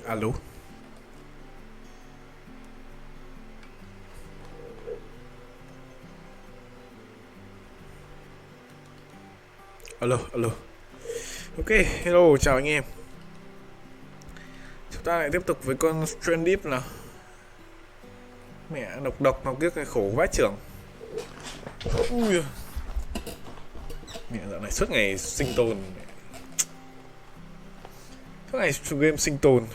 Alo. Alo, alo. Ok, hello, chào anh em. Chúng ta lại tiếp tục với con Stranded nào. Mẹ độc độc nó kiếp cái khổ vãi trưởng. Ui. Mẹ dạo này suốt ngày sinh tồn. Suốt ngày game sinh tồn.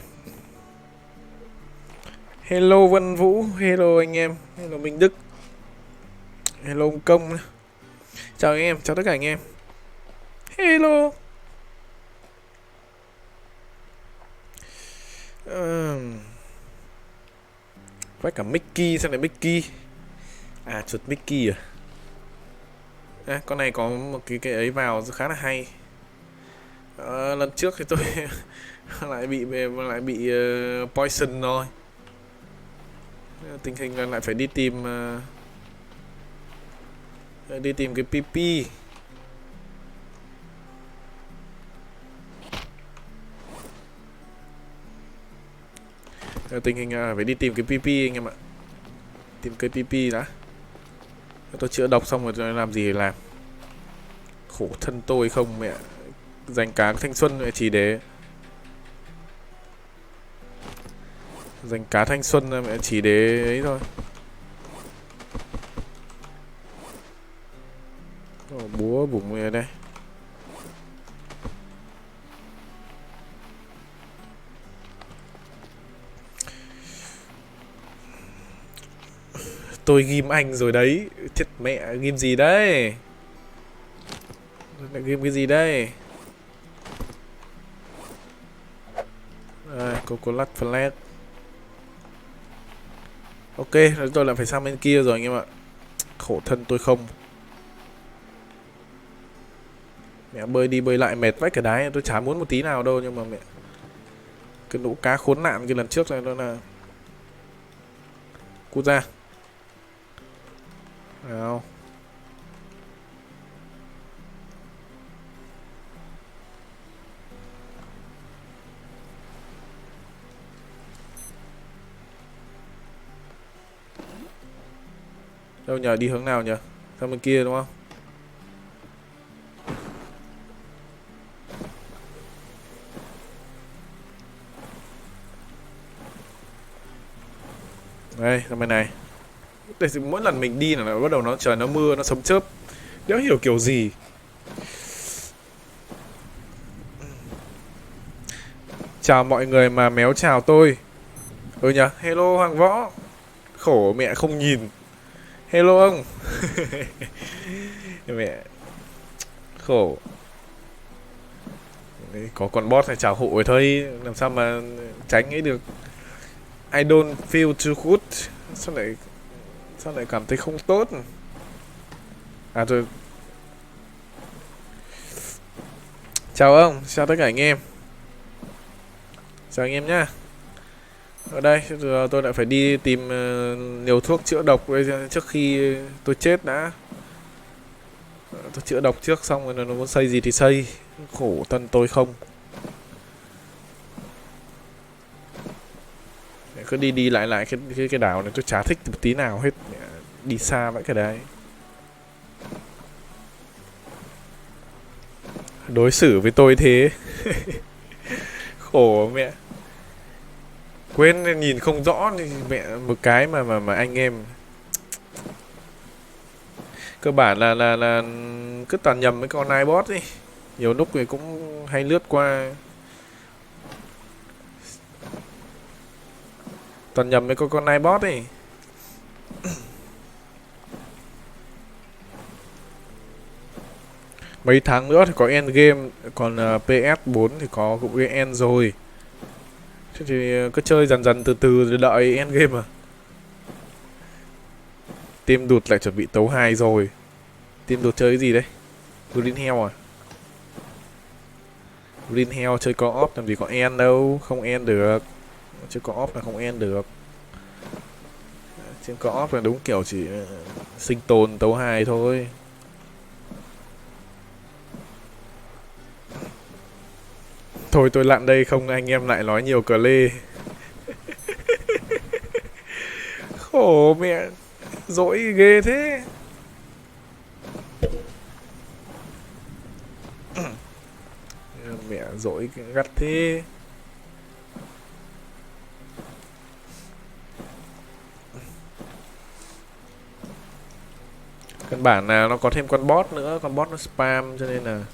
Hello Vân Vũ, hello anh em, hello Minh Đức, hello ông Công. Chào anh em, chào tất cả anh em. Hello. Vách cả Mickey, sao lại Mickey? À, chuột Mickey à? À, con này có một cái ấy vào khá là hay. Lần trước thì tôi lại bị poison rồi. Tình hình là lại phải đi tìm cái PP. Tình hình là phải đi tìm cái PP anh em ạ. Tìm cái PP đã. Tôi chữa độc xong rồi tôi làm gì để làm. Khổ thân tôi không mẹ. Dành cả thanh xuân chỉ để dành cả thanh xuân mẹ chỉ để ấy thôi. Búa bủng về đây. Tôi ghim anh rồi đấy. Chết mẹ, ghim gì đấy? Lại ghim cái gì đây? Coconut flat. Ok, tôi lại phải sang bên kia rồi anh em ạ. Khổ thân tôi không. Mẹ bơi đi bơi lại mệt vách cả đáy. Tôi chả muốn một tí nào đâu. Nhưng mà mẹ cái lũ cá khốn nạn cái lần trước này nó là cút ra. Nào. Đâu nhờ, đi hướng nào nhờ? Sang bên kia đúng không? Đây, sang bên này. Đây, mỗi lần mình đi là bắt đầu nó trời nó mưa, nó sấm chớp. Đéo hiểu kiểu gì. Chào mọi người mà méo chào tôi. Nhờ, hello Hoàng Võ. Khổ mẹ không nhìn. Hello ông. Mẹ khổ. Đấy, có con boss này chào hộ thôi. Làm sao mà tránh ấy được. I don't feel too good. Sao lại cảm thấy không tốt. À rồi. Chào ông, chào tất cả anh em. Chào anh em nhá. Ở đây giờ tôi lại phải đi tìm liều thuốc chữa độc trước khi tôi chết đã. Tôi chữa độc trước xong rồi nó muốn xây gì thì xây. Khổ thân tôi không. Cứ đi lại cái đảo này tôi chả thích một tí nào hết. Đi xa vậy cái đấy. Đối xử với tôi thế. Khổ mẹ. Quên nhìn không rõ thì mẹ một cái mà anh em cơ bản là cứ toàn nhầm với con iBot đi. Nhiều lúc thì cũng hay lướt qua. Toàn nhầm với con iBot ấy. Mấy tháng nữa thì có endgame. Còn PS4 thì có cũng cái end rồi. Thế thì cứ chơi dần dần từ từ đợi endgame à. Team đụt lại chuẩn bị tấu 2 rồi. Team đụt chơi cái gì đấy? Green Hell à? Green Hell chơi co-op làm gì có end đâu. Không end được. Chơi co-op là không end được. Trên co-op là đúng kiểu chỉ sinh tồn tấu 2 thôi. Thôi tôi lặn đây không anh em lại nói nhiều cờ lê. Khổ mẹ, dỗi ghê thế. Mẹ dỗi gắt thế. Căn bản là nó có thêm con bot nữa, con bot nó spam cho nên là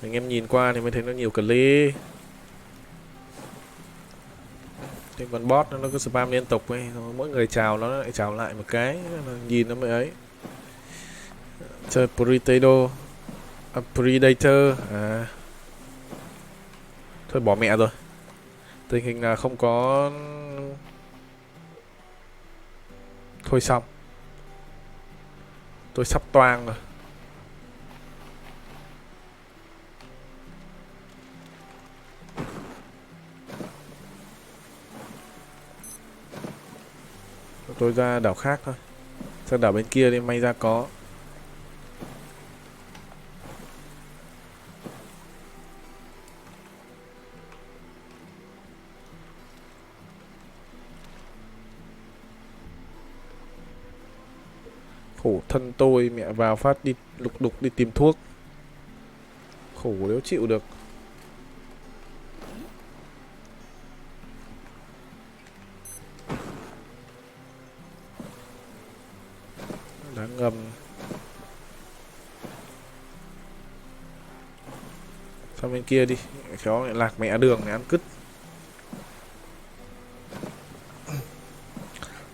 anh em nhìn qua thì mới thấy nó nhiều clip. Thêm con bot nó cứ spam liên tục ấy, mỗi người chào nó lại chào lại một cái, nhìn nó mới ấy. Chơi Predator, Predator à. Thôi bỏ mẹ rồi. Tình hình là không có. Thôi xong. Tôi sắp toang rồi. Tôi ra đảo khác thôi. Sang đảo bên kia đi, may ra có. Khổ thân tôi, mẹ vào phát đi lục đục đi tìm thuốc. Khổ nếu chịu được. Đá ngầm. Sang bên kia đi, khéo lại lạc mẹ đường này ăn cứt.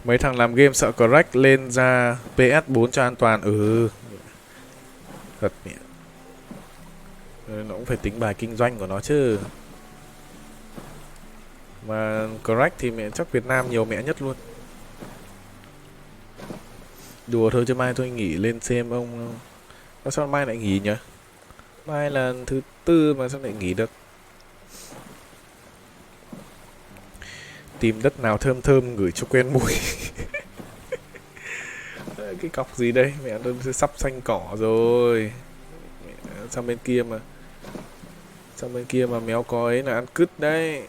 Mấy thằng làm game sợ crack lên ra PS4 cho an toàn. Thật mẹ. Nó cũng phải tính bài kinh doanh của nó chứ. Mà crack thì mẹ chắc Việt Nam nhiều mẹ nhất luôn. Đùa thôi chứ mai tôi nghỉ lên xem ông. Sao mai lại nghỉ nhỉ? Mai là thứ tư mà sao lại nghỉ được? Tìm đất nào thơm thơm gửi cho quen mùi. Cái cọc gì đây? Mẹ tôi sắp xanh cỏ rồi. Mẹ, sang bên kia mà méo có ấy là ăn cứt đấy.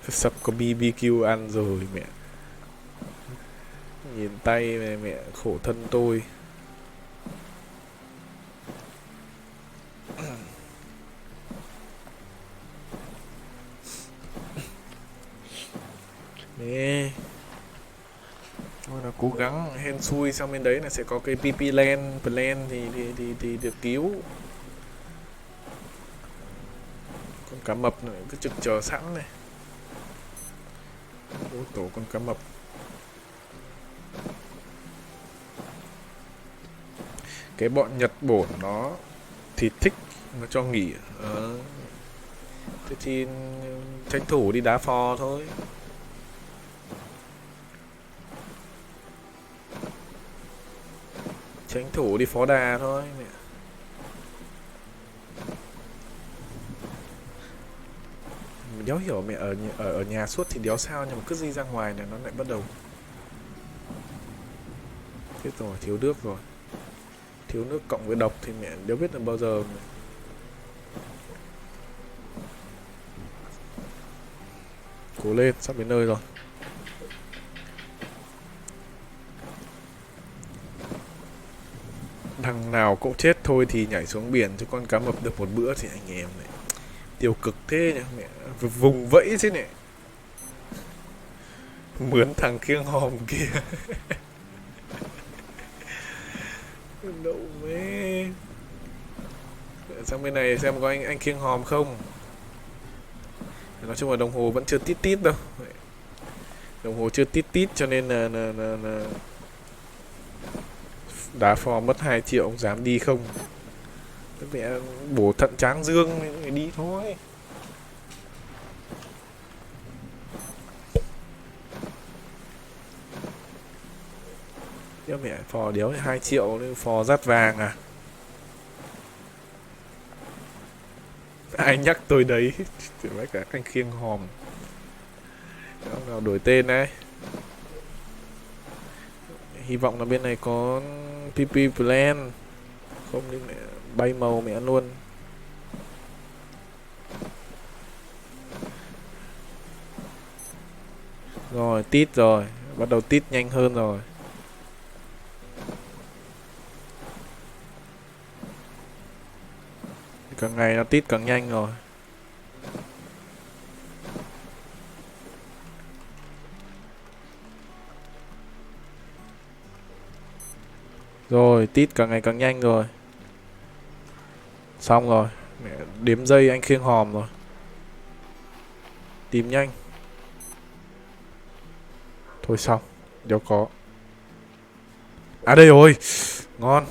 Sắp có BBQ ăn rồi mẹ. Nhìn tay này mẹ, khổ thân tôi. Nè. Thôi là cố gắng hên xui sang bên đấy là sẽ có cái PP plan thì được cứu. Con cá mập này cứ trực chờ sẵn này. Ô tổ con cá mập. Cái bọn Nhật Bổn nó thì thích nó cho nghỉ. Thế thì tranh thủ đi đá phò thôi. Tranh thủ đi phó đà thôi mẹ. Đéo hiểu mẹ, ở nhà suốt thì đéo sao, nhưng mà cứ đi ra ngoài này nó lại bắt đầu. Thế rồi, thiếu nước rồi. Thiếu nước cộng với độc thì mẹ đéo biết là bao giờ mẹ. Cố lên, sắp đến nơi rồi. Thằng nào cũng chết thôi thì nhảy xuống biển cho con cá mập được một bữa thì anh em này. Tiêu cực thế nhỉ mẹ, vùng vẫy thế này. Mướn thằng kiêng hòm kia. Đậu mê. Sang bên này xem có anh kiêng hòm không. Nói chung là đồng hồ vẫn chưa tít tít đâu. Đồng hồ chưa tít tít cho nên là đá phò mất 2 triệu ông dám đi không? Mẹ bổ thận tráng dương đi thôi. Chứ mẹ phò đéo 2 triệu phò dắt vàng à? Ai nhắc tôi đấy. Chỉ mấy cả anh khiêng hòm. Ông nào đổi tên đấy. Hy vọng là bên này có PP plan. Không thì mẹ bay màu mẹ luôn. Rồi tít rồi, bắt đầu tít nhanh hơn rồi. Càng ngày nó tít càng nhanh rồi. Rồi tít càng ngày càng nhanh rồi. Xong rồi. Mẹ, đếm giây anh khiêng hòm rồi. Tìm nhanh. Thôi xong. Đéo có. À đây rồi. Ngon.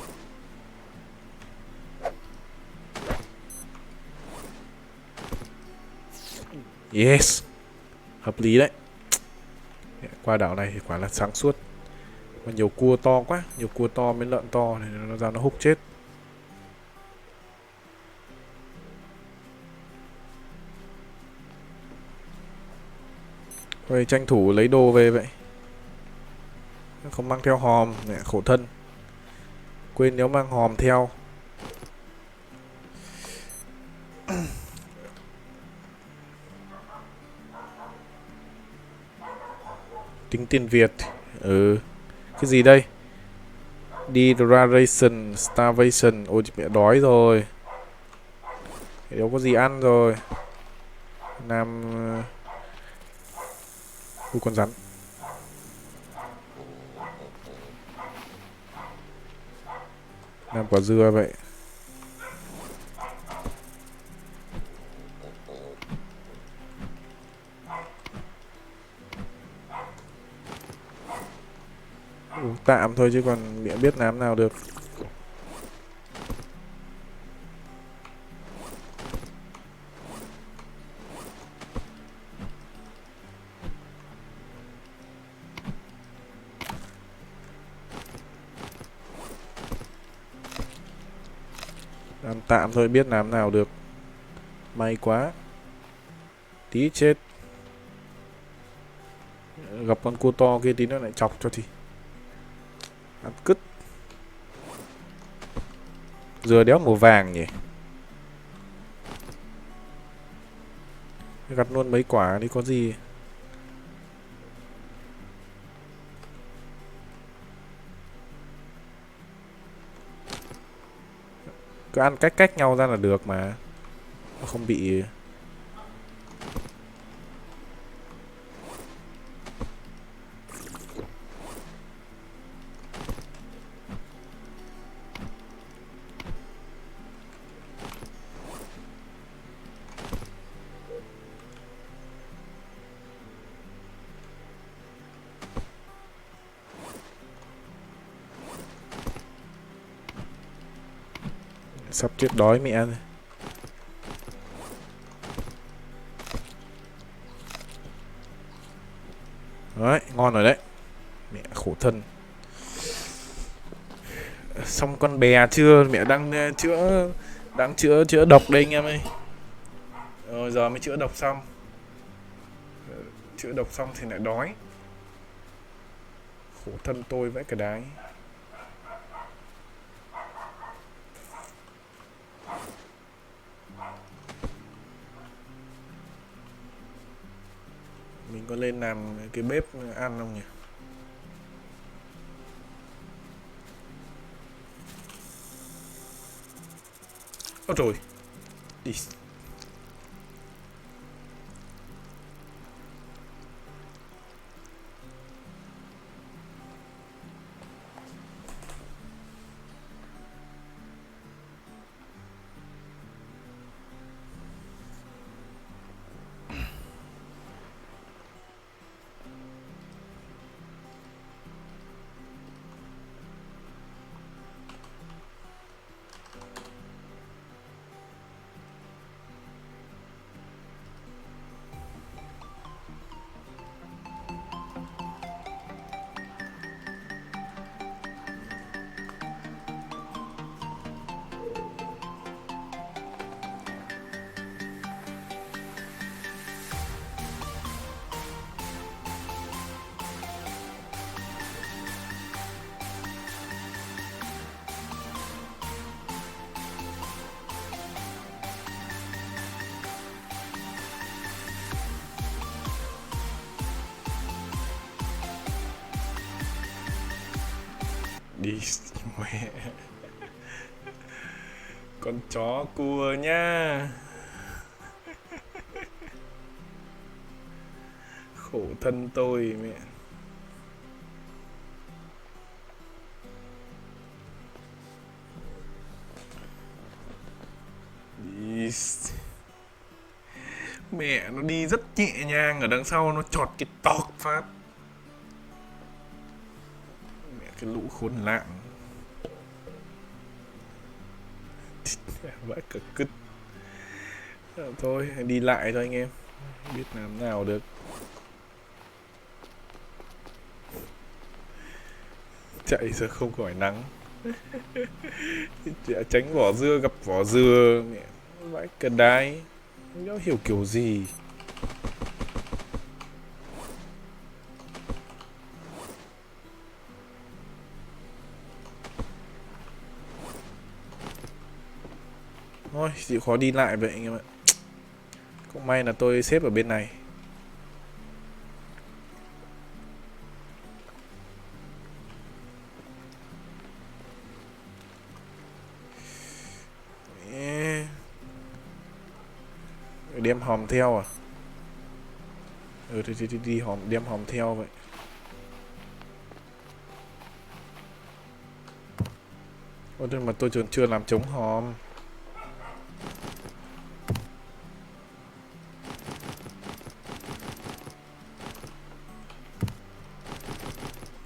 Yes. Hợp lý đấy. Qua đảo này thì quả là sáng suốt. Mà nhiều cua to quá. Nhiều cua to với lợn to thì nó ra nó húc chết. Thôi tranh thủ lấy đồ về vậy. Không mang theo hòm. Mẹ khổ thân. Quên nếu mang hòm theo. Tính tiền Việt. Ừ. Cái gì đây? Dehydration, starvation. Ôi mẹ đói rồi. Đâu có gì ăn rồi. Nam. Ui con rắn. Làm quả dưa vậy. Tạm thôi chứ còn mẹ biết làm nào được. Làm tạm thôi biết làm nào được. May quá. Tí chết. Gặp con cua to kia tí nữa lại chọc cho thì. Ăn cứt. Dừa đéo màu vàng nhỉ. Gặt luôn mấy quả đi có gì. Cứ ăn cách cách nhau ra là được mà. Nó không bị. Sắp chết đói mẹ rồi. Đấy, ngon rồi đấy. Mẹ khổ thân. Xong con bè chưa? Mẹ đang chữa độc đây anh em ơi. Rồi giờ mới chữa độc xong. Chữa độc xong thì lại đói. Khổ thân tôi vãi cả đái. Mình có lên làm cái bếp ăn không nhỉ? Ôi trời. Đi. Đi mẹ. Con chó cua nha. Khổ thân tôi mẹ. Đi. Mẹ nó đi rất nhẹ nhàng, ở đằng sau nó chọt cái tọt phát. Mẹ cái lũ khốn nạn. Vãi cả cứt. Thôi đi lại thôi anh em, biết làm nào được. Chạy giờ không khỏi nắng. Tránh vỏ dưa gặp vỏ dừa. Mẹ vãi cả đái. Không hiểu kiểu gì. Thôi chịu khó đi lại vậy anh em ạ. Cũng may là tôi xếp ở bên này. Đem hòm theo à? Thì đi hòm, đem hòm theo vậy. Ôi mà tôi chưa làm chống hòm.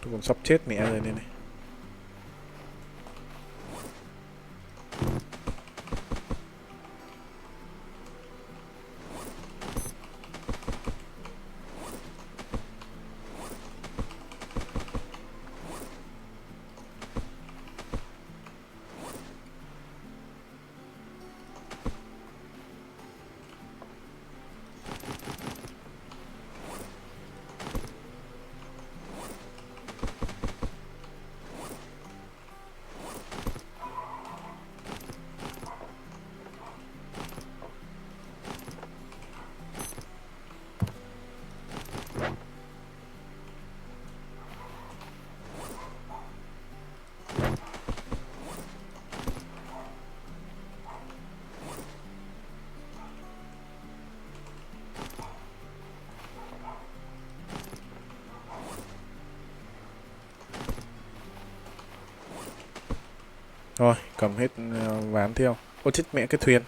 Tôi còn sắp chết mẹ rồi đây này. Rồi, cầm hết ván theo. Ô chết mẹ cái thuyền.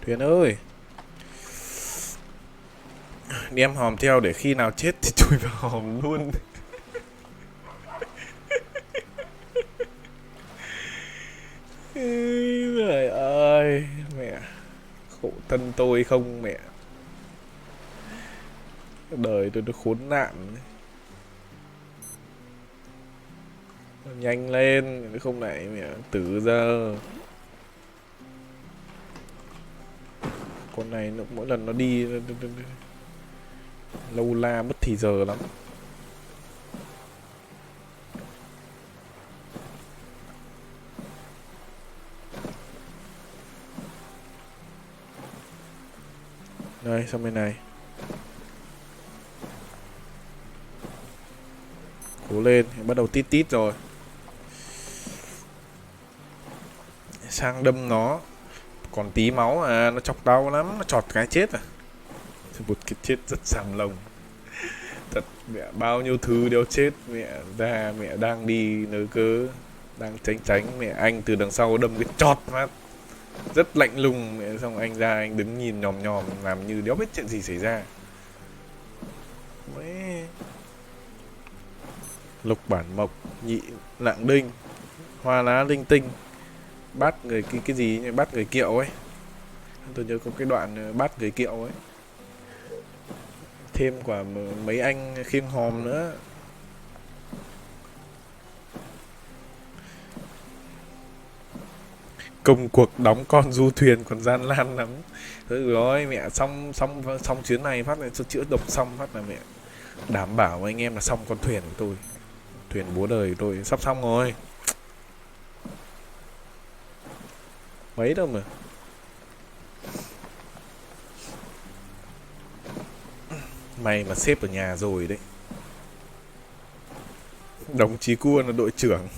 Thuyền ơi. Đem hòm theo để khi nào chết thì chui vào hòm luôn. Trời ơi, mẹ. Khổ thân tôi không mẹ. Đời tôi nó khốn nạn. Nhanh lên, không lại mẹ tử giờ. Con này nó, mỗi lần nó đi lâu la mất thì giờ lắm. Đây, sang bên này. Cố lên, bắt đầu tít tít rồi. Sang đâm nó. Còn tí máu à, nó chọc đau lắm, nó chọt cái chết à. Một cái chết rất sàm lồng. Thật mẹ, bao nhiêu thứ đều chết. Mẹ ra mẹ đang đi nớ cớ, đang tránh mẹ anh từ đằng sau đâm cái chọt phát. Rất lạnh lùng mẹ, xong anh ra anh đứng nhìn nhòm nhòm làm như đéo biết chuyện gì xảy ra. Mẹ. Lục bản mộc, nhị lạng đinh, hoa lá linh tinh, bát người cái gì, bát người kiệu ấy. Tôi nhớ có cái đoạn bát người kiệu ấy. Thêm quả mấy anh khiêng hòm nữa. Công cuộc đóng con du thuyền còn gian nan lắm. Thôi rồi mẹ, xong chuyến này phát là chữa độc xong phát là mẹ đảm bảo với anh em là xong con thuyền của tôi. Thuyền búa đời của tôi sắp xong rồi. Mấy đâu mà. May mà sếp ở nhà rồi đấy. Đồng chí Cua là đội trưởng.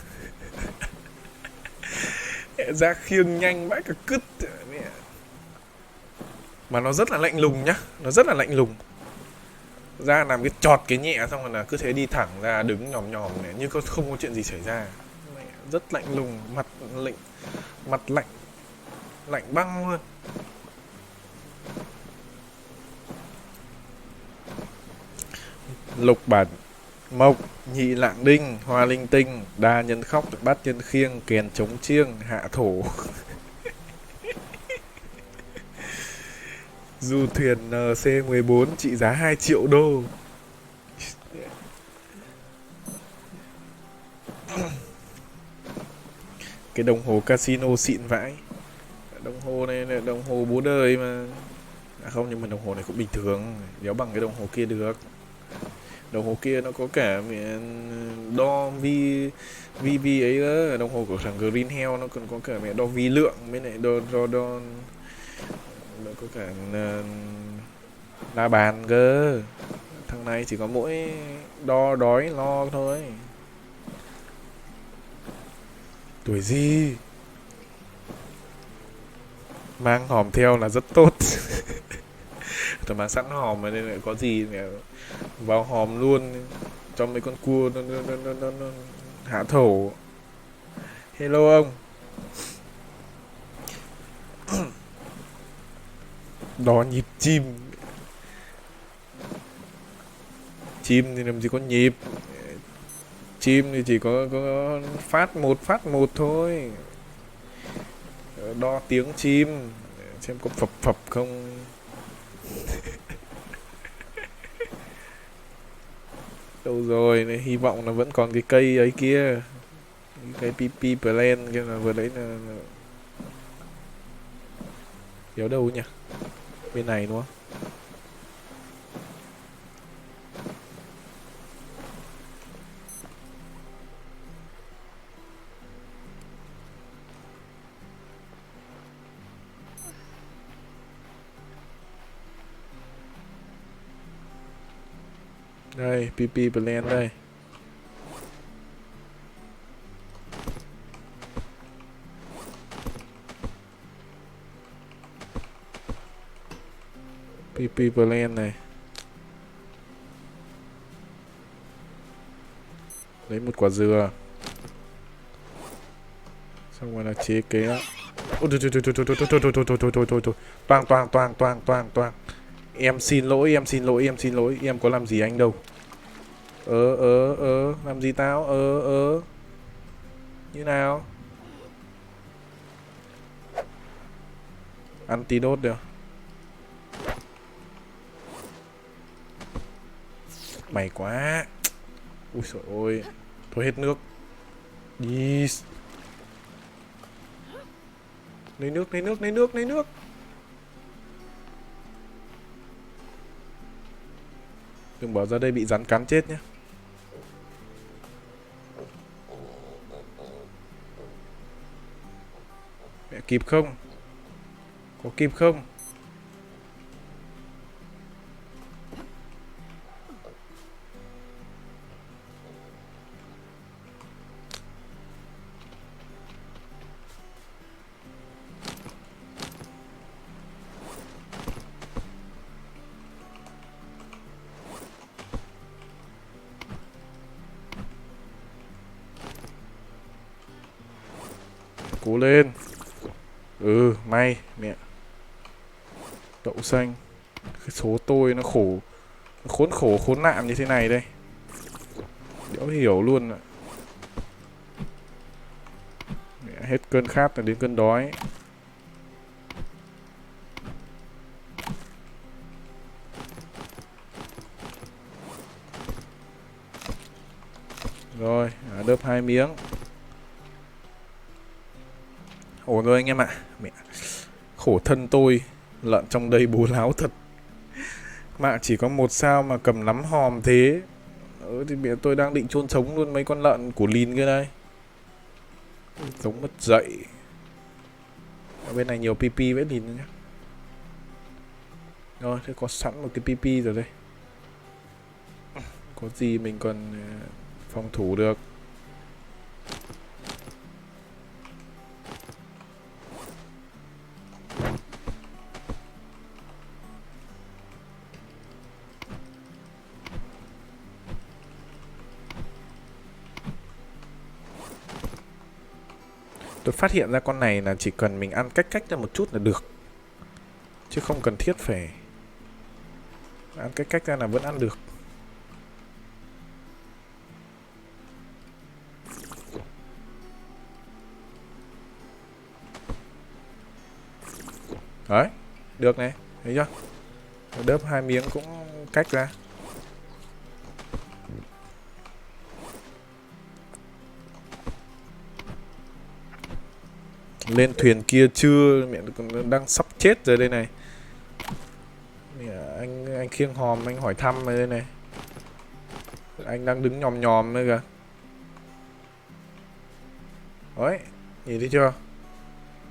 Ra khiêng nhanh vãi cả cứt. Mà nó rất là lạnh lùng nhá. Nó rất là lạnh lùng. Ra làm cái chọt cái nhẹ xong rồi là cứ thế đi thẳng ra đứng nhòm nhòm này, như không có chuyện gì xảy ra. Rất lạnh lùng, mặt lạnh, lạnh băng luôn. Lục bản mộc, nhị lạng đinh, hoa linh tinh, đa nhân khóc, bát nhân khiêng, kèn chống chiêng, hạ thổ. Du thuyền NC14 trị giá 2 triệu đô. Cái đồng hồ casino xịn vãi. Đồng hồ này là đồng hồ bố đời mà. Không, nhưng mà đồng hồ này cũng bình thường, đéo bằng cái đồng hồ kia được. Đồng hồ kia nó có cả đo vi ấy đó. Đồng hồ của thằng Green Hell nó còn có cả mẹ đo vi lượng với lại đo nó có cả la bàn cơ. Thằng này chỉ có mỗi đo đói lo thôi. Tuổi gì mang hòm theo là rất tốt. Tôi mang sẵn hòm mà nên lại có gì mẹ vào hòm luôn cho mấy con cua nó hạ thổ. Hello ông. Đo nhịp chim. Chim thì làm gì có nhịp. Chim thì chỉ có phát một thôi. Đo tiếng chim xem có phập phập không. Đâu rồi, này, hy vọng là vẫn còn cái cây ấy kia. Cái PP plan kia là vừa đấy là kéo đâu nhỉ? Bên này đúng không? Đây, PP plan đây. PP plan này. Lấy một quả dừa. Xong rồi là chế cái đó. Ôi thôi. Toang. Em xin lỗi, em có làm gì anh đâu. Làm gì tao? Như nào? Antidote được. Mày quá. Ui trời ơi. Thôi hết nước. Yes. Lấy nước. Đừng bỏ ra đây bị rắn cắn chết nhé. Mẹ kịp không? Có kịp không? Cố lên. May mẹ. Đậu xanh. Cái số tôi nó khổ, nó khốn nạn như thế này đây. Đéo hiểu luôn ạ. Mẹ, hết cơn khát là đến cơn đói. Rồi, đớp 2 miếng. Ủa rồi anh em ạ. Mẹ, khổ thân tôi. Lợn trong đây bố láo thật. Mạng chỉ có 1 sao mà cầm nắm hòm thế. Thì mẹ tôi đang định chôn sống luôn mấy con lợn của lìn kia đây. Giống mất dậy. Ở bên này nhiều PP với lìn nhá. Rồi, thế có sẵn một cái PP rồi đây. Có gì mình còn phòng thủ được. Tôi phát hiện ra con này là chỉ cần mình ăn cách ra một chút là được, chứ không cần thiết phải ăn cách ra là vẫn ăn được. Đấy, được này, thấy chưa? Đớp 2 miếng cũng cách ra. Lên thuyền kia chưa? Mẹ còn đang sắp chết rồi đây này. Anh khiêng hòm, anh hỏi thăm ở đây này. Anh đang đứng nhòm nhòm nữa kìa. Đấy, nhìn thấy chưa?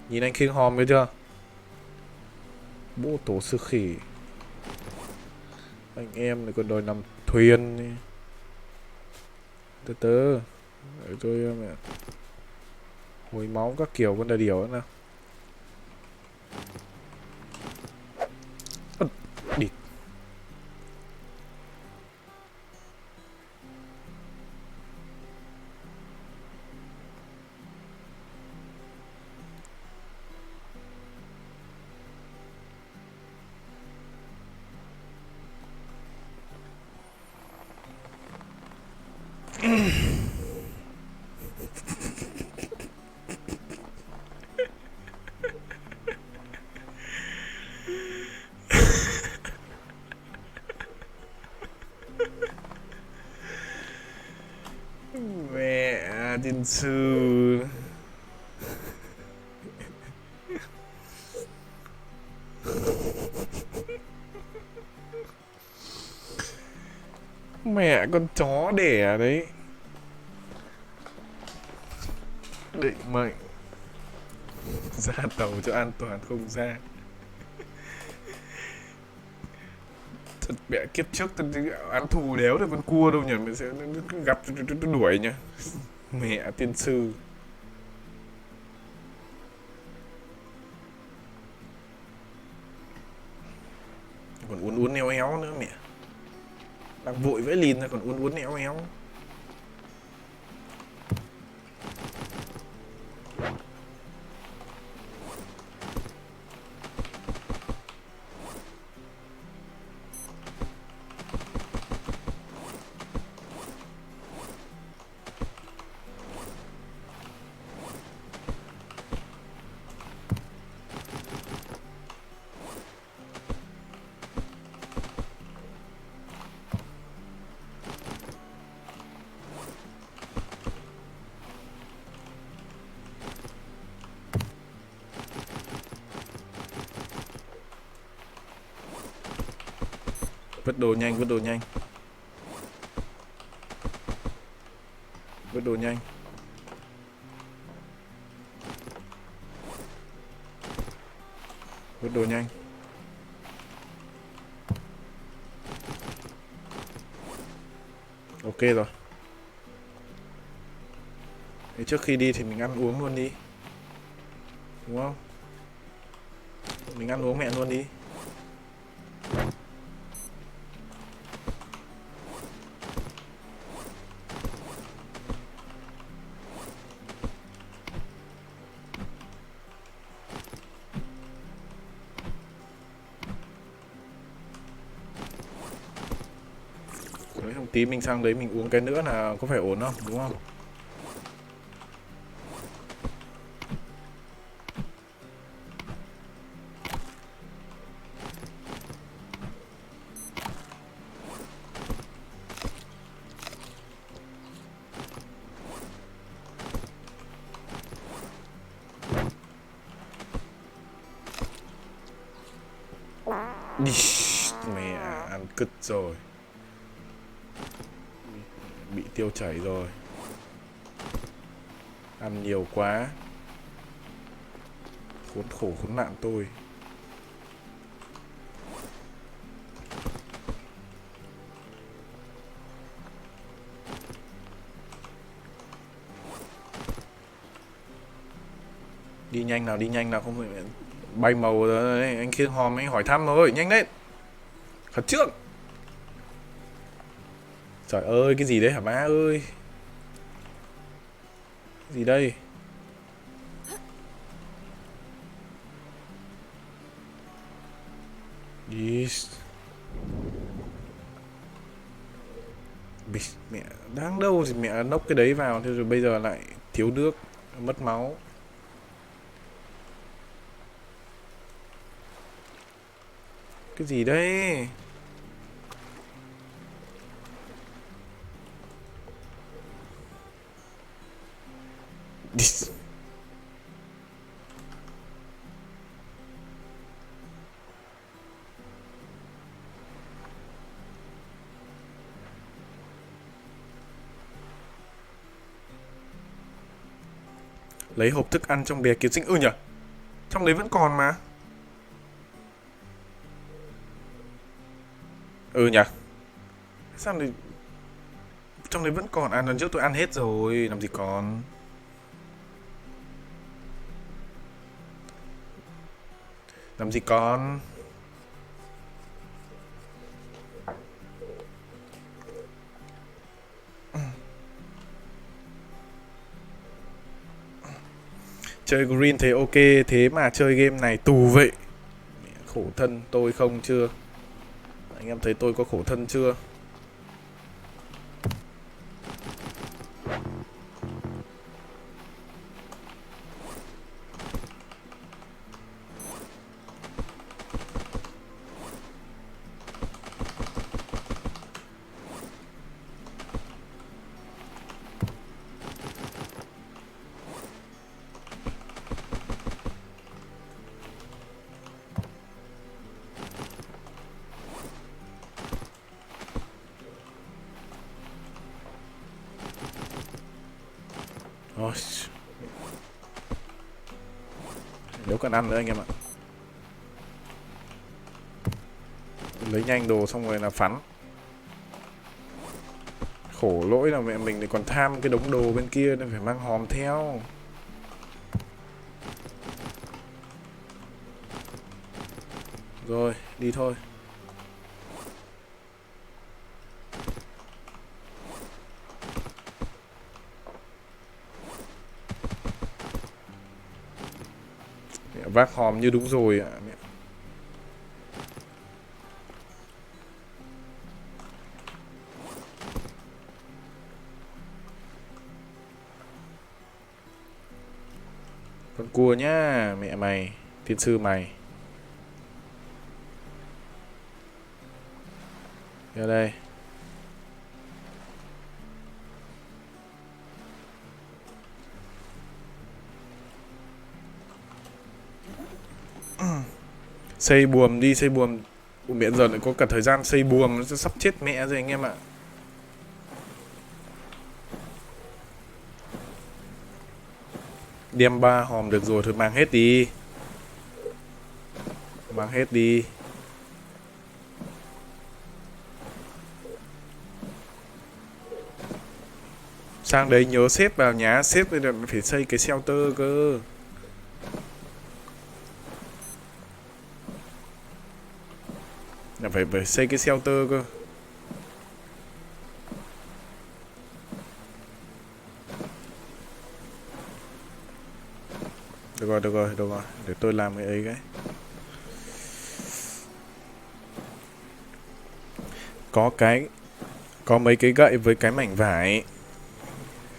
Nhìn anh khiêng hòm thấy chưa? Bố tổ sư khỉ. Anh em này còn đòi nằm thuyền. Từ từ. Để tôi mẹ hồi máu các kiểu con đà điểu nữa nào. Đi. Mẹ tiên sư. Mẹ con chó đẻ đấy. Định mệnh. Ra tàu cho an toàn không ra. Thật mẹ kiếp trước tôi án thù đéo được con cua đâu nhỉ. Mình sẽ gặp tôi đuổi nhá. Mẹ tiên sư. Còn uốn uốn éo éo nữa mẹ. Đang vội vẽ lìn ra còn uốn uốn éo éo. Vứt đồ nhanh, vứt đồ nhanh. Vứt đồ nhanh. Vứt đồ nhanh. Ok rồi. Thế trước khi đi thì mình ăn uống luôn đi. Đúng không? Mình ăn uống mẹ luôn đi. Đấy, không tí mình sang đấy mình uống cái nữa là có phải ổn không? Đúng không? Đi. Mẹ ăn cứt rồi. Bị tiêu chảy rồi. Ăn nhiều quá. Khốn khổ khốn nạn tôi. Đi nhanh nào không phải bay màu rồi đấy. Anh khiêng hòm anh hỏi thăm rồi, nhanh lên. Khẩn trương. Trời ơi, cái gì đấy hả má ơi? Cái gì đây? Yes. Mẹ đang đâu thì mẹ nốc cái đấy vào, thế rồi bây giờ lại thiếu nước, mất máu. Cái gì đấy? Lấy hộp thức ăn trong bè kiếm sinh. Ừ nhỉ? Trong đấy vẫn còn mà. Ừ nhỉ? Sao này? Trong đấy vẫn còn. À lần trước tôi ăn hết rồi, làm gì còn. Làm gì còn. Chơi green thế ok, thế mà chơi game này tù vậy. Khổ thân tôi không chưa? Anh em thấy tôi có khổ thân chưa? Ôi, nếu cần ăn nữa anh em ạ. Lấy nhanh đồ xong rồi là phắn. Khổ lỗi là mẹ mình thì còn tham cái đống đồ bên kia nên phải mang hòm theo. Rồi, đi thôi. Mẹ vác hòm như đúng rồi ạ. Mẹ. Con cua nhá, mẹ mày, thiên sư mày. Ra đây. Xây buồm đi, xây buồm. Ủa, mẹ giờ lại có cả thời gian xây buồm, nó sẽ sắp chết mẹ rồi anh em ạ. Đem 3 hòm được rồi, thôi mang hết đi. Mang hết đi. Sang đấy nhớ xếp vào nhá, xếp bây giờ phải xây cái shelter cơ. Là phải xây cái shelter cơ. Được rồi, để tôi làm cái ấy cái. Có mấy cái gậy với cái mảnh vải.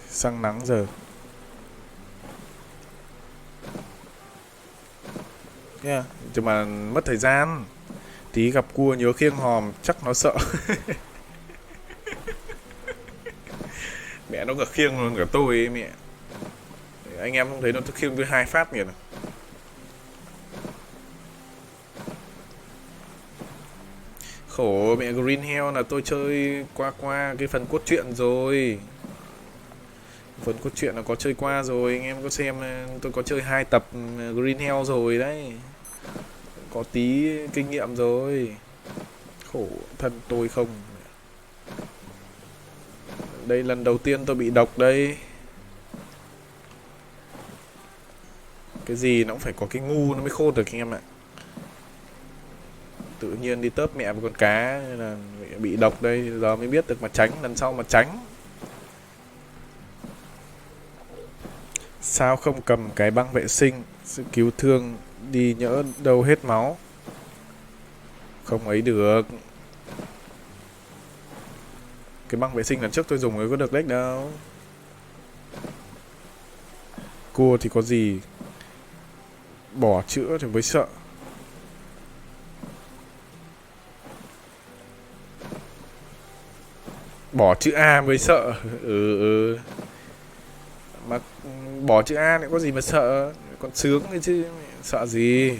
Sang nắng giờ. Yeah, chứ mà mất thời gian. Tí gặp cua nhớ khiêng hòm, chắc nó sợ. Mẹ nó cả khiêng luôn cả tôi ấy mẹ. Anh em không thấy nó khiêng tôi 2 phát kìa. Khổ mẹ Green Hell là tôi chơi qua cái phần cốt truyện rồi. Phần cốt truyện là có chơi qua rồi, anh em có xem tôi có chơi 2 tập Green Hell rồi đấy. Có tí kinh nghiệm rồi. Khổ thân tôi không. Đây lần đầu tiên tôi bị độc đây. Cái gì nó cũng phải có cái ngu nó mới khôn được anh em ạ. Tự nhiên đi tớp mẹ với con cá nên là bị độc đây, giờ mới biết được mà tránh, lần sau mà tránh. Sao không cầm cái băng vệ sinh, sự cứu thương đi nhỡ đâu hết máu. Không ấy được. Cái băng vệ sinh lần trước tôi dùng ấy có được đấy đâu. Cua thì có gì, bỏ chữa thì mới sợ. Bỏ chữ A mới sợ. Ừ. Mà bỏ chữ A lại có gì mà sợ. Còn sướng đấy chứ. Sợ gì.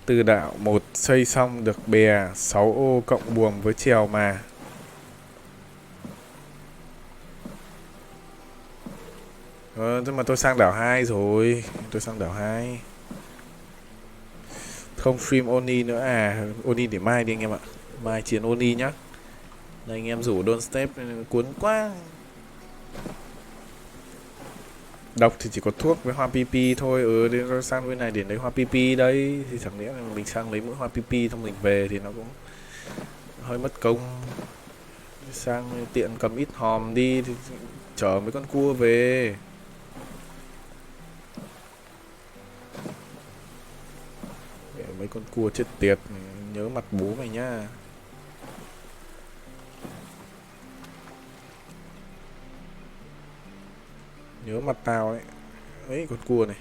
Từ đạo 1 xây xong được bè 6 ô cộng buồm với chèo mà. Nhưng mà tôi sang đảo 2 rồi. Tôi sang đảo 2. Không stream Oni nữa à. Oni để mai đi anh em ạ. Mai chiến Oni nhá. Đây anh em rủ Don't Step cuốn quá. Độc thì chỉ có thuốc với hoa PP thôi. Đến sang bên này để lấy hoa PP đấy. Thì chẳng lẽ là mình sang lấy mỗi hoa PP xong mình về thì nó cũng hơi mất công. Sang tiện cầm ít hòm đi thì chở mấy con cua về. Mấy con cua chết tiệt, nhớ mặt bố mày nhá. Nhớ mặt tao ấy. Ấy con cua này.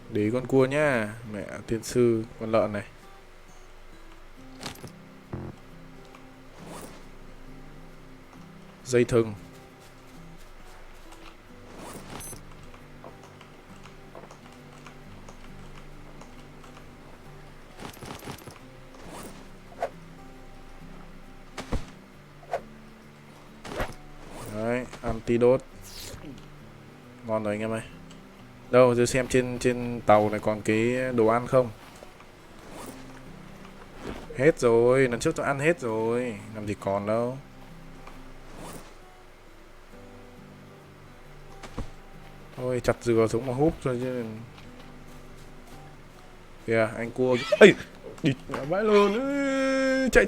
Để ý con cua nhá. Mẹ tiên sư con lợn này. Dây thừng. Đấy, antidote. Ngon rồi anh em ơi. Đâu, giờ xem trên tàu này còn cái đồ ăn không? Hết rồi, lần trước tôi ăn hết rồi. Làm gì còn đâu. Thôi chặt dừa xuống mà húp thôi chứ. Kìa, anh cua. Ây, địt vãi luôn. Chạy.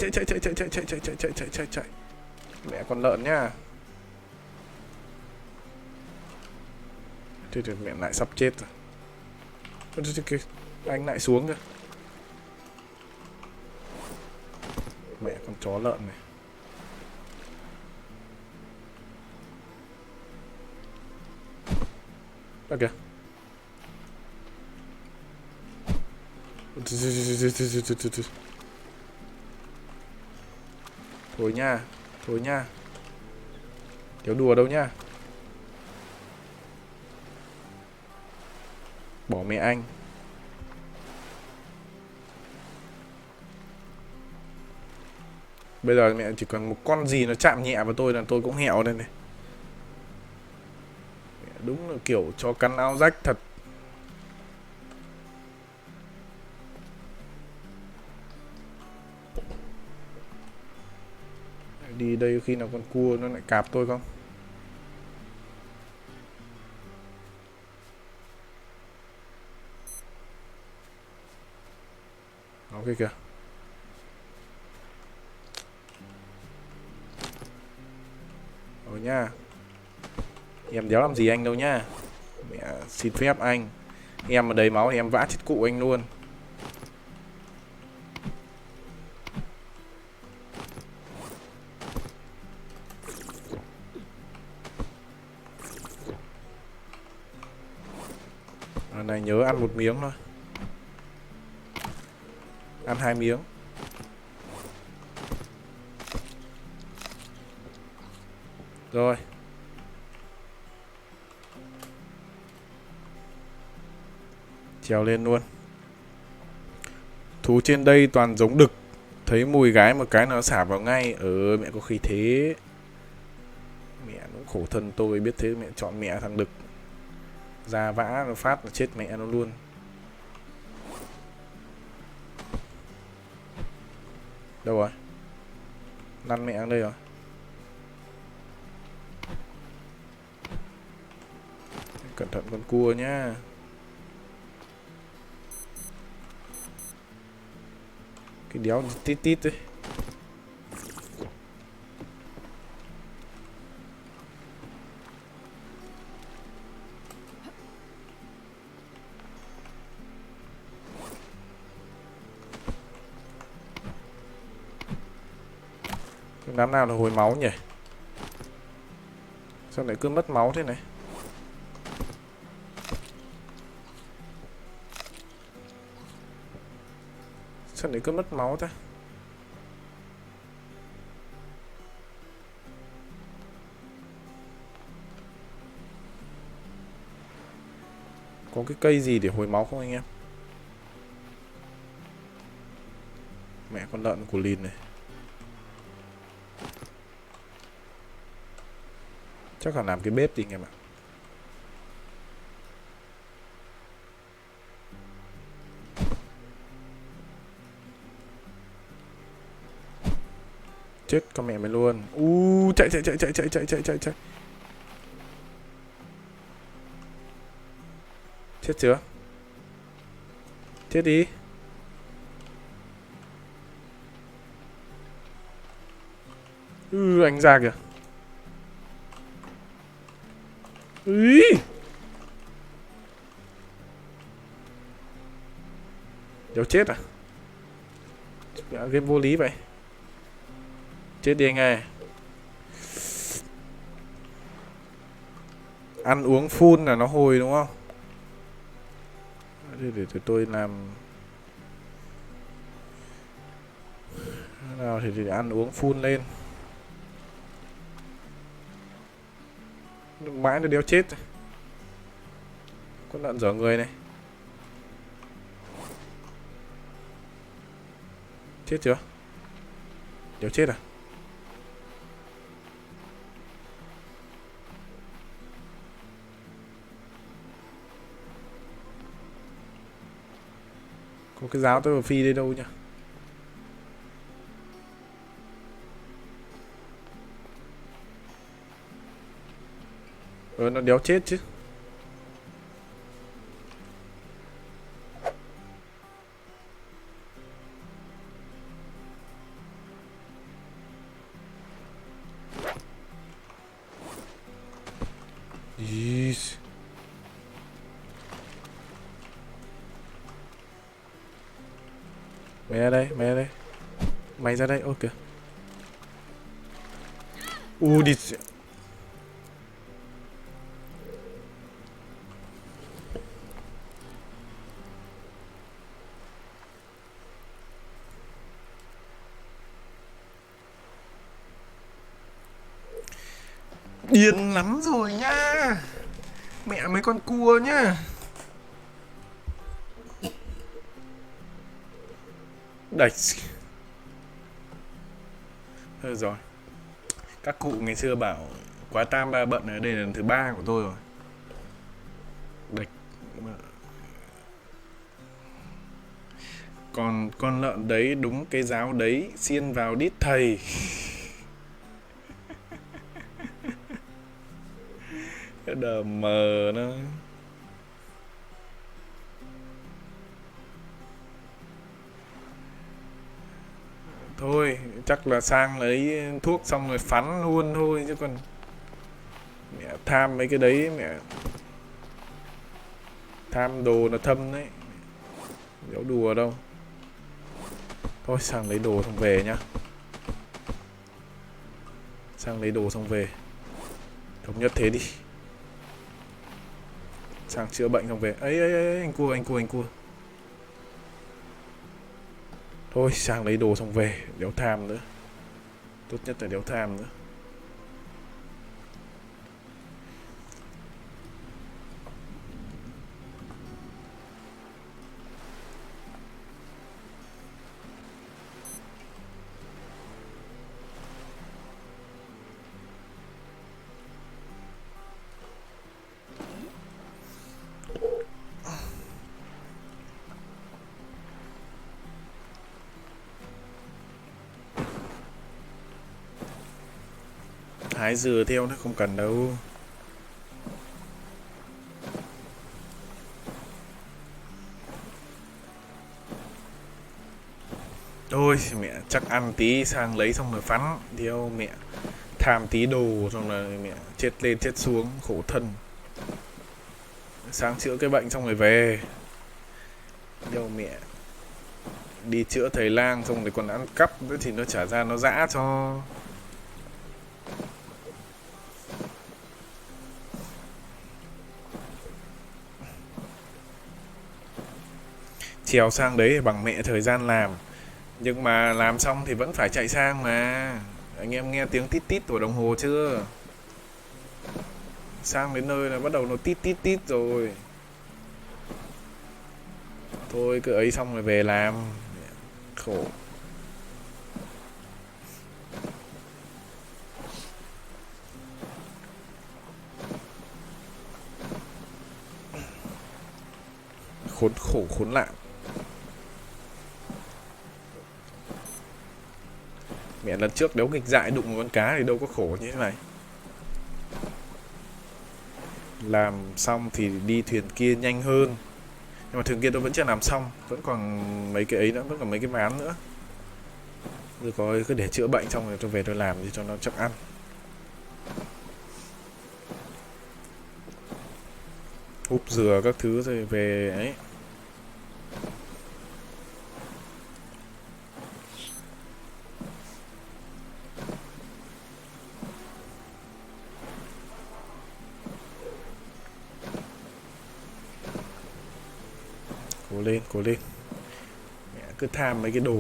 Mẹ con lợn nhá. Thế thì mẹ lại sắp chết rồi. Anh lại xuống kìa. Mẹ con chó lợn này. Đó kìa. Thôi nha. Kéo đùa đâu nha. Bỏ mẹ anh. Bây giờ mẹ chỉ cần một con gì nó chạm nhẹ vào tôi là tôi cũng hẹo đây này. Đúng là kiểu cho căn áo rách thật. Đi đây khi nào con cua nó lại cạp tôi không? Ok kìa. Rồi nha. Em đéo làm gì anh đâu nhá. Mẹ xin phép anh. Em mà đầy máu thì em vã chết cụ anh luôn. Này nhớ ăn một miếng thôi. Ăn 2 miếng. Rồi. Trèo lên luôn. Thú trên đây toàn giống đực. Thấy mùi gái một cái nó xả vào ngay. Mẹ có khí thế. Mẹ Cũng khổ thân tôi biết thế mẹ chọn mẹ thằng Đực. Ra vã nó phát là chết mẹ nó luôn. Đâu rồi? Lăn mẹ ở đây rồi. Cẩn thận con cua nhá. Cái đéo tít tít đấy. Cái đám nào là hồi máu nhỉ? Sao lại cứ mất máu thế này? Sao lại cứ mất máu ta? Có cái cây gì để hồi máu không anh em? Mẹ con lợn của Lìn này. Chắc là làm cái bếp đi anh em ạ. Chết con mẹ mày luôn. Chạy. Chết chưa? Chết đi. Anh ra kìa. Ý. Đéo chết à? Game vô lý vậy. Chết đi anh ơi. Ăn uống full là nó hồi đúng không? Để tôi làm nào thì ăn uống full lên. Mãi nó đéo chết. Con lợn dở người này. Chết chưa? Đéo chết à? Có cái giáo tôi vào phi đây đâu nhỉ? Nó đéo chết chứ. Yes. Mày ra đây, mày ra đây, ok. Đi. Điên lắm rồi nhá. Mẹ mấy con cua nhá. Đẩy. Thôi rồi. Các cụ ngày xưa bảo quá tam ba bận, ở đây là lần thứ 3 của tôi rồi. Đạch. Còn con lợn đấy đúng cái giáo đấy, xiên vào đít thầy. Cái đờ mờ nó. Thôi chắc là sang lấy thuốc xong rồi phắn luôn thôi, chứ còn mẹ tham mấy cái đấy, mẹ tham đồ là thâm đấy, đéo đùa đâu. Thôi sang lấy đồ xong về nhá. Sang lấy đồ xong về, thống nhất thế đi. Sang chữa bệnh xong về. Ấy anh cua. Thôi sang lấy đồ xong về, đéo tham nữa. Tốt nhất là đéo tham nữa. hái dừa theo nó không cần đâu. Ôi mẹ, chắc ăn tí sang lấy xong rồi phắn theo mẹ, tham tí đồ xong rồi mẹ chết lên chết xuống khổ thân. Sáng chữa cái bệnh xong rồi về. Đâu mẹ, đi chữa thầy lang xong rồi còn ăn cắp nữa thì nó trả ra nó dã cho. Trèo sang đấy thì bằng mẹ thời gian làm, nhưng mà làm xong thì vẫn phải chạy sang mà. Anh em nghe tiếng tít tít của đồng hồ chưa? Sang đến nơi là bắt đầu nó tít tít tít rồi. Thôi cứ ấy xong rồi về làm. Khổ. Khốn khổ khốn nạn. Mẹ lần trước đấu nghịch dại đụng một con cá thì đâu có khổ như thế này. Làm xong thì đi thuyền kia nhanh hơn. Nhưng mà thuyền kia tôi vẫn chưa làm xong, vẫn còn mấy cái ấy nữa, vẫn còn mấy cái ván nữa. Rồi có cứ để chữa bệnh xong rồi tôi về tôi làm đi cho nó chắc ăn. Húp dừa các thứ rồi về ấy. Cố lên, cố lên. Mẹ cứ tham mấy cái đồ.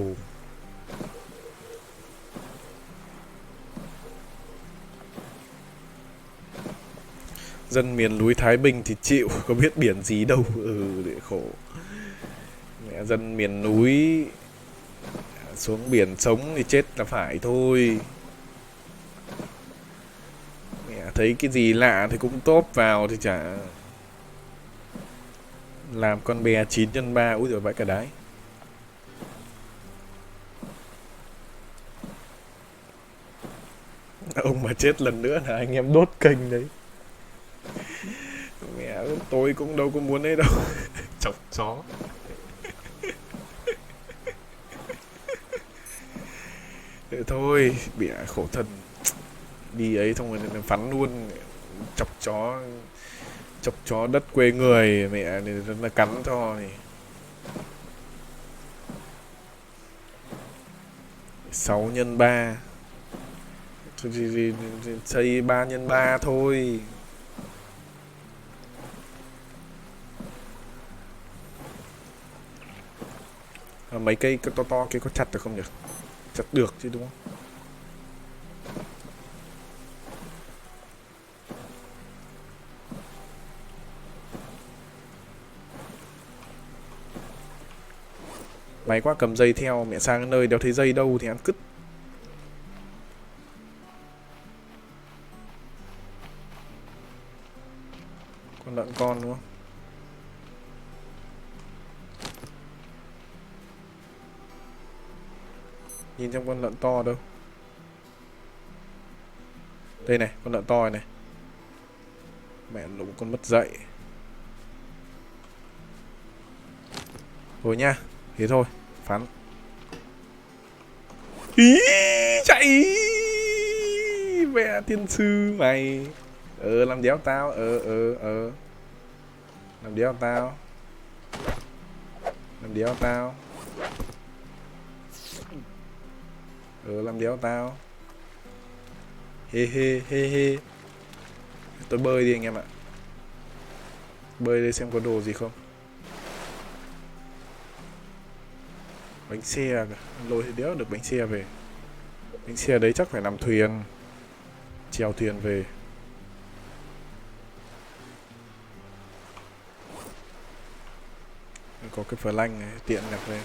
Dân miền núi Thái Bình thì chịu, có biết biển gì đâu. Để khổ. Mẹ dân miền núi xuống biển sống thì chết là phải thôi. Mẹ thấy cái gì lạ thì cũng tốt vào thì chả. Làm con bè 9x3. Úi giời vãi cả đái. Ông mà chết lần nữa là anh em đốt kênh đấy. Mẹ tôi cũng đâu có muốn đấy đâu. Chọc chó. Thế thôi, bịa khổ thân. Đi ấy xong rồi phắn luôn. Chọc chó đất quê người. Mẹ này nó cắn cho này. 6x3. Thì xây 3x3 thôi. Mấy cây to to kia có chặt được không nhỉ? Chặt được chứ đúng không? May quá cầm dây theo, mẹ sang cái nơi đéo thấy dây đâu thì ăn cứt. Con lợn con đúng không? Nhìn trong con lợn to đâu. Đây này, con lợn to này. Mẹ lũ con mất dậy. Thôi nha, thế thôi, phán. Ý, chạy. Mẹ tiên sư mày. Làm đéo tao. Làm đéo tao. Làm đéo tao. Làm đéo tao. Hê hê hê hê. Tôi bơi đi anh em ạ. Bơi đi xem có đồ gì không. Bánh xe kìa. Lôi thì đéo được bánh xe về. Bánh xe đấy chắc phải làm thuyền. Chèo thuyền về. Có cái phở lanh này, tiện nhặt về.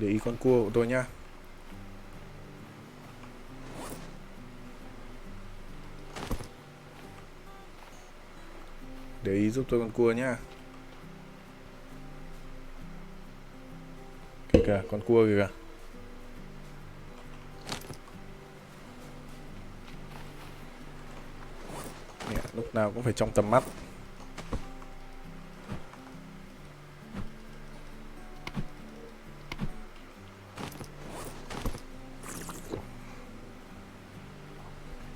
Để ý con cua của tôi nhá. Để ý giúp tôi con cua nhá. Kìa kìa, con cua kìa. nào cũng phải trong tầm mắt.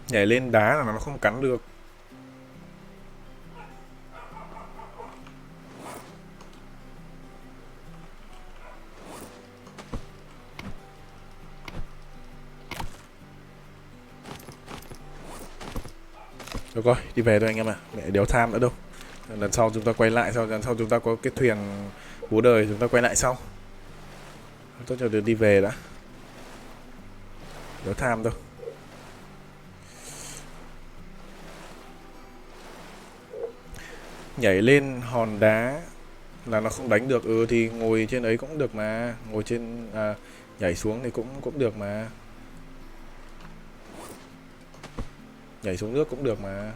Nhảy lên đá là nó không cắn được. Được rồi, đi về thôi anh em ạ. Mẹ đéo tham nữa đâu. Lần sau chúng ta quay lại, lần sau chúng ta có cái thuyền búa đời, chúng ta quay lại sau. Tốt cho được đi về đã. Đéo tham đâu. Nhảy lên hòn đá là nó không đánh được. Thì ngồi trên ấy cũng được mà. Ngồi trên nhảy xuống thì cũng được mà. Nhảy xuống nước cũng được mà.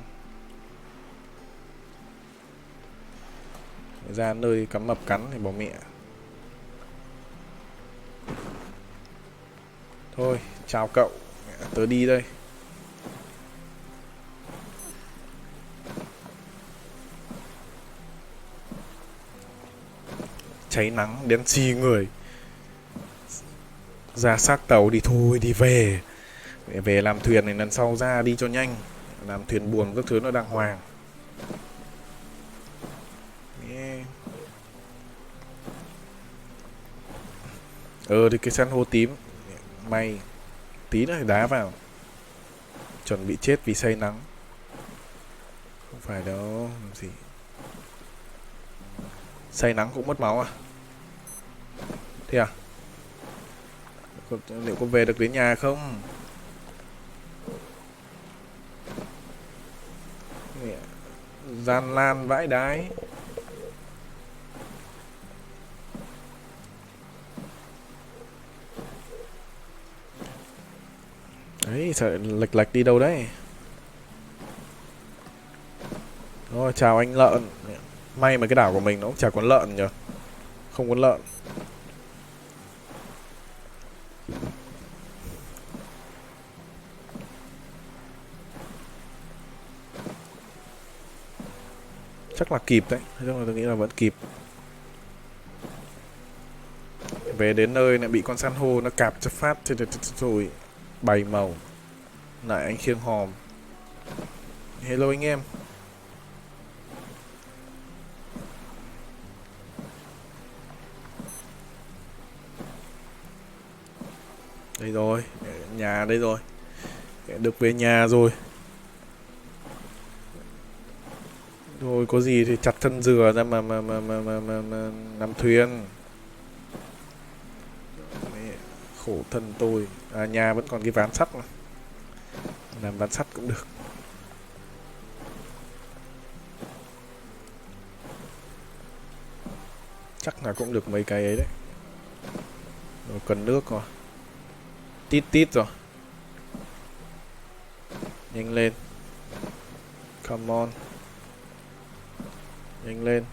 Ra nơi cắm mập cắn thì bỏ mẹ. Thôi, chào cậu. Tớ đi đây. Cháy nắng đen xì người. Ra xác tàu đi thôi, đi về. Về làm thuyền này, lần sau ra đi cho nhanh. Làm thuyền buồm các thứ nó đàng hoàng. Thì cái san hô tím. May tí nữa thì đá vào. Chuẩn bị chết vì say nắng. Không phải đâu. Làm gì. Say nắng cũng mất máu à? Thế à? Liệu có về được đến nhà không? Gian lan vãi đái. Đấy, sợ lệch lệch đi đâu đấy. Rồi, chào anh lợn. May mà cái đảo của mình nó cũng chả có lợn nhờ. Không có lợn. Chắc là kịp đấy. Nhưng mà tôi nghĩ là vẫn kịp. Về đến nơi lại bị con san hô nó cạp cho phát rồi bày màu. Lại anh khiêng hòm. Hello anh em. Đây rồi, nhà đây rồi. Được về nhà rồi. Rồi có gì thì chặt thân dừa ra mà làm thuyền. Khổ thân tôi. Nhà vẫn còn cái ván sắt mà. Làm ván sắt cũng được. Chắc là cũng được mấy cái ấy đấy. Rồi cần nước rồi. Tít tít rồi. Nhanh lên. Come on. Nhanh lên.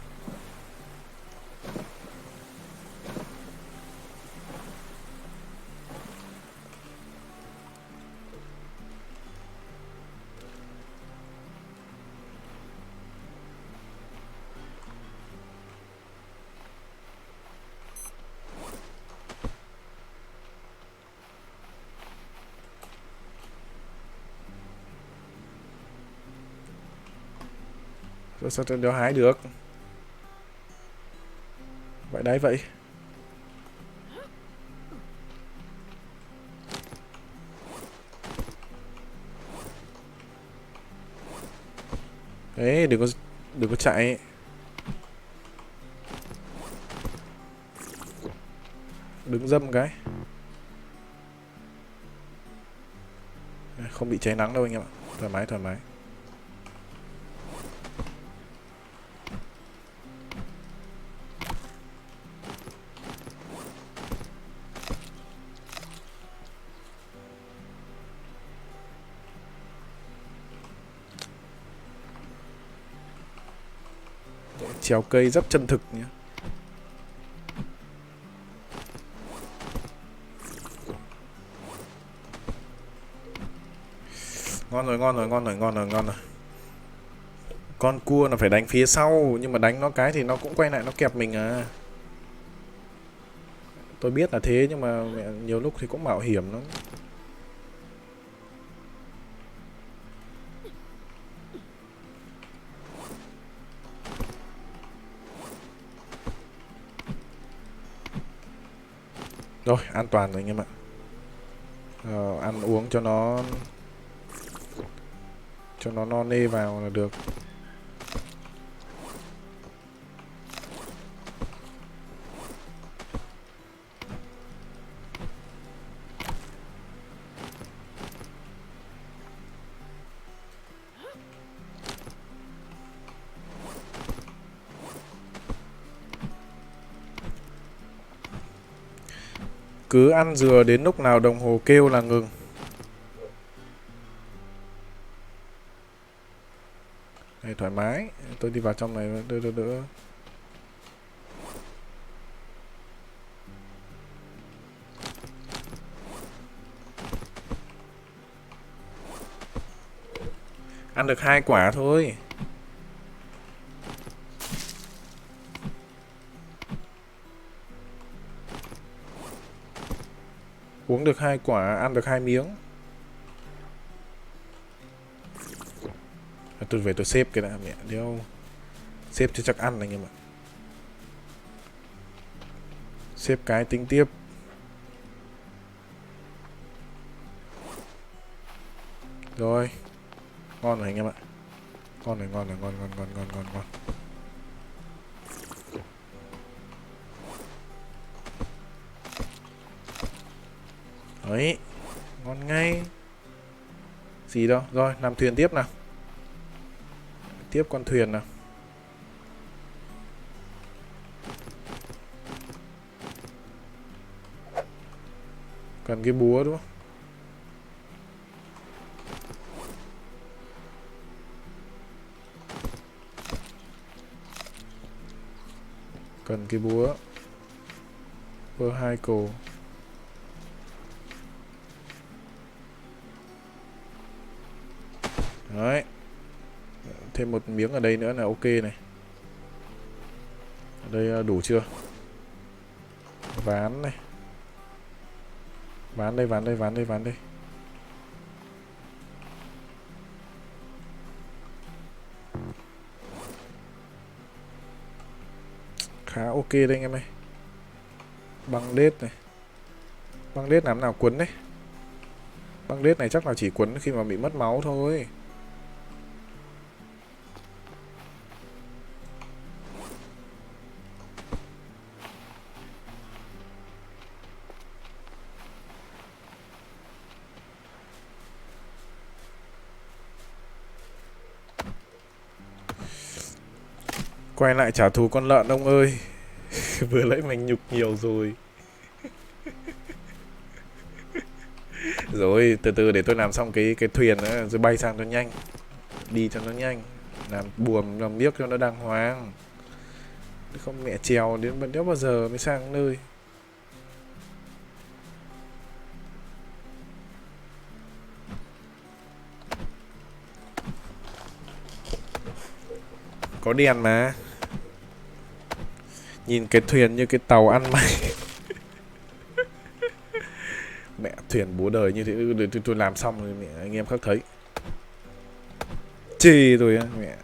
Rồi sao tôi đéo hái được. Vậy đấy vậy. Đấy, đừng có chạy. Đứng dâm cái. Không bị cháy nắng đâu anh em ạ. Thoải mái, thoải mái. Trèo cây rất chân thực nhé. Ngon rồi, ngon rồi, ngon rồi, ngon rồi, ngon rồi. Con cua là phải đánh phía sau, nhưng mà đánh nó cái thì nó cũng quay lại nó kẹp mình à. Tôi biết là thế nhưng mà mẹ, nhiều lúc thì cũng mạo hiểm lắm. Rồi, an toàn rồi anh em ạ. Ăn uống cho nó no nê vào là được. Cứ ăn dừa đến lúc nào đồng hồ kêu là ngừng. Này thoải mái, tôi đi vào trong này đỡ. Ăn được 2 quả thôi. Uống được 2 quả, ăn được 2 miếng. Tôi về tôi xếp cái đã mẹ đeo. Xếp cho chắc ăn anh em ạ. Xếp cái tính tiếp. Rồi. Ngon rồi anh em ạ. Ngon này, ngon. Đấy. Ngon ngay. Gì đâu. Rồi, làm thuyền tiếp nào. Tiếp con thuyền nào. Cần cái búa đúng không? Cần cái búa. Vehicle. Đấy. Thêm một miếng ở đây nữa là ok này. Ở đây đủ chưa? Ván này. Ván đây. Khá ok đây anh em ơi. Băng đết này. Băng đết làm nào quấn đấy. Băng đết này chắc là chỉ quấn khi mà bị mất máu thôi. Quay lại trả thù con lợn ông ơi. Vừa lấy mình nhục nhiều rồi. Rồi từ từ để tôi làm xong cái thuyền nữa rồi bay sang cho nhanh. Đi cho nó nhanh. Làm buồm làm biếc cho nó đàng hoàng. Không mẹ trèo đến đéo bao giờ mới sang nơi. Có đèn mà. Nhìn cái thuyền như cái tàu ăn mày. Mẹ thuyền búa đời như thế tôi làm xong rồi mẹ anh em khác thấy. Chì rồi á mẹ.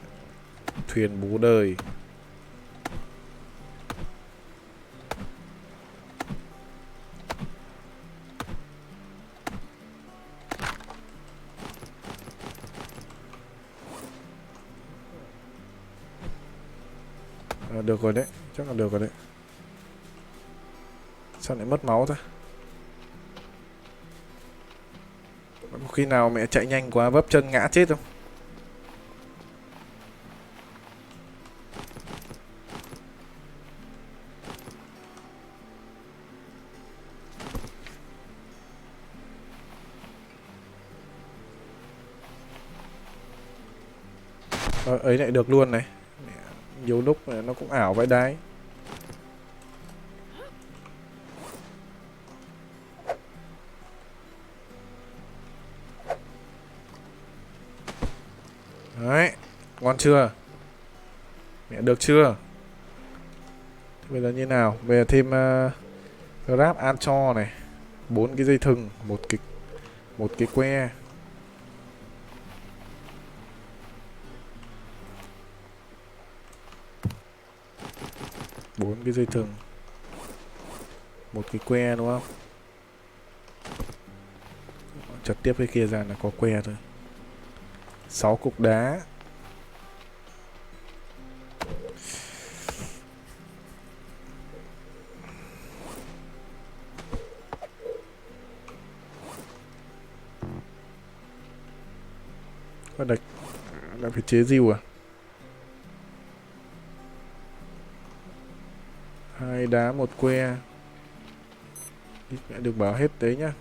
Thuyền búa đời. Được rồi đấy, chắc là được rồi đấy. Sao lại mất máu ta? Có khi nào mẹ chạy nhanh quá vấp chân ngã chết không? Ấy lại được luôn này. Nhiều lúc nó cũng ảo vậy đấy. Đấy, ngon chưa? Mẹ được chưa? Thế bây giờ như nào? Bây giờ thêm grab ancho này, 4 cái dây thừng, một cái que. Bốn cái dây thừng, một cái que đúng không? Chặt tiếp cái kia ra là có que thôi. 6 cục đá. Có đạch lại phải chế diều à? 2 đá 1 que. Được bảo hết đấy nhá.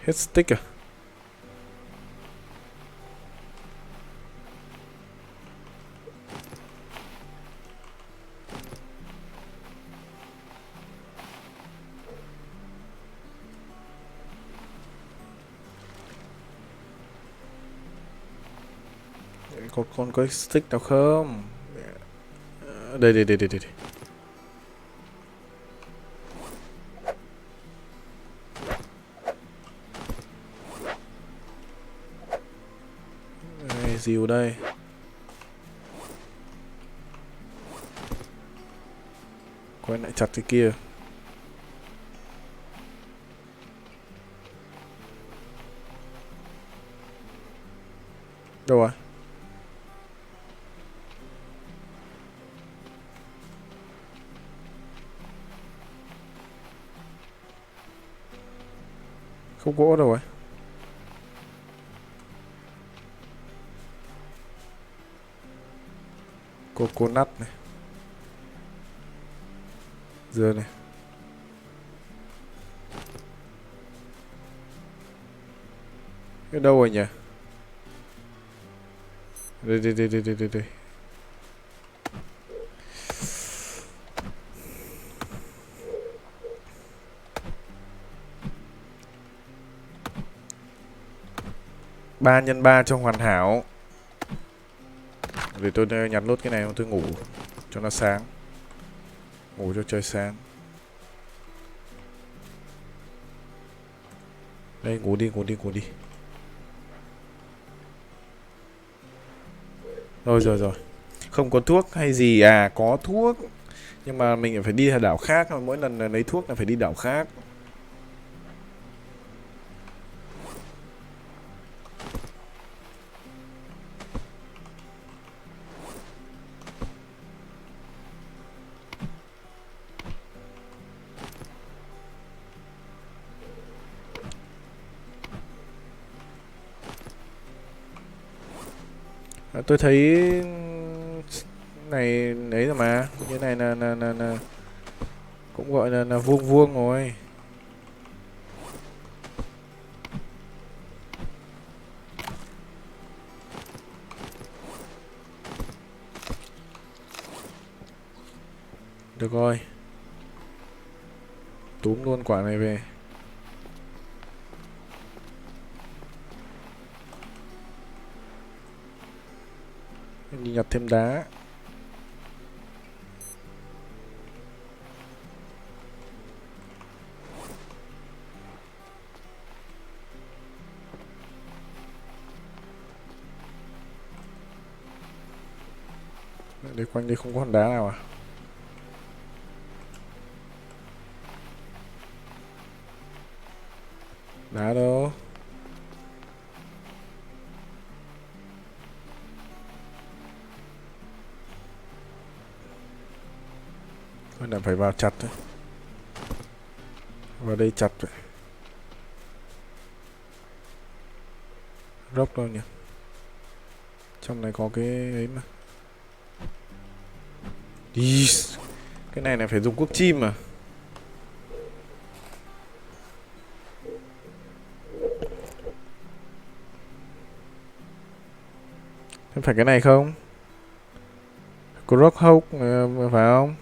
Hết stick à? Có stick nào không? Đây. Đây, diều đây. Quay lại chặt cái kia. Đâu rồi? Không gỗ đâu rồi? Coconut này, dưa này. Cái đâu rồi nhỉ? Đây. 3x3 cho hoàn hảo. Để tôi nhặt nốt cái này tôi ngủ cho nó sáng. Ngủ cho trời sáng. Đây, ngủ đi. Rồi. Không có thuốc hay gì à? Có thuốc. Nhưng mà mình phải đi đảo khác. Mỗi lần lấy thuốc là phải đi đảo khác. Tôi thấy này ấy rồi mà, như này là cũng gọi là vuông vuông rồi. Được rồi. Túm luôn quả này về. Đi nhặt thêm đá. Đây quanh đây không có hòn đá nào à? Đá đâu? Thôi là phải vào chặt thôi. Vào đây chặt rồi. Rốc đâu nhỉ? Trong này có cái ấy mà. Ý, cái này phải dùng cuốc chim mà. Phải cái này không? Croc Hawk phải không?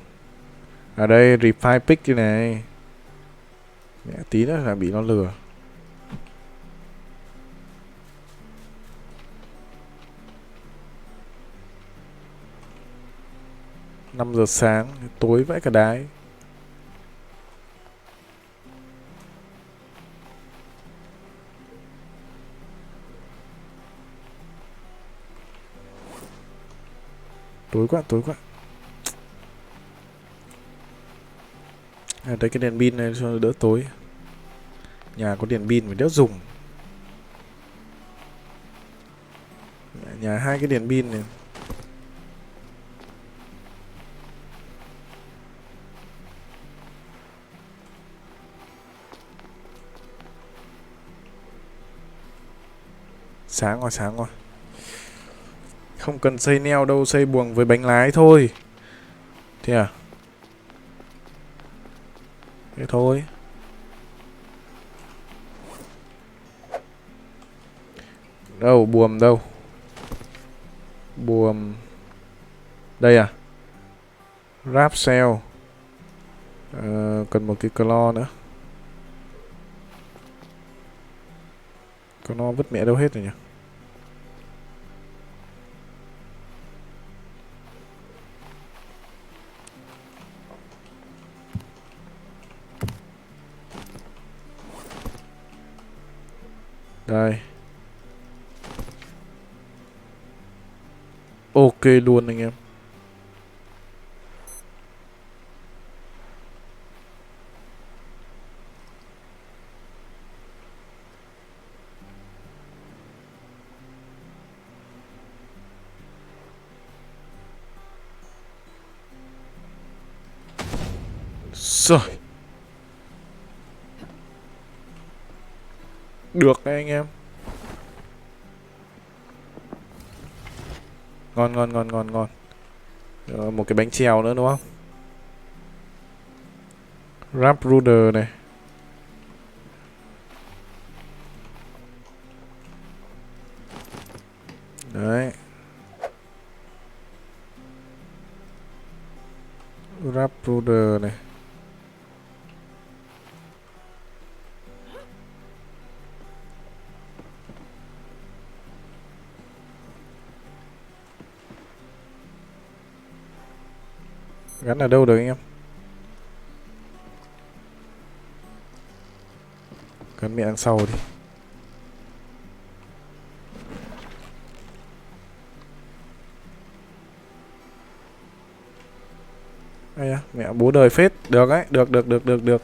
Ở đây refine pick cái này. Mẹ, tí nữa là bị nó lừa. Năm giờ sáng tối vãi cả đái. Tối quá, tối quá. À, đây cái đèn pin này cho đỡ tối. Nhà có đèn pin phải đéo dùng. Nhà hai cái đèn pin này. Sáng rồi, sáng rồi. Không cần xây neo đâu, xây buồng với bánh lái thôi. Thế à? Thế thôi. Đâu, buồm đâu? Buồm. Đây à? Ráp cell. Cần một cái claw nữa. Claw vứt mẹ đâu hết rồi nhỉ? Đây. Ok luôn anh em. Rồi. Được đấy anh em. Ngon ngon ngon ngon ngon. Một cái bánh xèo nữa đúng không? Wrap Ruder này. Đấy. Wrap Ruder này. Gắn ở đâu được anh em? Gắn mẹ đằng sau đi. Ây da, mẹ bố đời phết. Được ấy, được được được được được.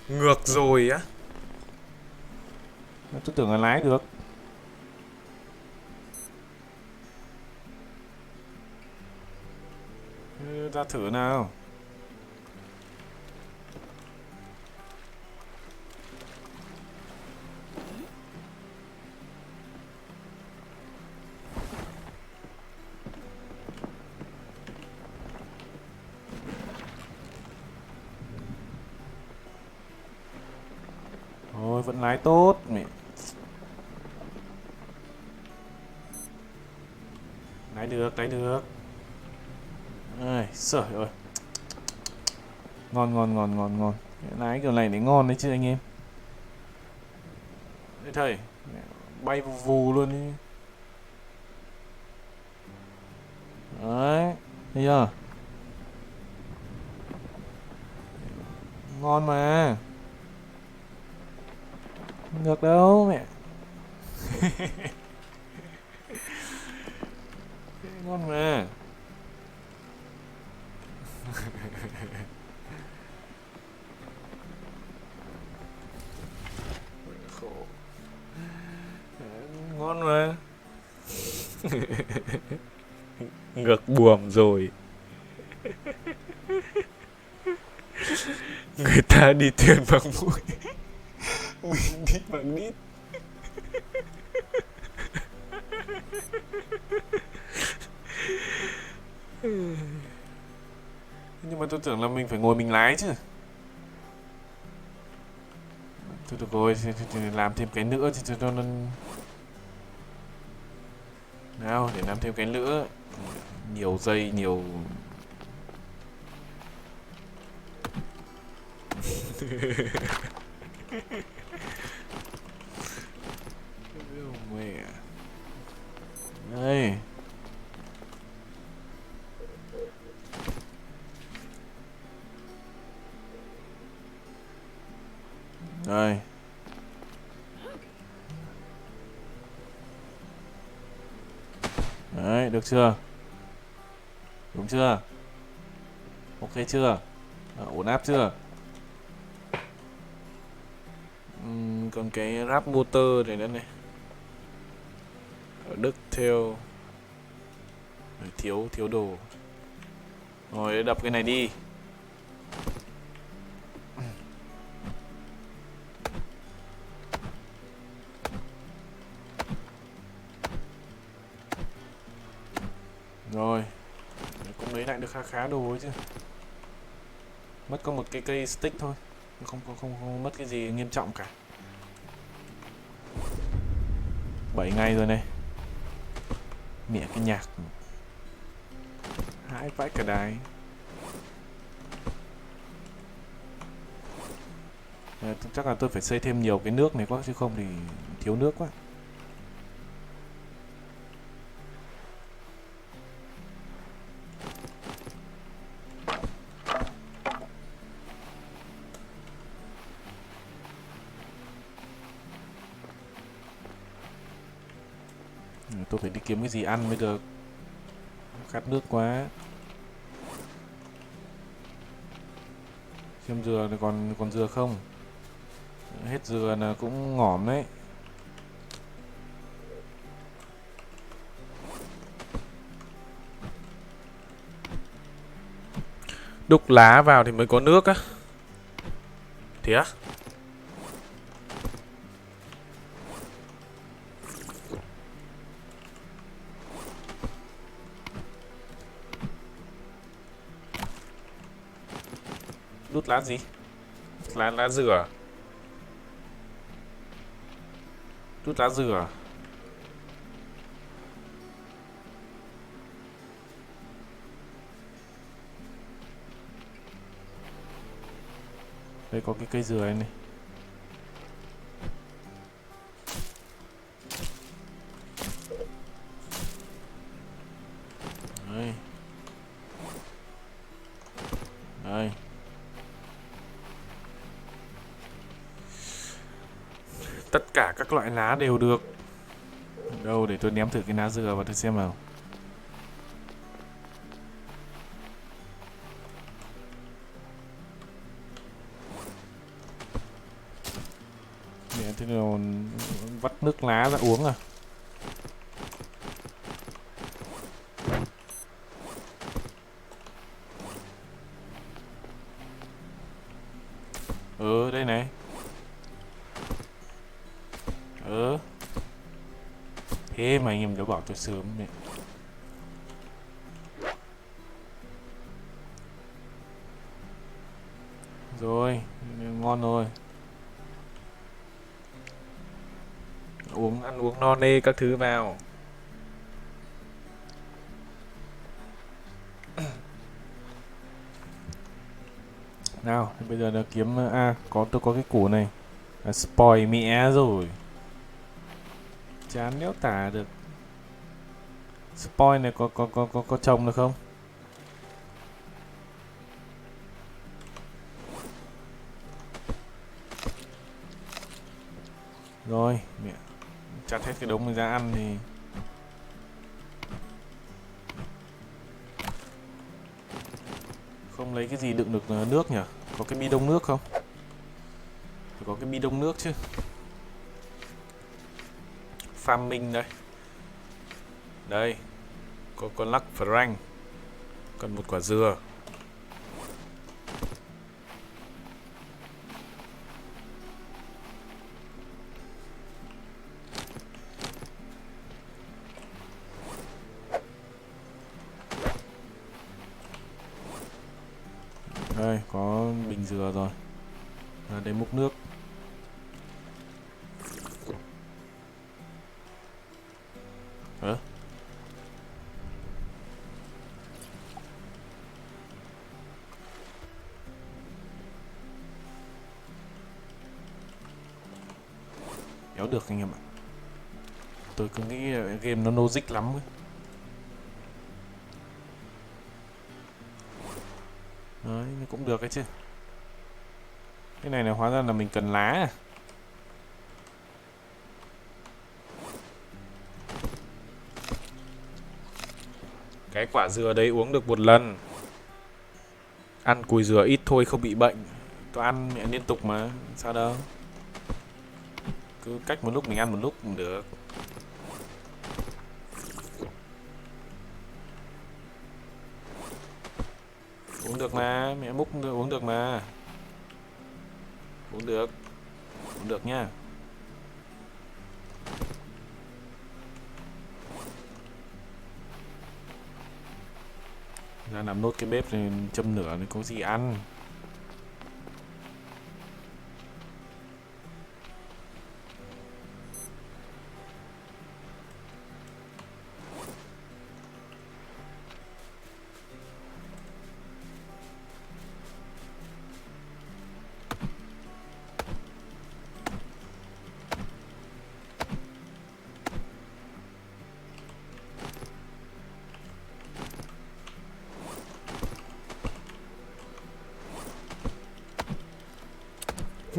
Ngược rồi á. Tôi tưởng là lái được. Ra thử nào. Thôi vẫn lái tốt mẹ. Lái được, lái được. Ơi, trời ơi. Ngon ngon ngon ngon ngon. Lái kiểu này để ngon đấy chứ anh em. Đấy thầy, bay vù vù luôn đi. Đấy, thấy chưa? Ngon mà. Không được đâu mẹ. Ngon mà. Khổ. Ngon mà. Ngược buồm rồi. Người ta đi thuyền bằng mũi. Mình đi bằng nít. Nhưng mà tôi tưởng là mình phải ngồi mình lái chứ. Thôi được rồi, thì làm thêm cái nữa thì cho nó Nào, để làm thêm cái nữa. Nhiều dây, nhiều... Mẹ. Đây. Đây. Đấy, được chưa? Đúng chưa? Ok chưa? Ổn áp chưa? Còn cái ráp motor này nữa này. Ở Đức theo thiếu đồ. Rồi đập cái này đi. Rồi. Cũng lấy lại được khá đồ ấy chứ. Mất có một cái cây stick thôi. Không mất cái gì nghiêm trọng cả. 7 ngày rồi này. Mẹ cái nhạc. Hãi vãi cả đài. Chắc là tôi phải xây thêm nhiều cái nước này quá, chứ không thì thiếu nước quá. Tôi phải đi kiếm cái gì ăn mới được. Khát nước quá. Xem dừa này còn dừa không? Hết dừa là cũng ngỏm đấy. Đúc lá vào thì mới có nước á. Thế á? Đút lá gì? Lá dừa. Đút lá dừa. Đây có cái cây dừa này. Đây. Đây. Tất cả các loại lá đều được. Đâu để tôi ném thử cái lá dừa vào tôi xem nào. Mẹ, thế nào vắt nước lá ra uống à? Đây này. Thế mà anh em đã bảo tôi sớm mẹ. Rồi, ngon rồi. Ăn uống no nê các thứ vào. Nào, bây giờ là kiếm tôi có cái củ này. Spoil mẹ rồi. Chán đéo tả được. Spoil này có trồng được không? Rồi, mẹ chặt hết cái đống này ra ăn thì không lấy cái gì đựng được nước nhỉ? Có cái bi đông nước không? Phải có cái bi đông nước chứ. Farming đây. Đây. Có con lắc frank. Còn một quả dừa. Đây, có bình dừa rồi. Ra đây múc nước. đéo được anh em ạ. Tôi cứ nghĩ game nó logic lắm ấy. Đấy, cũng được ấy chứ. Cái này là hóa ra là mình cần lá à? Cái quả dừa đấy uống được một lần. Ăn cùi dừa ít thôi không bị bệnh. Tôi ăn mẹ liên tục mà, sao đâu. Cứ cách một lúc mình ăn một lúc cũng được. Uống được mà, mẹ múc uống được mà. Uống được nhá. Ra làm nốt cái bếp này châm lửa thì có gì ăn.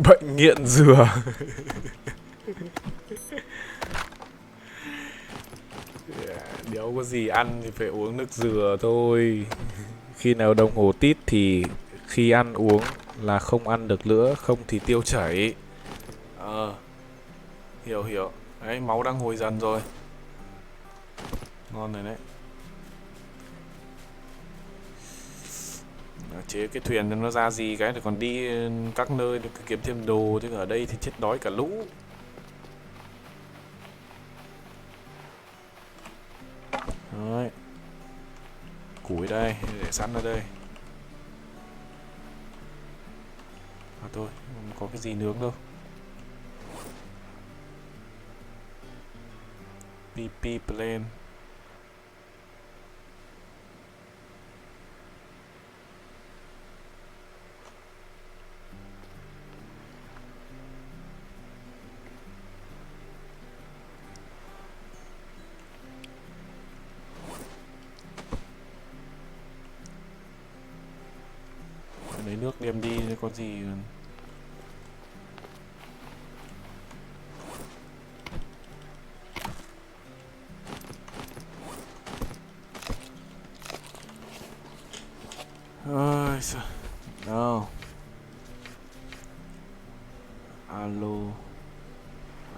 Bệnh nghiện dừa. Đéo có gì ăn thì phải uống nước dừa thôi. Khi nào đồng hồ tít thì khi ăn uống là không ăn được nữa, không thì tiêu chảy. Hiểu. Đấy, máu đang hồi dần rồi. Ngon rồi đấy. Chế cái thuyền cho nó ra gì cái để còn đi các nơi để kiếm thêm đồ, chứ ở đây thì chết đói cả lũ. Đấy. Củi đây, để sẵn ở đây. Thôi, không có cái gì nướng đâu. PP plane. Lấy nước đem đi có gì. Ôi sao đâu.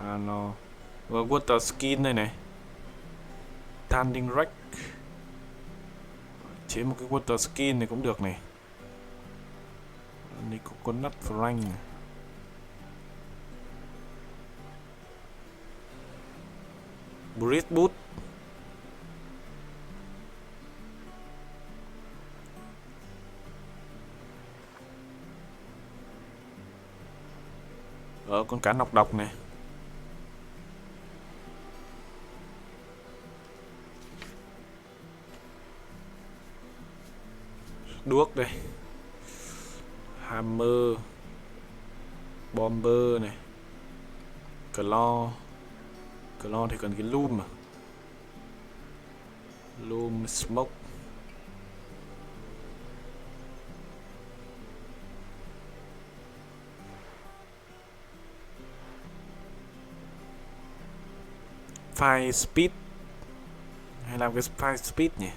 Alo. Water skin đây này. Tanning rack. Chế một cái water skin này cũng được này. Này coconut frank. Breeze boot. Con cá nọc độc này. Đuốc đây. Hammer. Bomber này. Claw thì cần cái loom mà. Loom smoke. Fire speed. Hay làm cái fire speed nhỉ?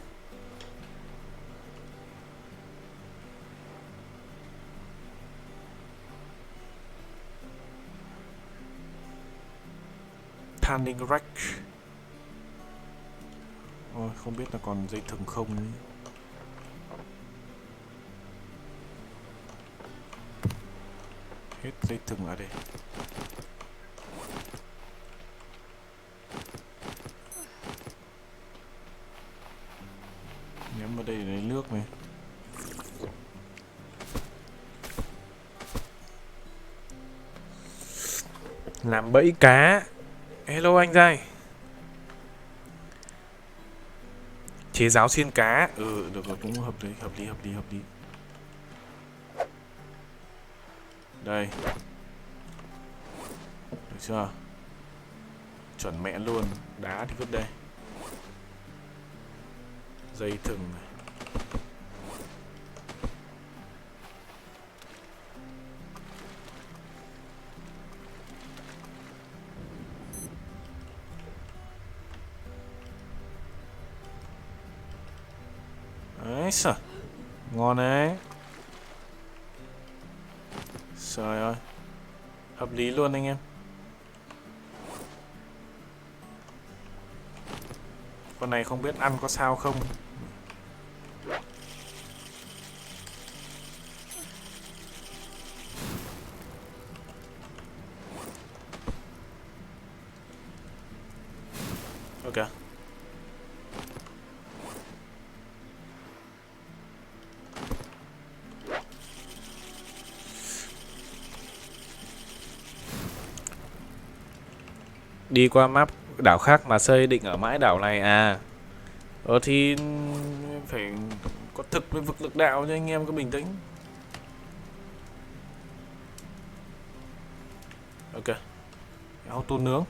Tanning rack. Ôi, không biết là còn dây thừng không ấy. Hết dây thừng ở đây. Ném vào đây để lấy nước này. Làm bẫy cá. Hello anh Giai. Chế giáo xiên cá. Được rồi, cũng hợp lý. Đây. Được chưa? Chuẩn mẹ luôn. Đá thì vứt đây. Dây thừng này. Đấy sợ. Ngon đấy. Trời ơi. Hợp lý luôn anh em. Con này không biết ăn có sao không. Ok. Đi qua map đảo khác mà xây định ở mãi đảo này à? Thì phải có thực với vực lực đạo cho anh em có bình tĩnh. Ok. Auto nướng.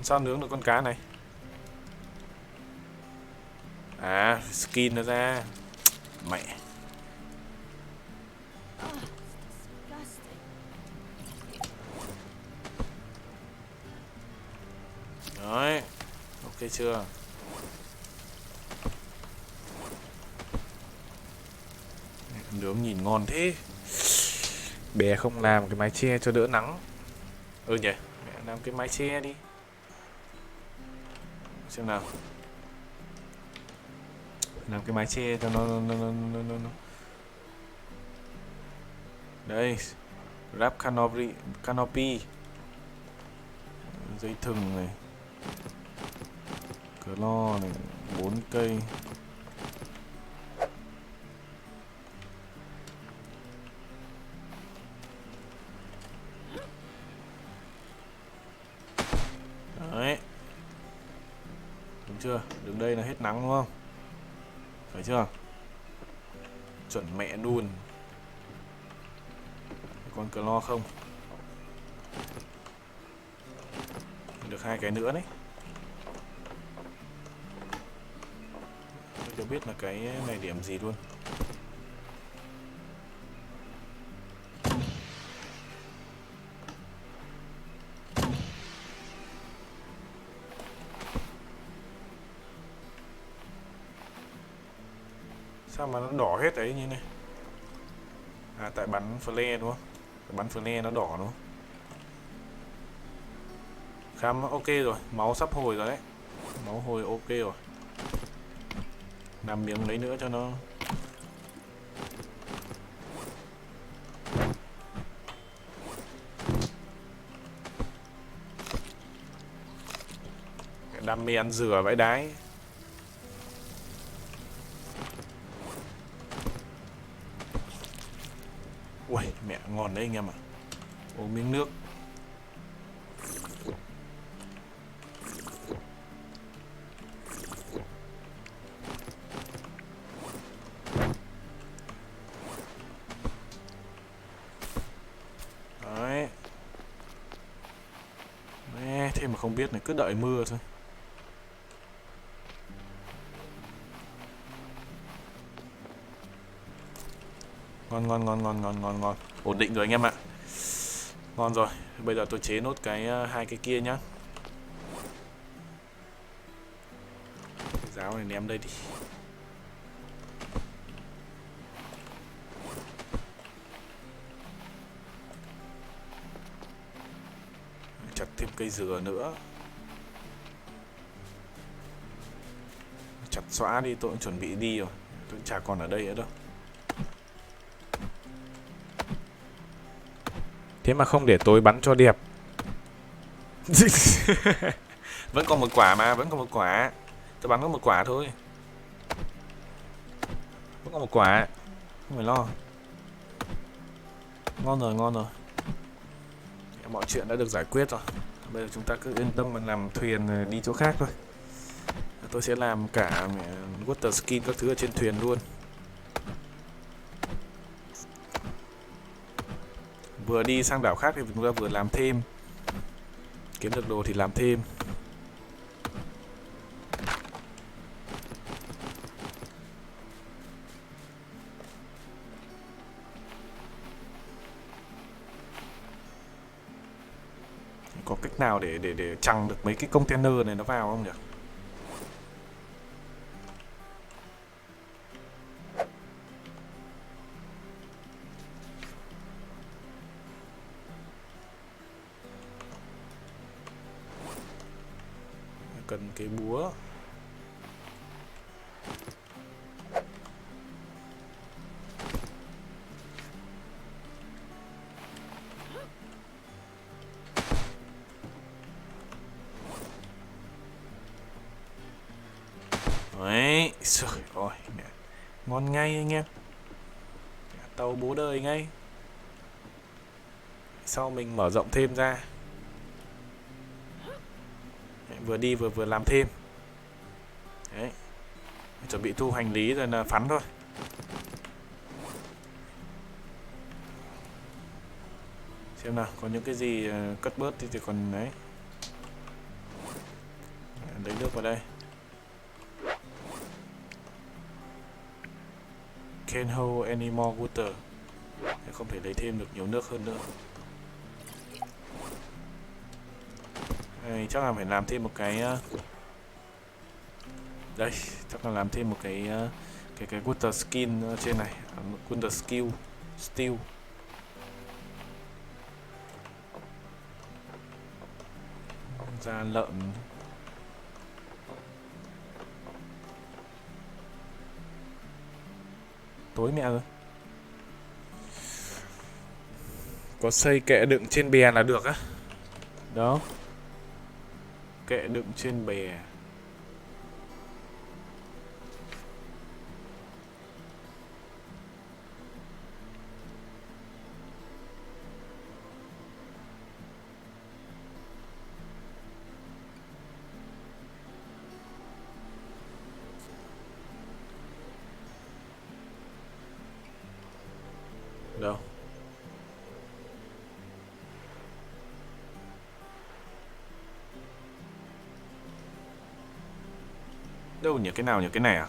Sao nướng được con cá này? À, skin nó ra. Mẹ. Đấy. Ok chưa? Nướng nhìn ngon thế. Bé không làm cái mái che cho đỡ nắng. Ừ nhỉ, mẹ làm cái mái che đi. Xem nào. Làm cái mái che cho nó. Đây. Wrap canopy. Dây thừng này. Cờ lo này, 4 cây. Đấy. Đúng chưa? Đứng đây là hết nắng đúng không? Phải chưa? Chuẩn mẹ luôn. Còn cờ lo không? Được 2 cái nữa đấy. Tôi chưa biết là cái này điểm gì luôn. Sao mà nó đỏ hết đấy như này? À tại bắn flare đúng không? Tại bắn flare nó đỏ đúng không? Khám ok rồi, máu sắp hồi rồi đấy. Máu hồi ok rồi. Làm miếng lấy nữa cho nó. Đam mê ăn dừa vãi đái. Ui mẹ ngon đấy anh em ạ. Uống miếng nước. Đấy. Thế mà không biết này, cứ đợi mưa thôi. Ngon. Ổn định rồi anh em ạ. Ngon rồi. Bây giờ tôi chế nốt cái 2 cái kia nhá. Cái giáo này ném đây đi. Chặt thêm cây dừa nữa. Chặt xóa đi, tôi cũng chuẩn bị đi rồi. Tôi chả còn ở đây nữa đâu. Thế mà không để tôi bắn cho đẹp. Vẫn còn một quả mà, vẫn còn một quả. Tôi bắn có một quả thôi. Vẫn còn một quả. Không phải lo. Ngon rồi. Mọi chuyện đã được giải quyết rồi. Bây giờ chúng ta cứ yên tâm mà làm thuyền đi chỗ khác thôi. Tôi sẽ làm cả water skin các thứ ở trên thuyền luôn. vừa đi sang đảo khác thì chúng ta vừa làm thêm, kiếm được đồ thì làm thêm. Có cách nào để chằng được mấy cái container này nó vào không nhỉ? Cần cái búa. Đấy, trời ơi, ngon ngay anh em. Tàu bố đời ngay. Sau mình mở rộng thêm ra. Đấy, vừa đi vừa làm thêm. Đấy. Chuẩn bị thu hành lý rồi là phắn thôi. Xem nào, có những cái gì cất bớt thì còn đấy. Lấy nước vào đây. Can't hold any more water. Không thể lấy thêm được nhiều nước hơn nữa. Đây, chắc là phải làm thêm một cái đây, chắc là làm thêm một cái water skin trên này, water skill steel. Da lợn. Tối mẹ rồi. Có xây kệ đựng trên bè là được á. Đó. Kệ đựng trên bè. Đâu? Đâu nhỉ, cái nào nhỉ, cái này à?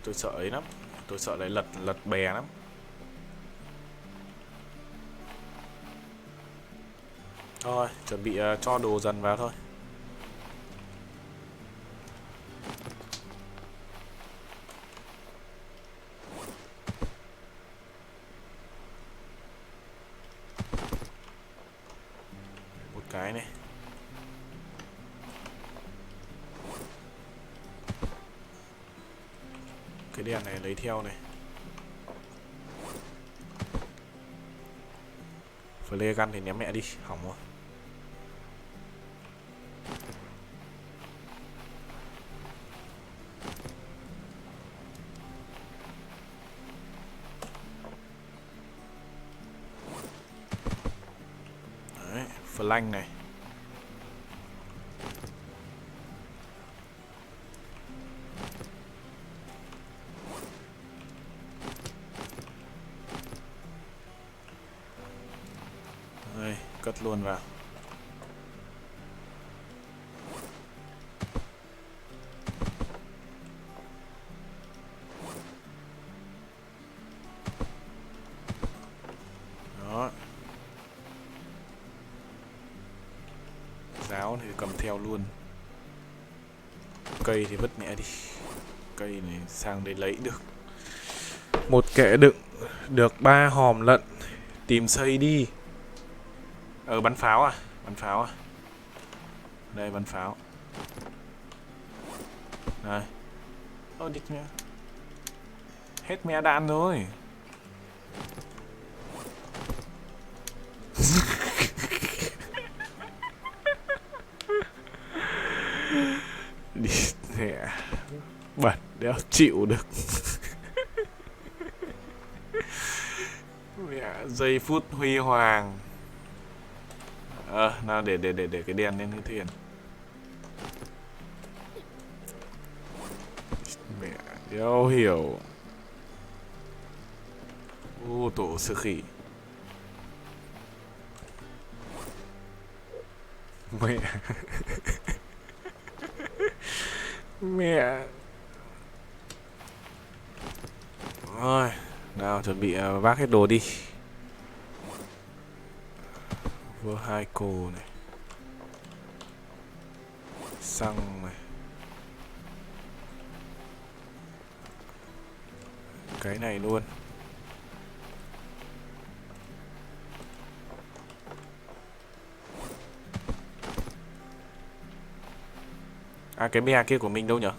Tôi sợ ấy lắm, tôi sợ lại lật bè lắm. Thôi, chuẩn bị cho đồ dần vào thôi. Một cái này. Cái đèn này lấy theo này. Flare gun thì ném mẹ đi, hỏng rồi. Đấy, flank này. Đây, cất luôn vào. Đó. Giáo thì cầm theo luôn. Cây thì vứt mẹ đi. Cây này sang đây lấy được. Một kệ đựng được 3 hòm lận. Tìm xây đi. Bắn pháo à? Bắn pháo à? Đây, bắn pháo. Đây. Địt mẹ. Hết mẹ đạn rồi. Đi mẹ. Bật đéo chịu được. Mẹ, giây phút huy hoàng. Nào để cái đèn lên cái thuyền. Đéo hiểu. Tổ sư khỉ. Mẹ. Mẹ. Rồi, nào chuẩn bị vác hết đồ đi. Vơ hai cô này. Xăng này. Cái này luôn. À, cái bè kia của mình đâu nhở?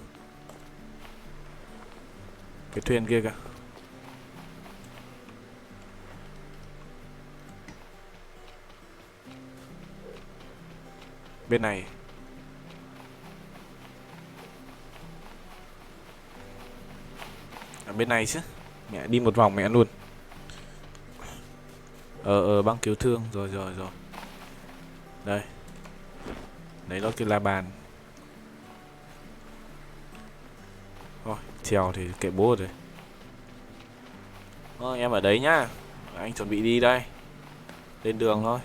Cái thuyền kia kìa. Bên này. Ở bên này chứ. Mẹ đi một vòng mẹ luôn. Băng cứu thương. Rồi. Đây. Đấy nó cái la bàn. Thôi, trèo thì kệ bố rồi. Em ở đấy nhá. Anh chuẩn bị đi đây. Lên đường thôi.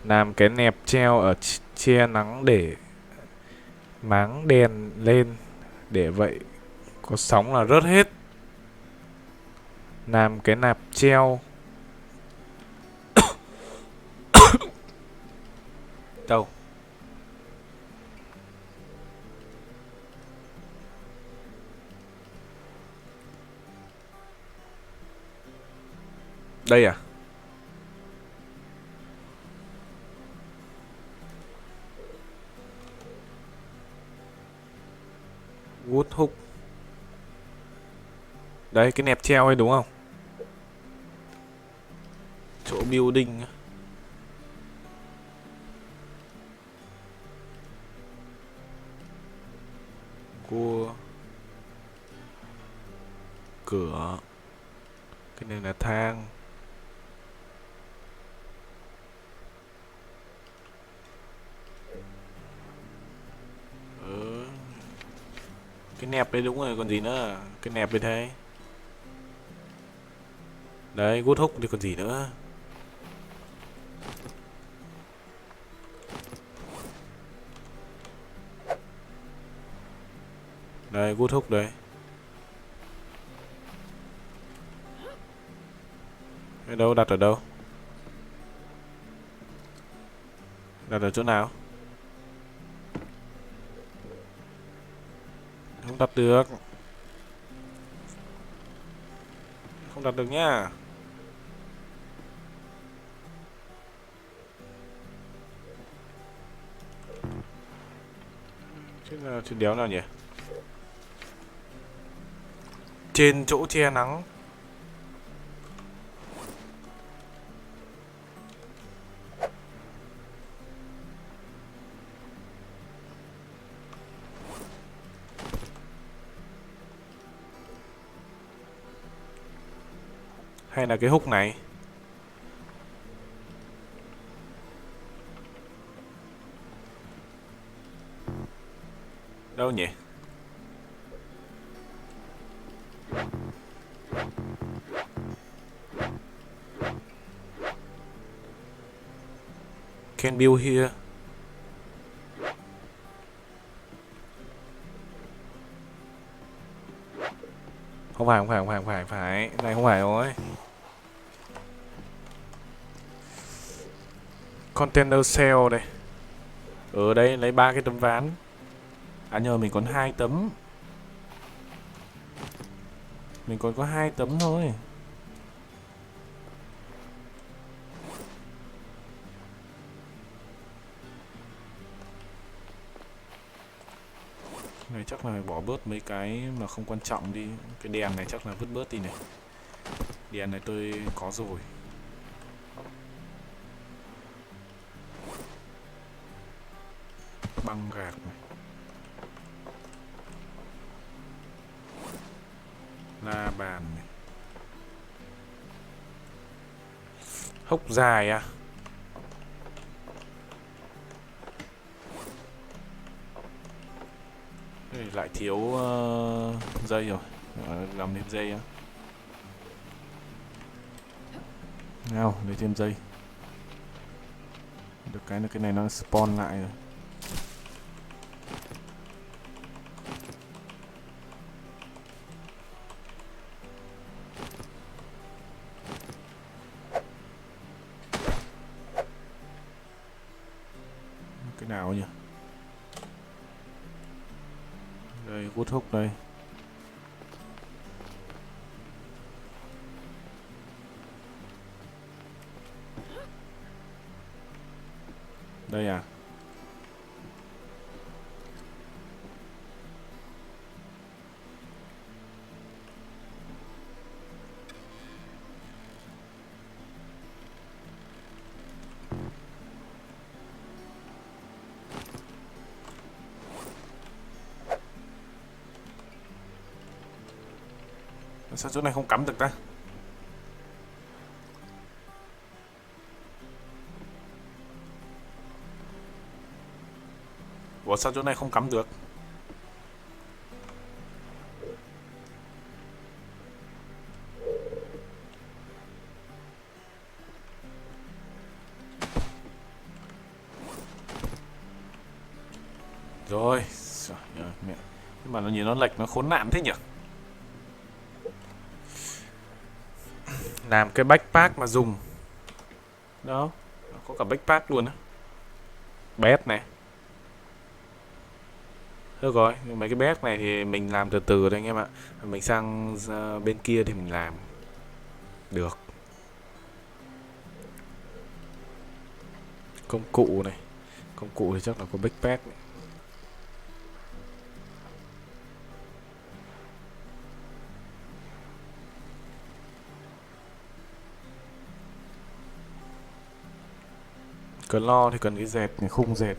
Làm cái nẹp treo ở che nắng để máng đèn lên. Để vậy có sóng là rớt hết. Làm cái nạp treo. Đâu? Đây à? Wood hook. Đấy, cái nẹp treo ấy đúng không? Chỗ building. Cua. Cửa. Cái này là thang. Cái nẹp đấy đúng rồi, còn gì nữa. Cái nẹp đấy thế. Đấy, gút húc thì còn gì nữa. Đây, gút húc đấy. Cái đâu, đặt ở đâu? Đặt ở chỗ nào? Không đặt được. Không đặt được nhá. Chứ là chuyện đéo nào nhỉ? Trên chỗ che nắng. Hay là cái húc này? Đâu nhỉ? Can build here. Không phải. Này không phải rồi. Container cell đây. Ở đây lấy 3 cái tấm ván. À nhờ mình còn 2 tấm. Mình còn có 2 tấm thôi. Này chắc là bỏ bớt mấy cái mà không quan trọng đi. Cái đèn này chắc là vứt bớt đi này. Đèn này tôi có rồi. Băng gạc này. La bàn này. Hốc dài à? Đây lại thiếu dây rồi. Làm thêm dây á. Nào, lấy thêm dây. Được cái là cái này nó spawn lại rồi. Cái nào nhỉ? Đây, hút hút đây. Đây à? Sao chỗ này không cắm được ta? Ủa sao chỗ này không cắm được? Rồi, trời ơi, mẹ. Nhưng mà nó nhìn nó lệch, nó khốn nạn thế nhỉ? Làm cái backpack mà dùng. Đó, có cả backpack luôn á. Bét này. Được rồi, mấy cái bét này thì mình làm từ từ thôi anh em ạ. Mình sang bên kia thì mình làm được. Công cụ này. Công cụ thì chắc là có backpack này. Cần lo thì cần cái dệt, cái khung dệt.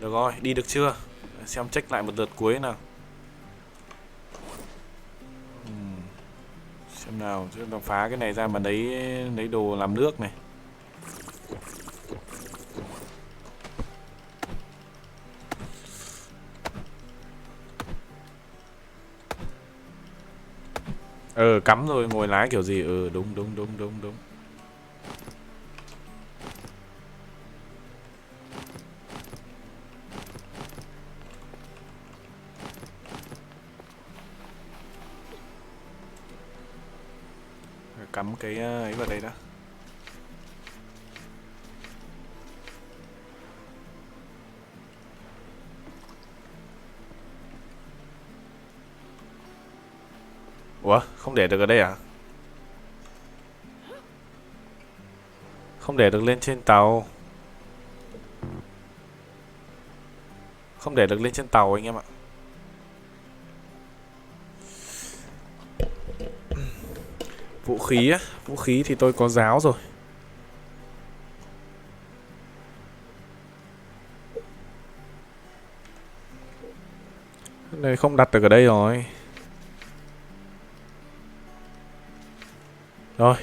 Được rồi, đi được chưa? Xem check lại một lượt cuối nào. Xem nào, chứ nó phá cái này ra mà lấy đồ làm nước này. Cắm rồi, ngồi lái kiểu gì? Đúng đúng đúng đúng đúng. Cắm cái ấy vào đây đã. Ủa, không để được ở đây à? Không để được lên trên tàu. Không để được lên trên tàu anh em ạ. Vũ khí á, vũ khí thì tôi có giáo rồi. Cái này không đặt được ở đây rồi. Rồi.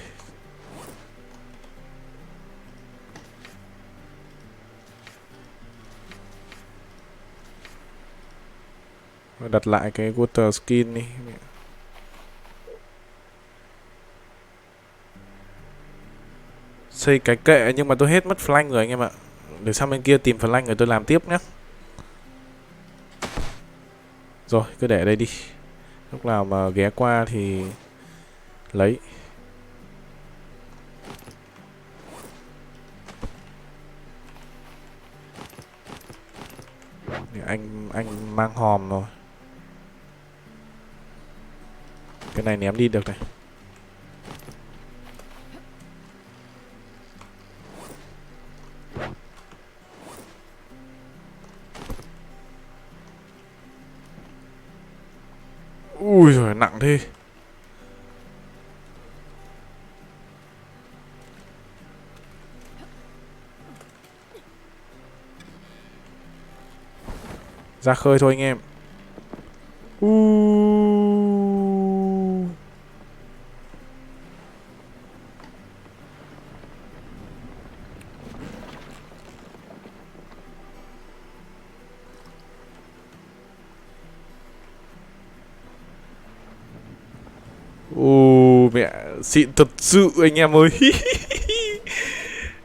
Đặt lại cái water skin đi. Xây cái kệ nhưng mà tôi hết mất flank rồi anh em ạ. Để sang bên kia tìm flank rồi tôi làm tiếp nhé. Rồi, cứ để ở đây đi. Lúc nào mà ghé qua thì lấy. Để anh mang hòm rồi. Cái này ném đi được này. Ui giời, nặng thế. Ra khơi thôi anh em. Mẹ xịn thật sự anh em ơi.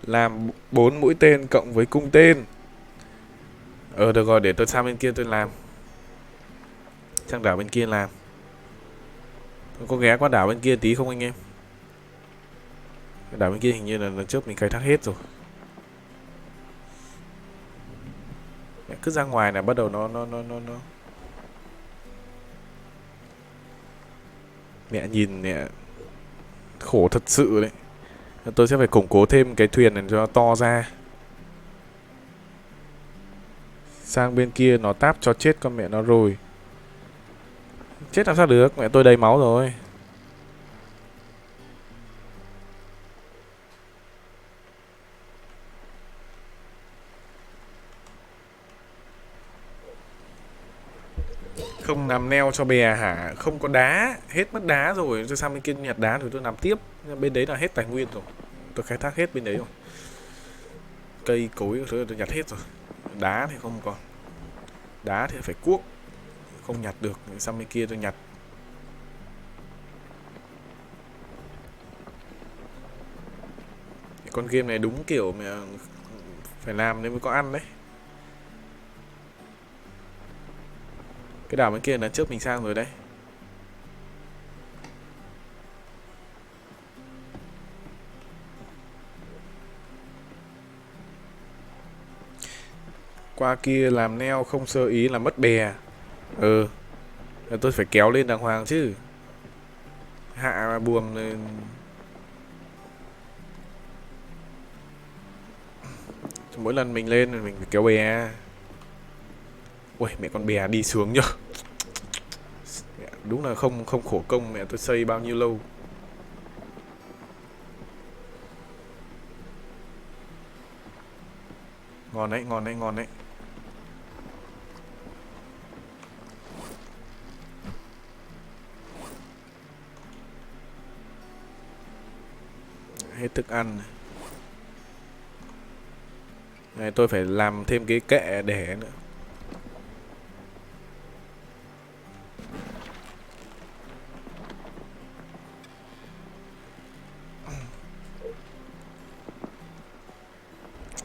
Làm 4 mũi tên cộng với cung tên. Được rồi, để tôi sang bên kia tôi làm. Sang đảo bên kia làm. Tôi có ghé qua đảo bên kia tí không anh em? Đảo bên kia hình như là lần trước mình khai thác hết rồi. Mẹ cứ ra ngoài là bắt đầu nó mẹ nhìn mẹ khổ thật sự đấy. Tôi sẽ phải củng cố thêm cái thuyền này cho nó to ra. Sang bên kia nó táp cho chết con mẹ nó rồi. Chết làm sao được, mẹ tôi đầy máu rồi. Không làm neo cho bè hả? Không có đá, hết mất đá rồi. Tôi sang bên kia nhặt đá rồi tôi làm tiếp. Bên đấy là hết tài nguyên rồi. Tôi khai thác hết bên đấy rồi. Cây cối thứ tôi nhặt hết rồi. Đá thì không còn. Đá thì phải cuốc. Không nhặt được, sang bên kia tôi nhặt. Con game này đúng kiểu mẹ phải làm nên mới có ăn đấy. Cái đảo bên kia là trước mình sang rồi đấy. Qua kia làm neo không sơ ý là mất bè. Tôi phải kéo lên đàng hoàng chứ. Hạ buồm lên. Mỗi lần mình lên mình phải kéo bè. Ui mẹ, con bè đi xuống nhá. Đúng là không khổ công mẹ tôi xây bao nhiêu lâu. Ngon đấy, ngon đấy, ngon đấy. Hết thức ăn này, tôi phải làm thêm cái kệ để nữa.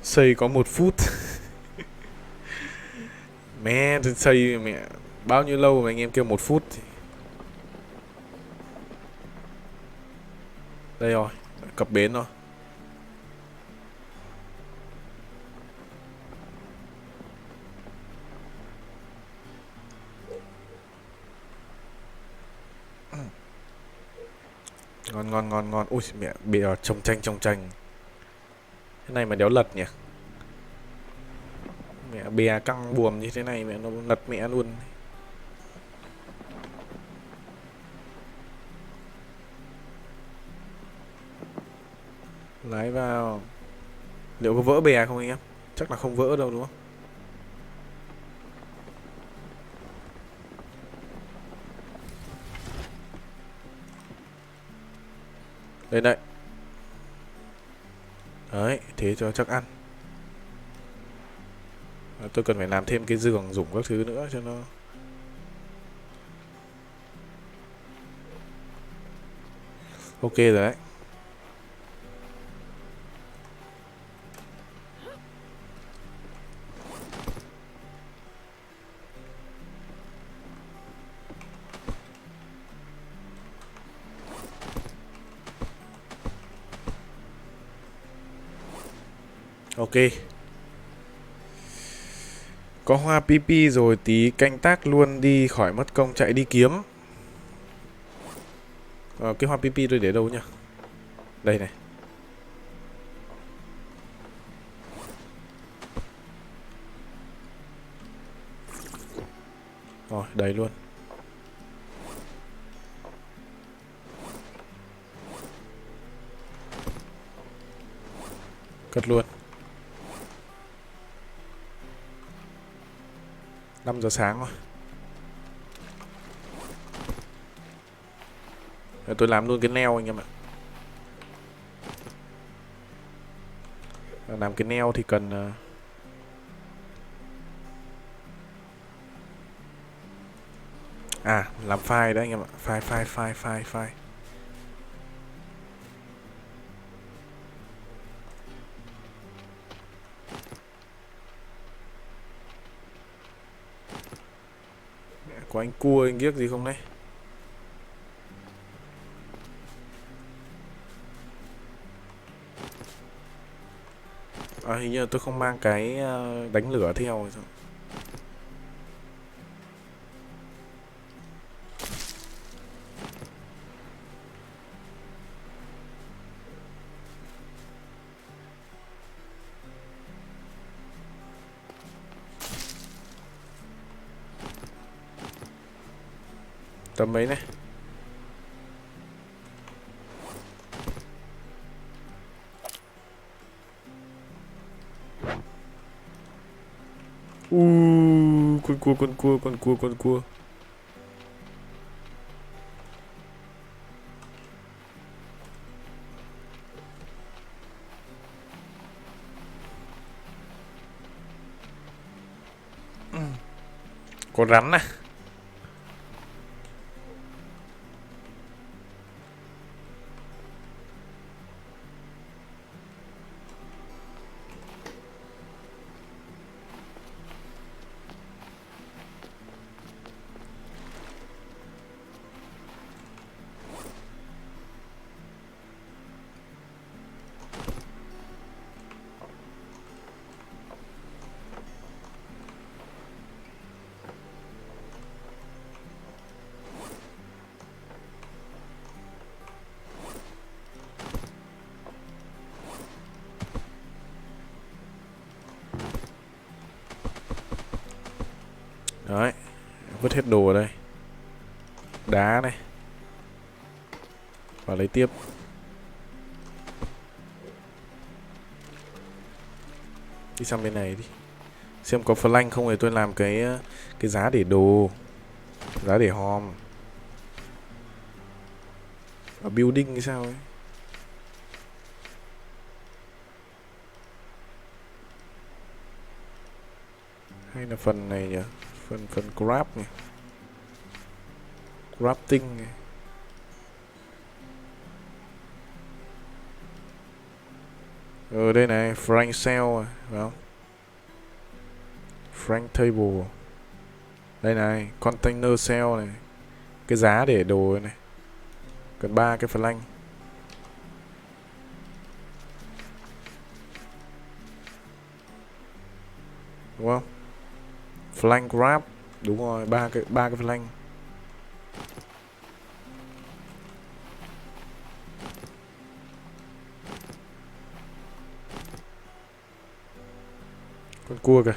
Xây có 1 phút. Mẹ tôi xây mẹ bao nhiêu lâu mà anh em kêu 1 phút. Đây rồi, cập bến rồi. Ngon ngon ngon ngon. Ui mẹ, bè trông tranh. Thế này mà đéo lật nhỉ. Mẹ bè căng buồm như thế này mẹ nó lật mẹ luôn. Lái vào. Liệu có vỡ bè không anh em? Chắc là không vỡ đâu đúng không? Đây đây. Đấy, thế cho chắc ăn. Tôi cần phải làm thêm cái giường dùng các thứ nữa cho nó. Ok rồi đấy. Ok. Có hoa PP rồi, tí canh tác luôn đi khỏi mất công chạy đi kiếm. Cái hoa PP tôi để đâu nhỉ? Đây này. Rồi, đầy luôn. Cất luôn. 5 giờ sáng rồi. Rồi tôi làm luôn cái neo anh em ạ. Làm cái neo thì cần làm file đấy anh em ạ. File. Có anh cua anh giết gì không đấy? À, hình như là tôi không mang cái đánh lửa theo rồi sao? Tầm mấy này? Con cua. Có rắn này. Đấy, vứt hết đồ ở đây. Đá này. Và lấy tiếp. Đi sang bên này đi. Xem có flank không thì tôi làm cái giá để đồ. Giá để hòm. Ở building hay sao ấy. Hay là phần này nhỉ? Phần grab này. Crafting này. Ở đây này, Frank Cell phải không? Frank Table. Đây này, Container Cell này. Cái giá để đồ này. Cần 3 cái flank. Đúng không? Flank grab. Đúng rồi, ba cái flank. Con cua kìa.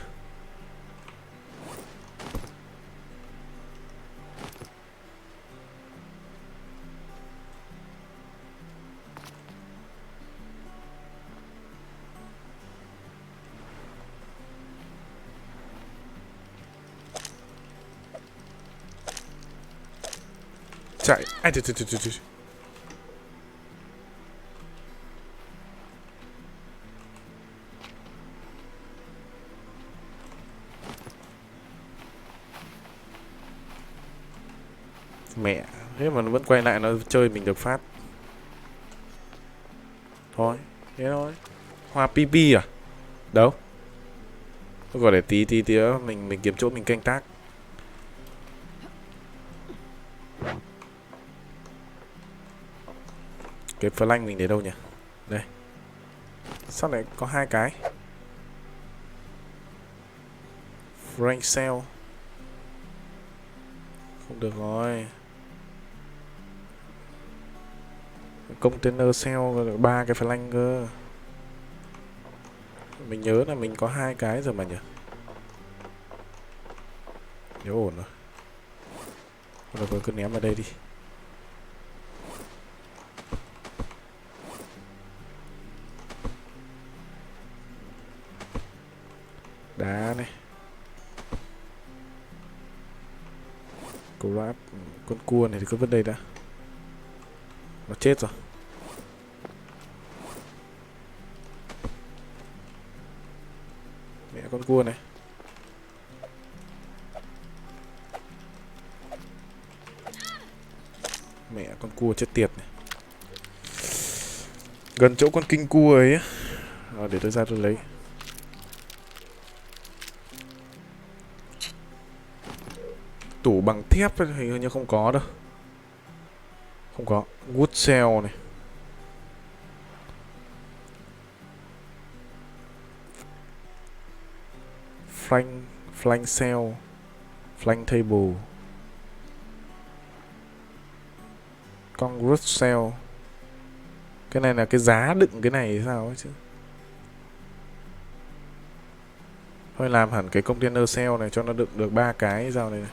Chạy. Ai trời. Mẹ, thế mà nó vẫn quay lại nó chơi mình được phát. Thôi, thế thôi. Hoa PP à? Đâu? Tôi gọi để tí nữa mình kiếm chỗ mình canh tác. Cái flank mình để đâu nhỉ? Đây. Sao lại có hai cái? Frank Cell. Không được rồi. Container Cell 3 cái flank cơ. Mình nhớ là mình có hai cái rồi mà nhỉ? Nhớ ổn rồi. Thôi được, cứ ném vào đây đi. Đá này. Grab. Con cua này thì cứ vứt đây đã. Nó chết rồi. Mẹ con cua này. Mẹ con cua chết tiệt này. Gần chỗ con kinh cua ấy. Rồi để tôi ra tôi lấy. Tủ bằng thép ấy, hình như không có đâu. Không có. Wood cell này. Flank cell. Flank table. Concrete cell. Cái này là cái giá đựng cái này hay sao ấy chứ. Thôi làm hẳn cái container cell này cho nó đựng được 3 cái sao này này.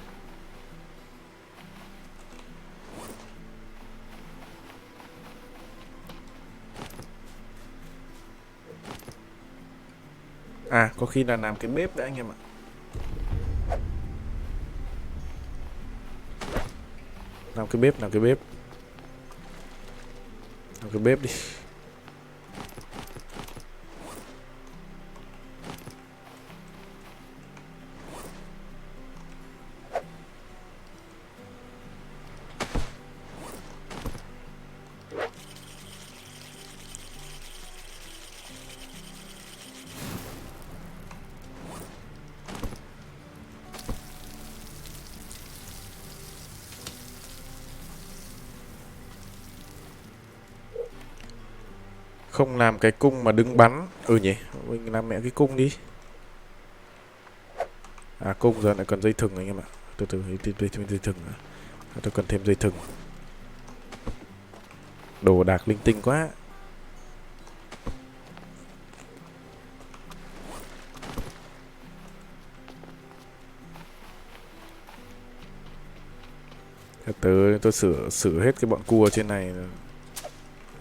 À, có khi là làm cái bếp đã anh em ạ. Làm cái bếp. Làm cái bếp đi. Không làm cái cung mà đứng bắn. Ừ nhỉ, mình làm mẹ cái cung đi. À, cung giờ lại cần dây thừng anh em ạ. Từ từ thêm dây thừng nữa. Tôi cần thêm dây thừng. Đồ đạc linh tinh quá. Tôi xử hết cái bọn cua trên này.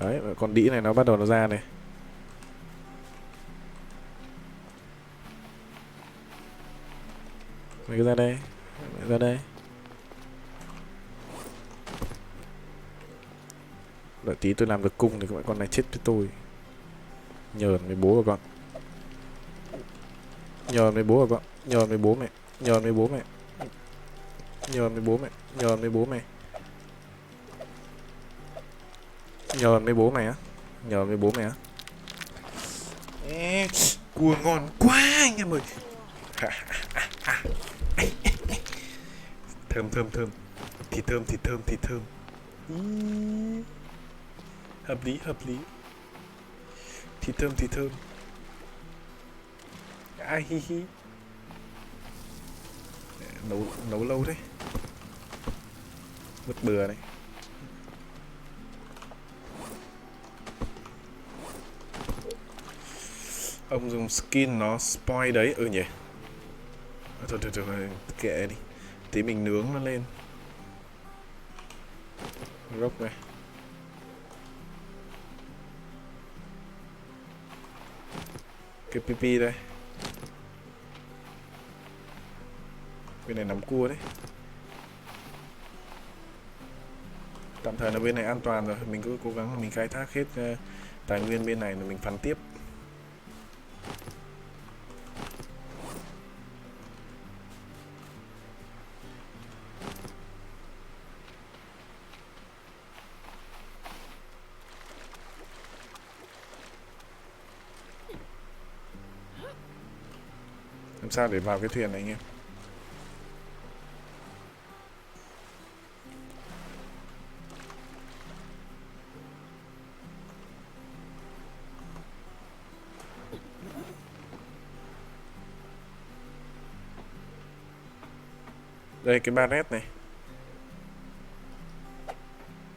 Đấy, con đĩ này nó bắt đầu nó ra này. Mày ra đây. Ra đây. Đợi tí tôi làm được cung thì các con này chết với tôi. Nhờn với bố và con. Nhờn với bố và con. Nhờn với bố mẹ. Nhờn với bố mẹ. Nhờn với bố mẹ. Nhờn với bố mẹ. Nhờn với bố mày á. Nhờn với bố mày á. Cua ngon quá anh em ơi. Thơm. Thịt thơm. Hợp lý. Thịt thơm. Ai hi hi. Nấu lâu đấy. Vứt bừa này. Ông dùng skin nó spoil đấy. Ừ nhỉ. Thôi kệ đi. Tí mình nướng nó lên. Gốc này. Cái PP đây. Bên này nắm cua đấy. Tạm thời là bên này an toàn rồi. Mình cứ cố gắng là mình khai thác hết tài nguyên bên này là mình phắn tiếp. Làm sao để vào cái thuyền này anh em. Đây cái barret này.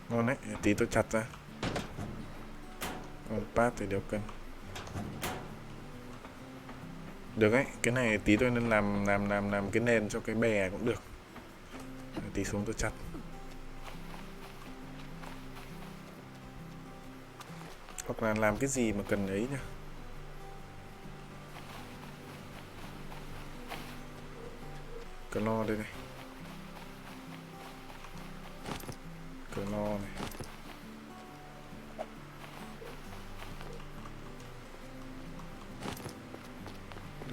Ngon đấy, tí tôi chặt ra. Còn pad thì đều cần. Được ấy, cái này tí tôi nên làm cái nền cho cái bè cũng được. Tí xuống tôi chặt. Hoặc là làm cái gì mà cần ấy nhá. Clo đây này. Clo này.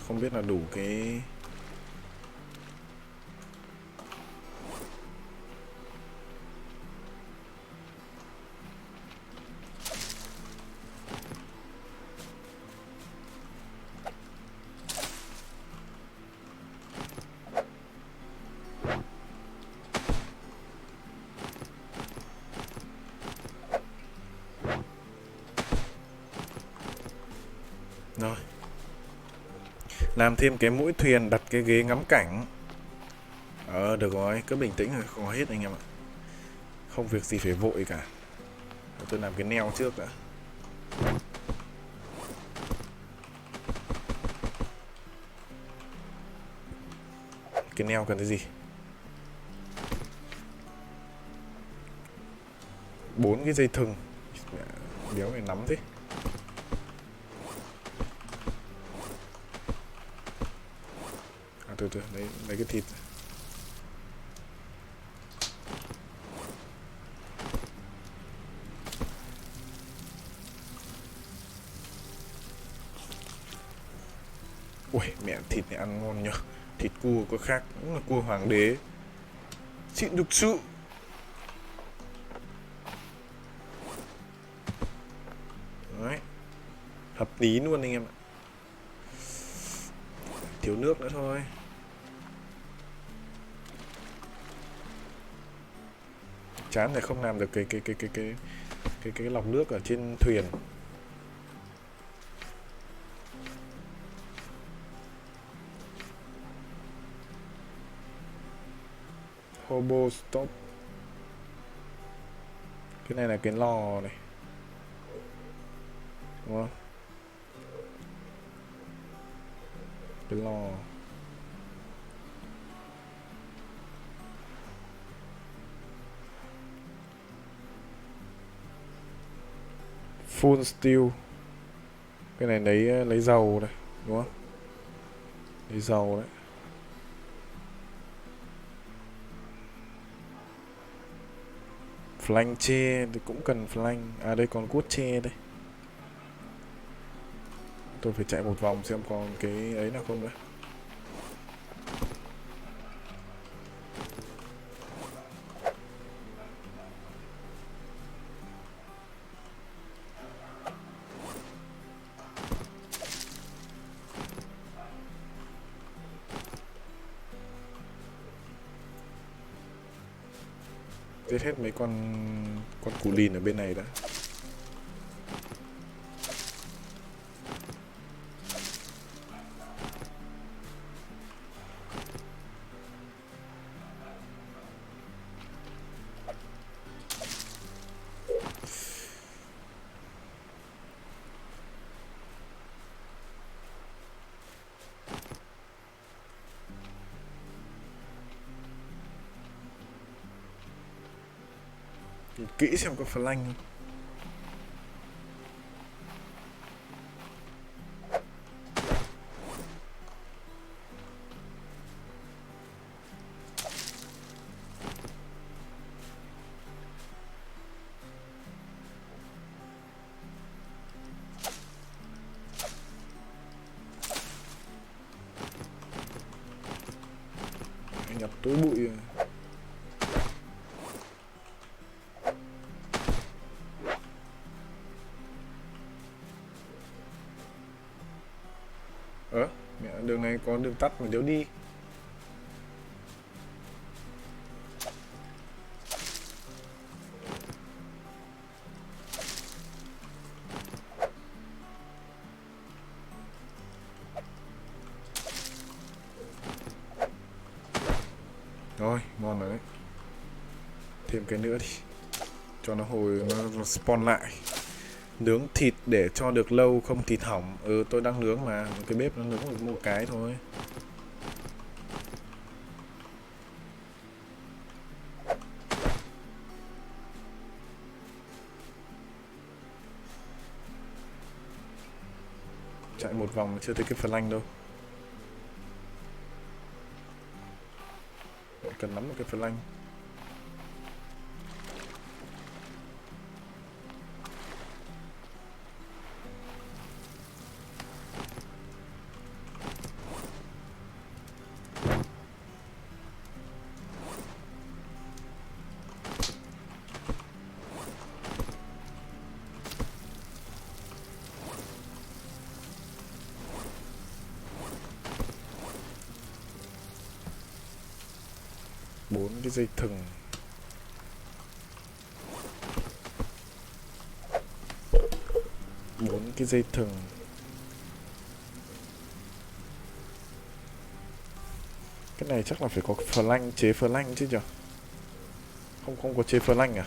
Không biết là đủ cái Làm thêm cái mũi thuyền, đặt cái ghế ngắm cảnh. Được rồi, cứ bình tĩnh rồi, không có hết anh em ạ. Không việc gì phải vội cả. Tôi làm cái neo trước đã. Cái neo cần cái gì? 4 cái dây thừng. Đéo này nắm thế. Từ từ, lấy cái thịt. Ui, mẹ thịt này ăn ngon nhở. Thịt cua có khác, cũng là cua hoàng đế. Xịn thực sự. Đấy. Hợp lý luôn anh em ạ. Thiếu nước nữa thôi. Chán này không làm được cái lọc nước ở trên thuyền. Hobo stop. Cái này là cái lò này, đúng không? Cái lò. Full steel. Cái này lấy dầu đây, đúng không? Lấy dầu đấy. Flank tre thì cũng cần flank. À đây còn cốt tre đây. Tôi phải chạy một vòng xem còn cái ấy nào không nữa. Giết hết mấy con cù lìn ở bên này đã. Nhìn kỹ xem có flank không. Nhập túi bụi rồi. Mẹ, đường này có đường tắt mà đéo đi. Rồi, ngon rồi đấy. Thêm cái nữa đi, cho nó hồi nó spawn lại. Nướng thịt để cho được lâu không thịt hỏng. Tôi đang nướng mà, cái bếp nó nướng được một cái thôi. Chạy một vòng mà chưa thấy cái flank đâu. Cần lắm một cái flank. Bốn cái dây thừng. Bốn cái dây thừng. Cái này chắc là phải có flank, chế flank chứ nhở? Không, không có chế flank à?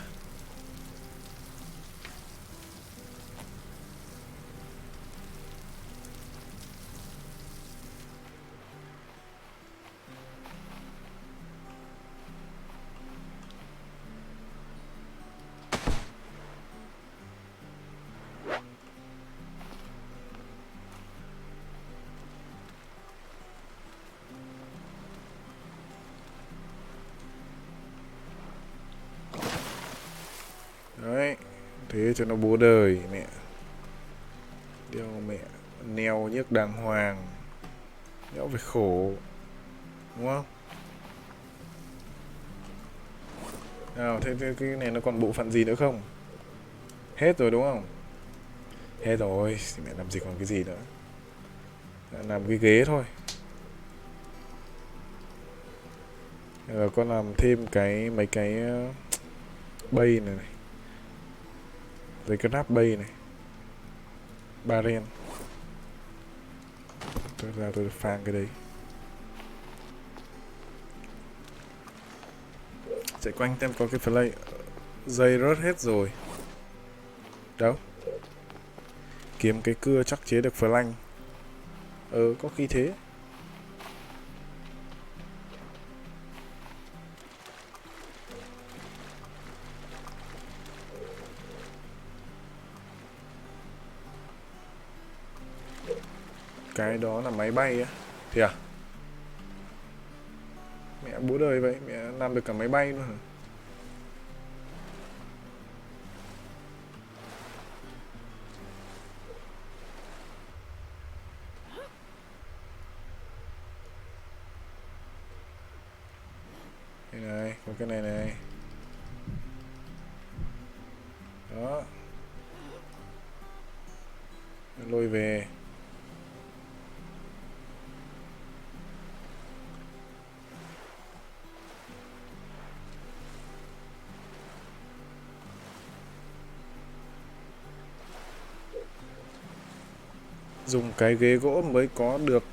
Đấy, thế cho nó bố đời mẹ. Đeo mẹ neo nhức đàng hoàng, đéo phải khổ, đúng không? Nào, thế cái này nó còn bộ phận gì nữa không? Hết rồi đúng không? Hết rồi, thì mẹ làm gì còn cái gì nữa. Làm cái ghế thôi. Rồi con làm thêm mấy cái bay này này, rồi cái nắp bay này, barren. Tôi ra tôi phang cái đấy. Chạy quanh tem có cái play. Dây rớt hết rồi. Đâu? Kiếm cái cưa chắc chế được flank. Có khi thế. Cái đó là máy bay á? Thì à? Mẹ bố đời vậy, mẹ làm được cả máy bay luôn hả? Đây này, có cái này này. Đó. Lôi về. Dùng cái ghế gỗ mới có được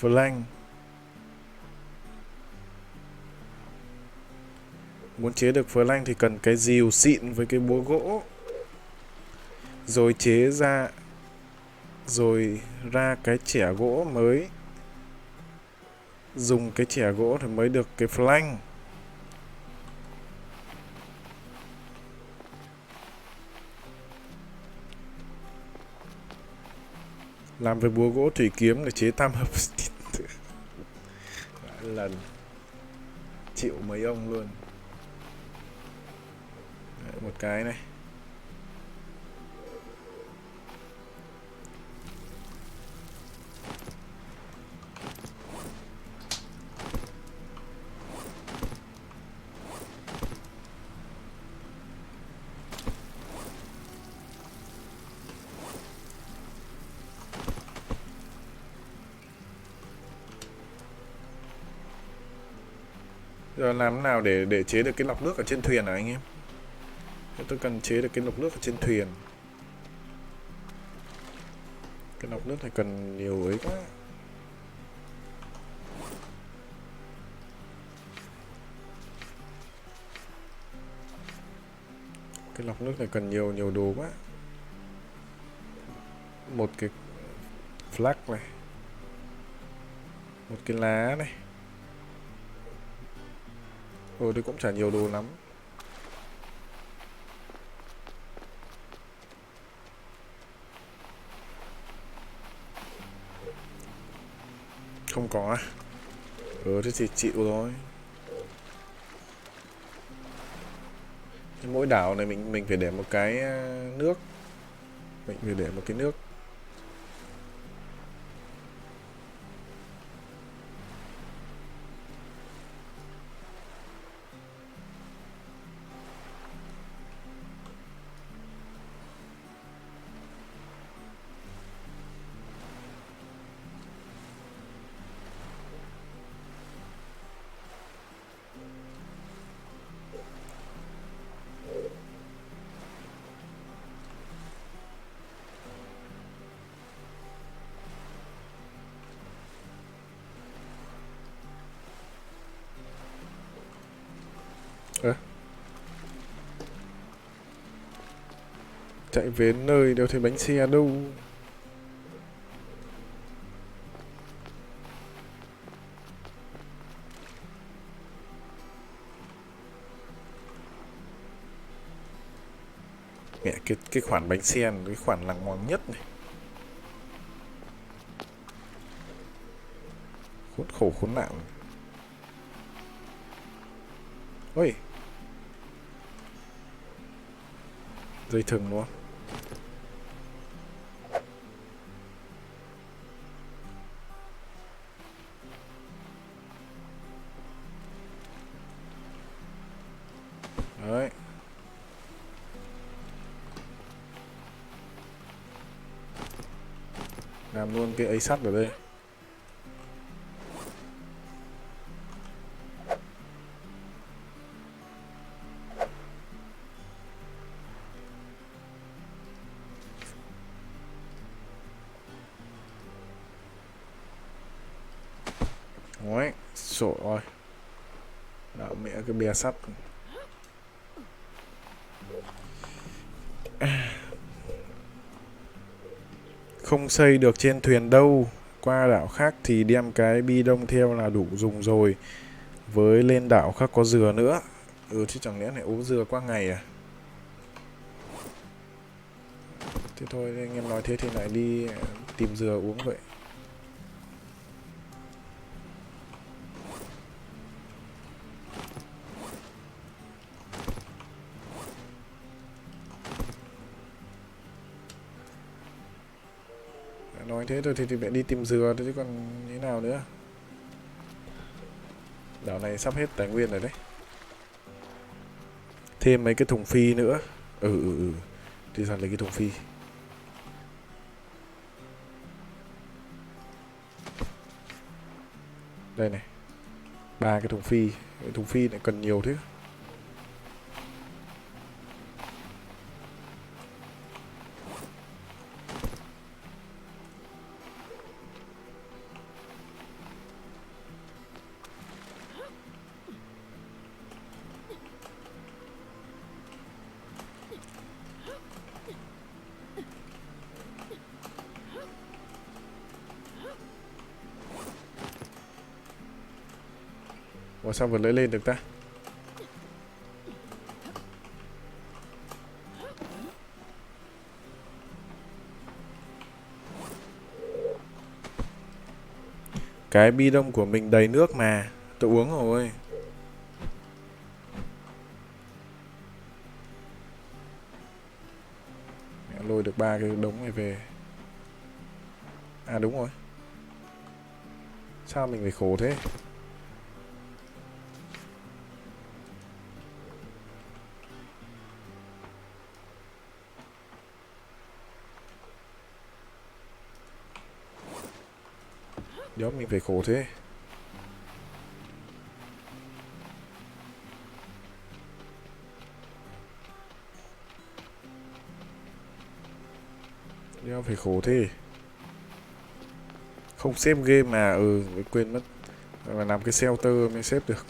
flank. Muốn chế được flank thì cần cái rìu xịn với cái búa gỗ. Rồi chế ra, rồi ra cái chẻ gỗ mới. Dùng cái chẻ gỗ thì mới được cái flank. Làm với búa gỗ thủy kiếm để chế tam hợp. Lần chịu mấy ông luôn. Đấy, một cái này. Giờ làm thế nào để chế được cái lọc nước ở trên thuyền hả anh em? Tôi cần chế được cái lọc nước ở trên thuyền. Cái lọc nước này cần nhiều ấy quá. Cái lọc nước này cần nhiều đồ quá. Một cái flag này, một cái lá này. Đây cũng chả nhiều đồ lắm. Không có à? Thế thì chịu thôi. Mỗi đảo này mình phải để một cái nước. Mình phải để một cái nước. Chạy về nơi đâu thấy bánh xe đâu. Mẹ, cái khoản bánh xe là cái khoản lằng ngoằng nhất này. Khốn khổ khốn nạn. Ôi, dây thừng đúng không? Đấy. Làm luôn cái ấy sắt ở đây. Đấy, sổ rồi. Đạo mẹ cái bè sắt. Không xây được trên thuyền đâu. Qua đảo khác thì đem cái bi đông theo là đủ dùng rồi. Với lên đảo khác có dừa nữa. Chứ chẳng lẽ lại uống dừa qua ngày à? Thế thôi, anh em nói thế thì lại đi tìm dừa uống vậy. Nói thế thôi thì phải đi tìm dừa thôi chứ còn như thế nào nữa. Đảo này sắp hết tài nguyên rồi đấy. Thêm mấy cái thùng phi nữa. Đi ra lấy cái thùng phi. Đây này. 3 cái thùng phi. Cái thùng phi lại cần nhiều thế. Ủa sao vừa lấy lên được ta? Cái bi đông của mình đầy nước mà. Tôi uống rồi. Mẹ lôi được 3 cái đống này về. À đúng rồi. Sao mình phải khổ thế? Đó mình phải khổ thế. Đó phải khổ thế. Không xếp game mà quên mất. Mà làm cái shelter mới xếp được.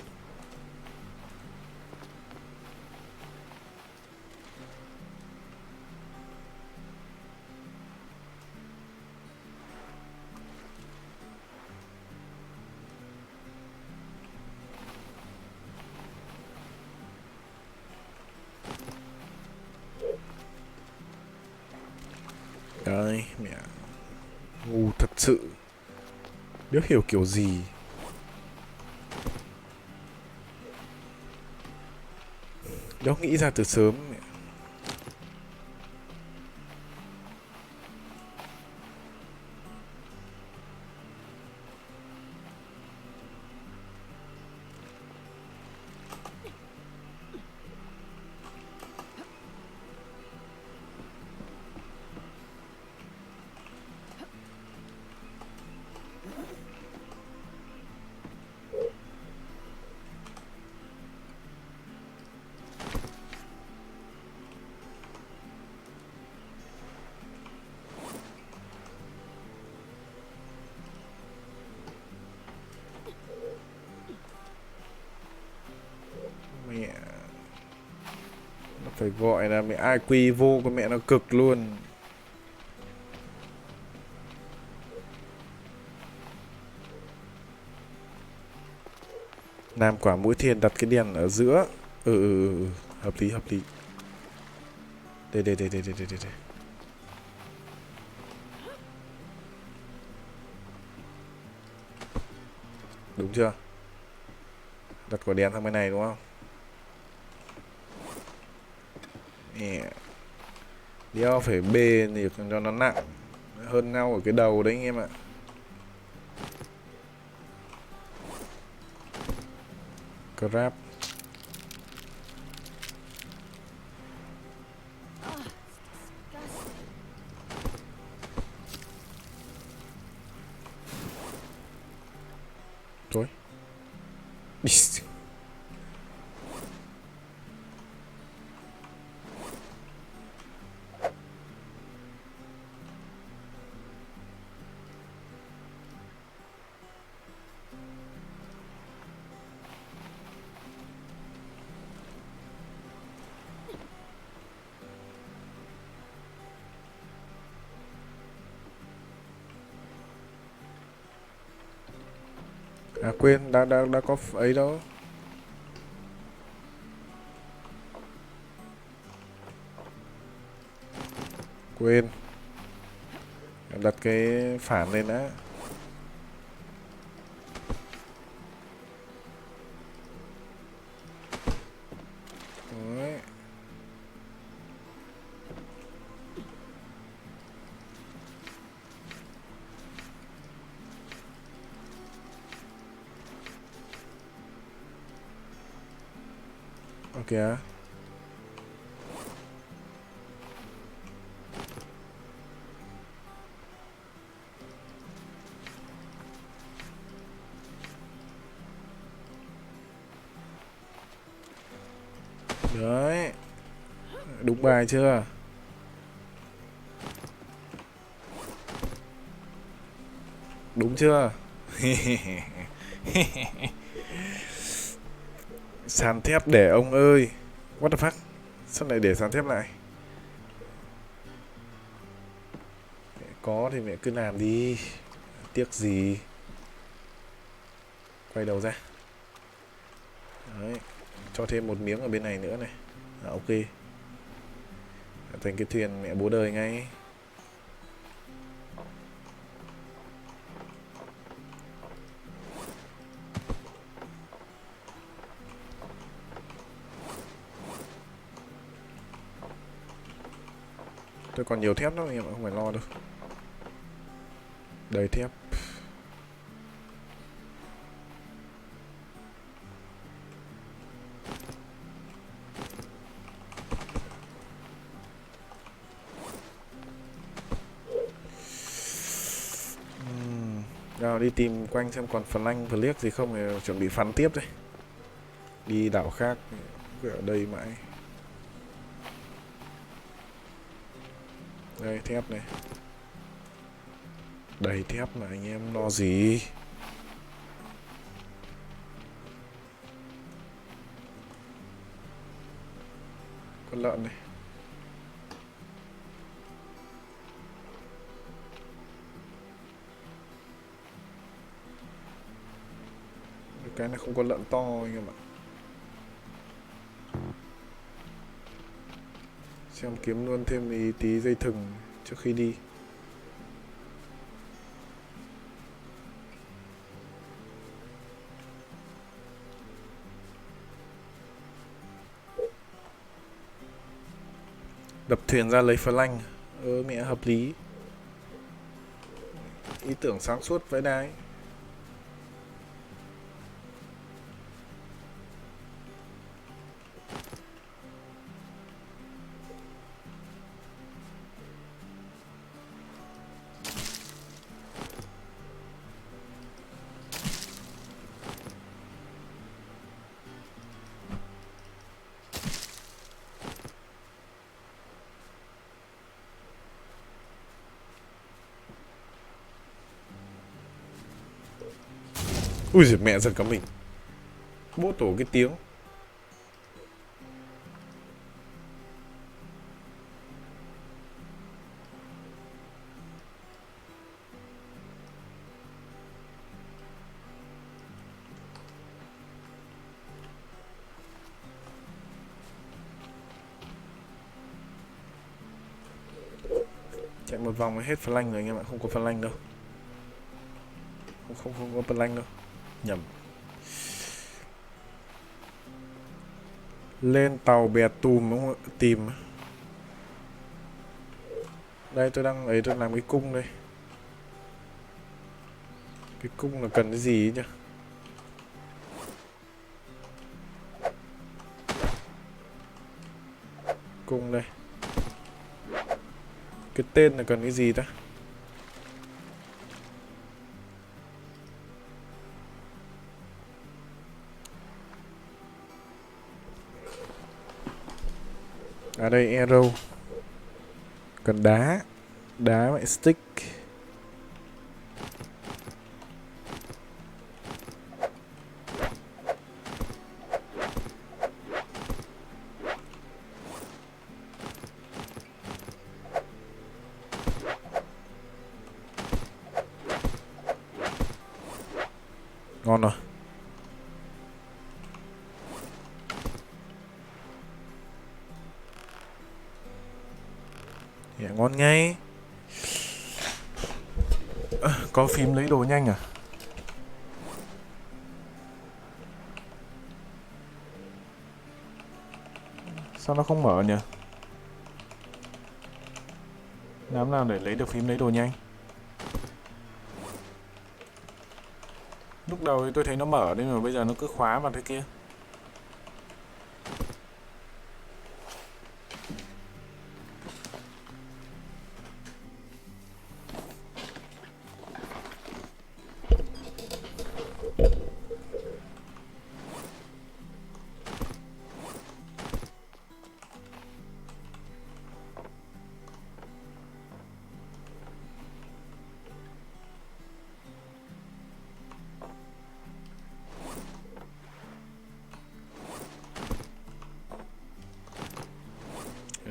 Đấy, mẹ ngu thật sự. Biết hiểu kiểu gì. Đó nghĩ ra từ sớm. Mẹ. Nó phải gọi là mẹ IQ vô con mẹ nó cực luôn. Làm quả mũi thiền đặt cái đèn ở giữa. Hợp lý hợp lý. Đây. Đúng chưa? Đặt quả đèn sang bên này đúng không? Nè. Đeo phải bê thì cho nó nặng hơn nhau ở cái đầu đấy anh em ạ. Grab. Thôi. À quên, đã có ấy đâu. Quên. Đặt cái phản lên đã. Đấy. Ok á. Đấy. Đúng bài chưa? Đúng chưa? Sàn thép để ông ơi. What the fuck? Sao lại để sàn thép lại? Có thì mẹ cứ làm đi. Tiếc gì. Quay đầu ra. Đấy. Cho thêm một miếng ở bên này nữa này. Ok. Thành cái thuyền mẹ bố đời ngay. Tôi còn nhiều thép lắm anh em ạ, không phải lo đâu. Đầy thép. Nào đi tìm quanh xem còn phần lanh, phần liếc gì không thì chuẩn bị phắn tiếp đây. Đi đảo khác, ở đây mãi. Đây thép này. Đầy thép mà anh em lo gì. Con lợn này. Cái này không có lợn to anh em ạ. Xem kiếm luôn thêm tí dây thừng trước khi đi. Đập thuyền ra lấy phá lanh. Mẹ hợp lý. Ý tưởng sáng suốt với đái. Ui giời mẹ giật cả mình. Bố tổ cái tiếng. Chạy một vòng hết flank rồi anh em ạ, không có flank đâu. Không có flank đâu. Nhầm. Lên tàu bè tùm đúng không ạ? Tìm. Đây tôi đang ấy, tôi làm cái cung đây. Cái cung là cần cái gì ấy nhỉ? Cung đây. Cái tên là cần cái gì ta? À đây arrow. Cần đá. Đá vậy stick. Ngon rồi. Dạ, ngon ngay. Có phím lấy đồ nhanh à? Sao nó không mở nhỉ? Làm nào để lấy được phím lấy đồ nhanh? Lúc đầu thì tôi thấy nó mở nhưng mà bây giờ nó cứ khóa vào thế kia.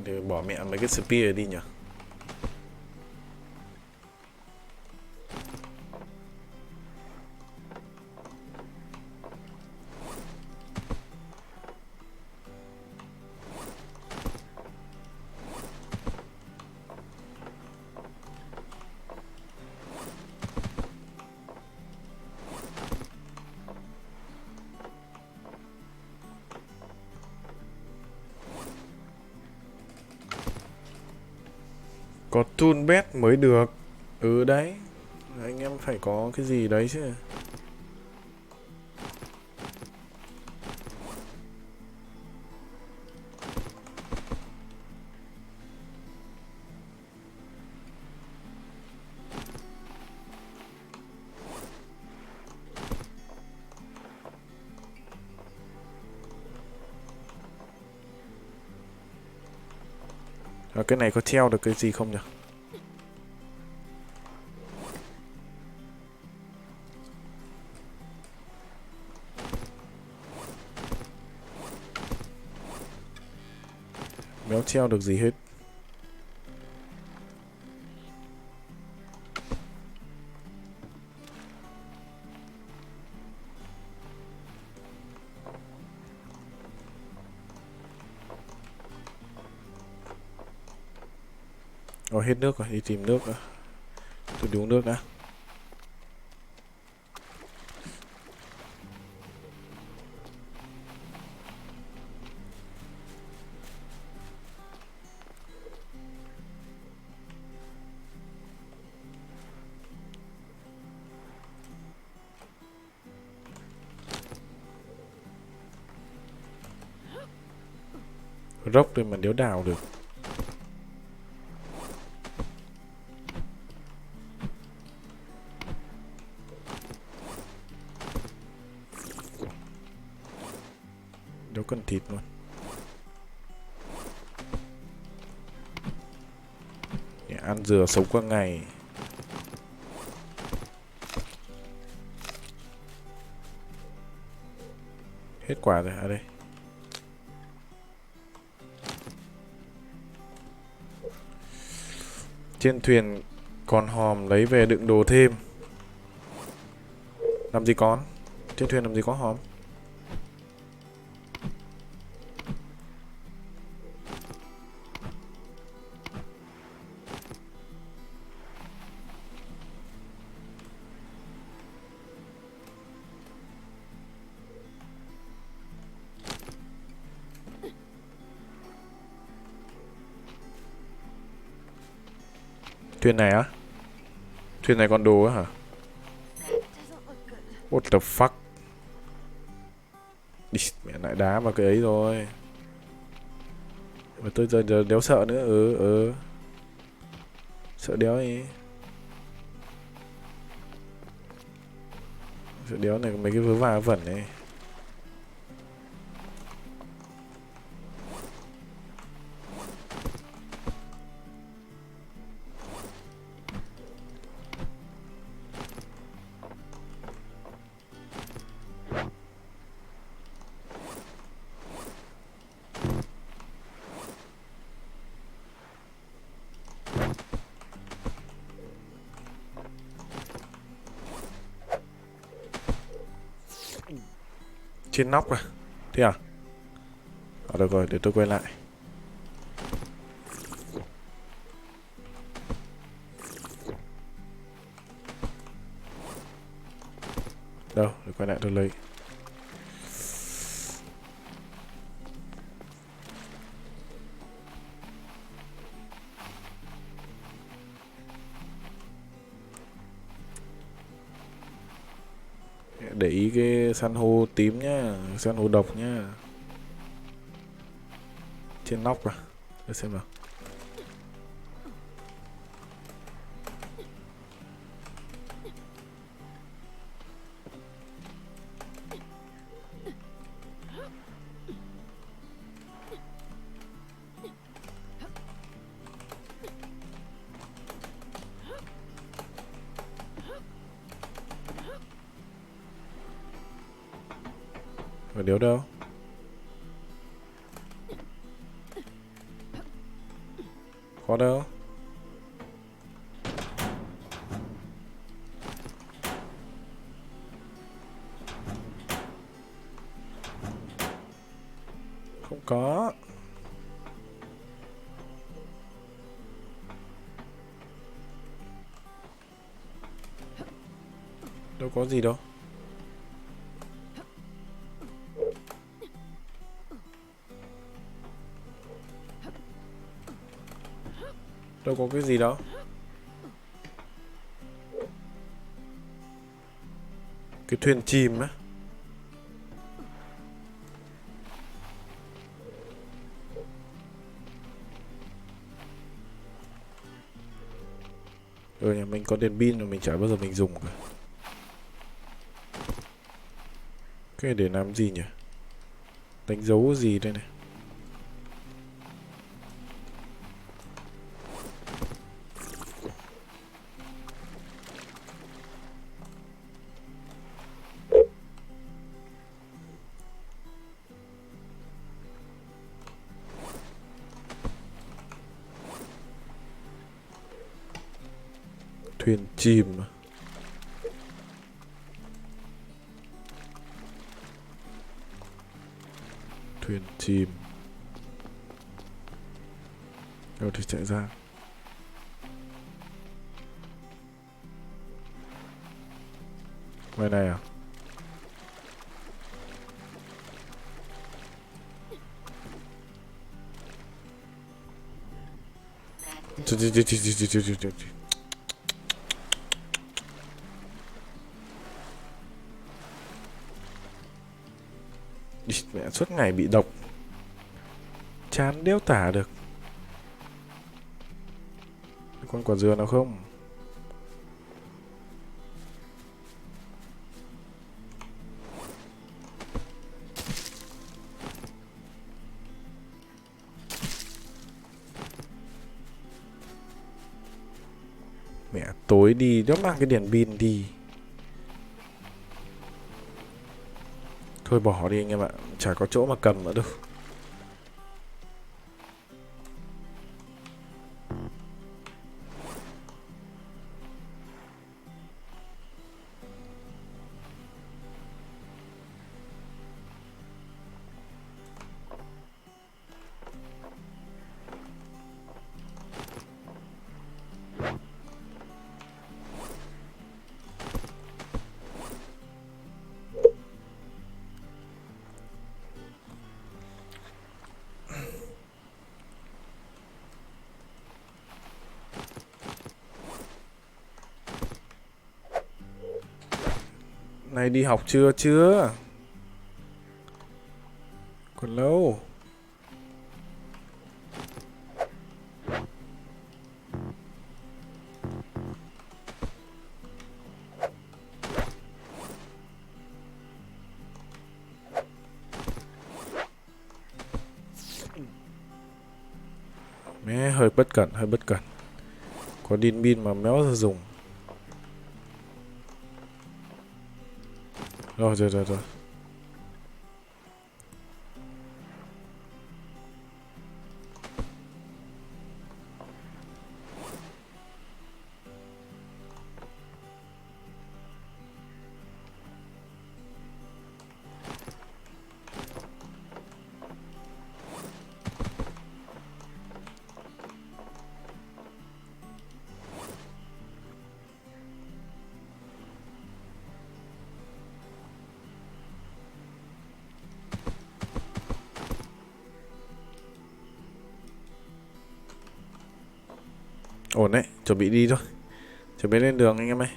Thì bỏ mẹ mấy cái spear đi nhỉ. Có tool bed mới được. Ừ đấy. Anh em phải có cái gì đấy chứ. Cái này có treo được cái gì không nhỉ? Méo treo được gì hết. Hết nước rồi, đi tìm nước rồi. Tôi đi uống nước đã. Rốc rồi mà đéo đào được. Đéo cần thịt luôn. Để ăn dừa sống qua ngày. Hết quả rồi, à đây. Trên thuyền còn hòm lấy về đựng đồ thêm. Làm gì con? Trên thuyền làm gì có hòm? Thuyền này á? Thuyền này còn đồ á hả? What the fuck? Đi, mẹ lại đá vào cái ấy rồi. Mà tôi giờ đéo sợ nữa. Sợ đéo ấy. Sợ đéo này mấy cái vớ va vẩn này. Trên nóc à? Thế à? Được rồi, để tôi quay lại. Đâu, để quay lại tôi lấy. Để ý cái san hô tím nhá, san hô độc nhá. Trên nóc à? Để xem nào. Ở đéo đâu? Có đâu? Không có. Đâu có gì đâu. Đâu có cái gì đâu. Cái thuyền chìm á. Nhà mình có đèn pin mà mình chả bao giờ mình dùng cả. Cái này để làm gì nhỉ? Đánh dấu gì đây này? Thuyền chìm à? Thuyền chìm. Đâu thì chạy ra. Ngoài này à? Mẹ suốt ngày bị độc. Chán đéo tả được. Con quả dừa nào không? Mẹ tối đi, đéo mang cái đèn pin đi. Thôi bỏ đi anh em ạ, chả có chỗ mà cầm nữa đâu. Này đi học chưa? Chưa. Còn lâu. Mẹ hơi bất cẩn, hơi bất cẩn. Có đin bin mà méo ra dùng. Rồi. Ổn đấy, chuẩn bị đi thôi. Chuẩn bị lên đường anh em ơi.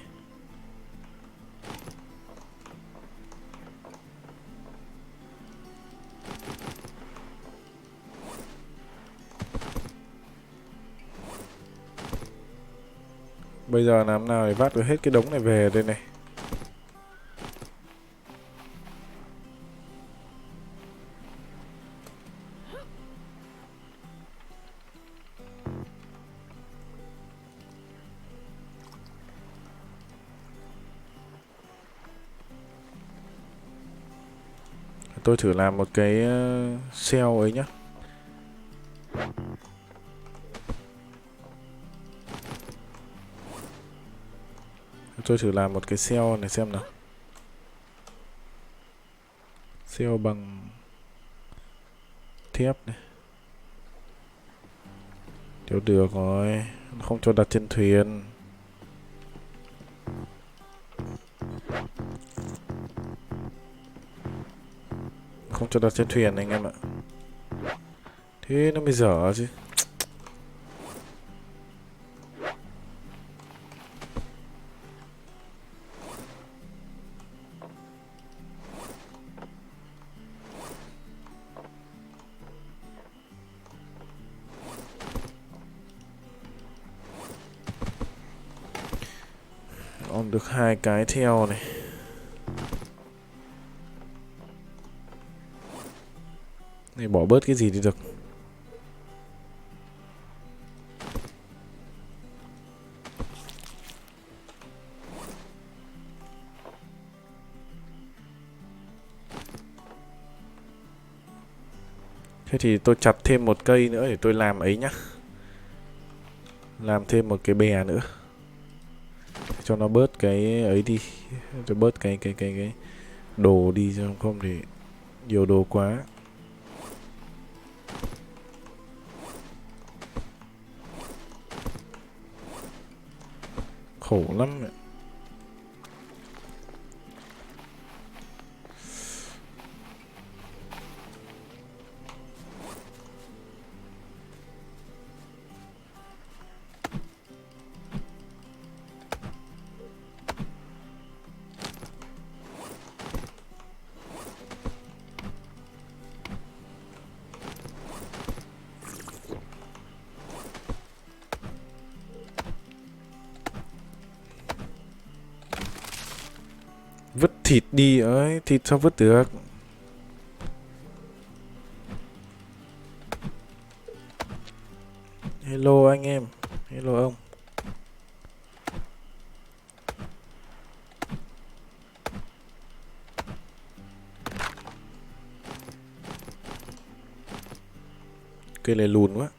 Bây giờ làm nào để vác được hết cái đống này về đây này. Tôi thử làm một cái cell ấy nhá. Tôi thử làm một cái cell này xem nào. Cell bằng thép này. Điều được rồi. Không cho đặt trên thuyền. Không cho đặt trên thuyền anh em ạ. Thế nó mới dở chứ. On được 2 cái theo này. Này bỏ bớt cái gì đi được. Thế thì tôi chặt thêm một cây nữa để tôi làm ấy nhá. Làm thêm một cái bè nữa. Cho nó bớt cái ấy đi. Cho bớt cái đồ đi, cho không thì nhiều đồ quá. Khổ lắm ạ. Vứt thịt đi ấy, thịt sao vứt được. Hello anh em. Hello ông. Cây này lùn quá.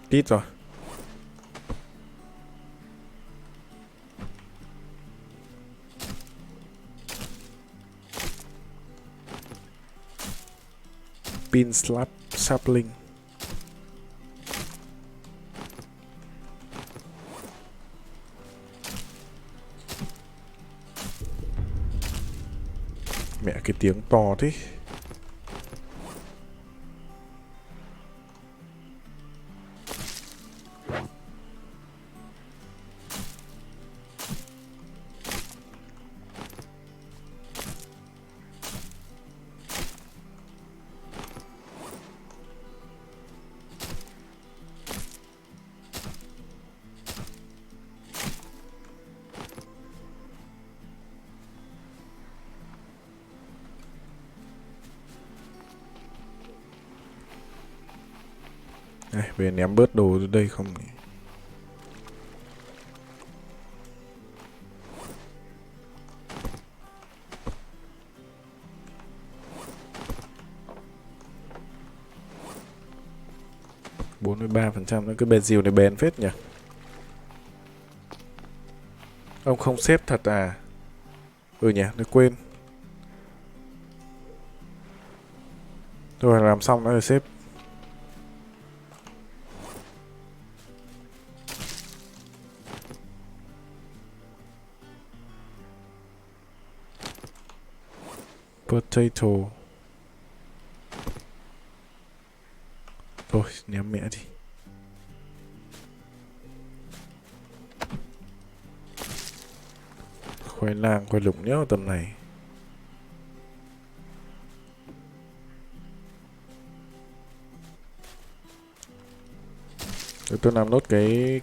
Tít rồi. Pin slap sapling. cái tiếng to thế. Đây, về ném bớt đồ từ đây không nhỉ? Bốn mươi ba phần trăm, cái bền dìu này bền phết nhỉ. Ông không xếp thật à? Ừ nhỉ, tôi quên. Rồi làm xong nó rồi xếp. Potato. Thôi, ném mẹ đi. Khoai lang, khoai lủng nhớ tầm này. Để tôi làm nốt cái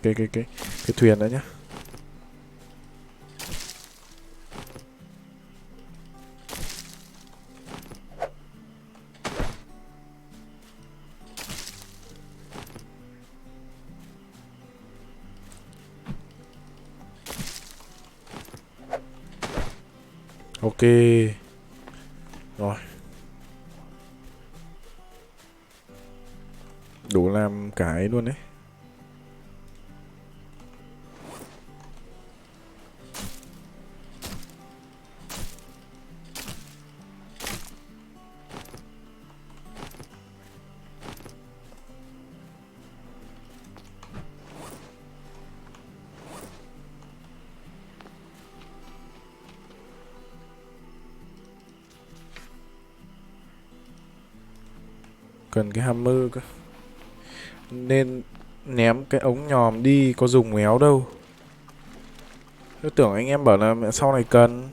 thuyền đó nhá. Ok. Rồi. Đủ làm cái luôn đấy. Cần cái hammer cơ. Nên ném cái ống nhòm đi, có dùng méo đâu. Tôi tưởng anh em bảo là mẹ sau này cần.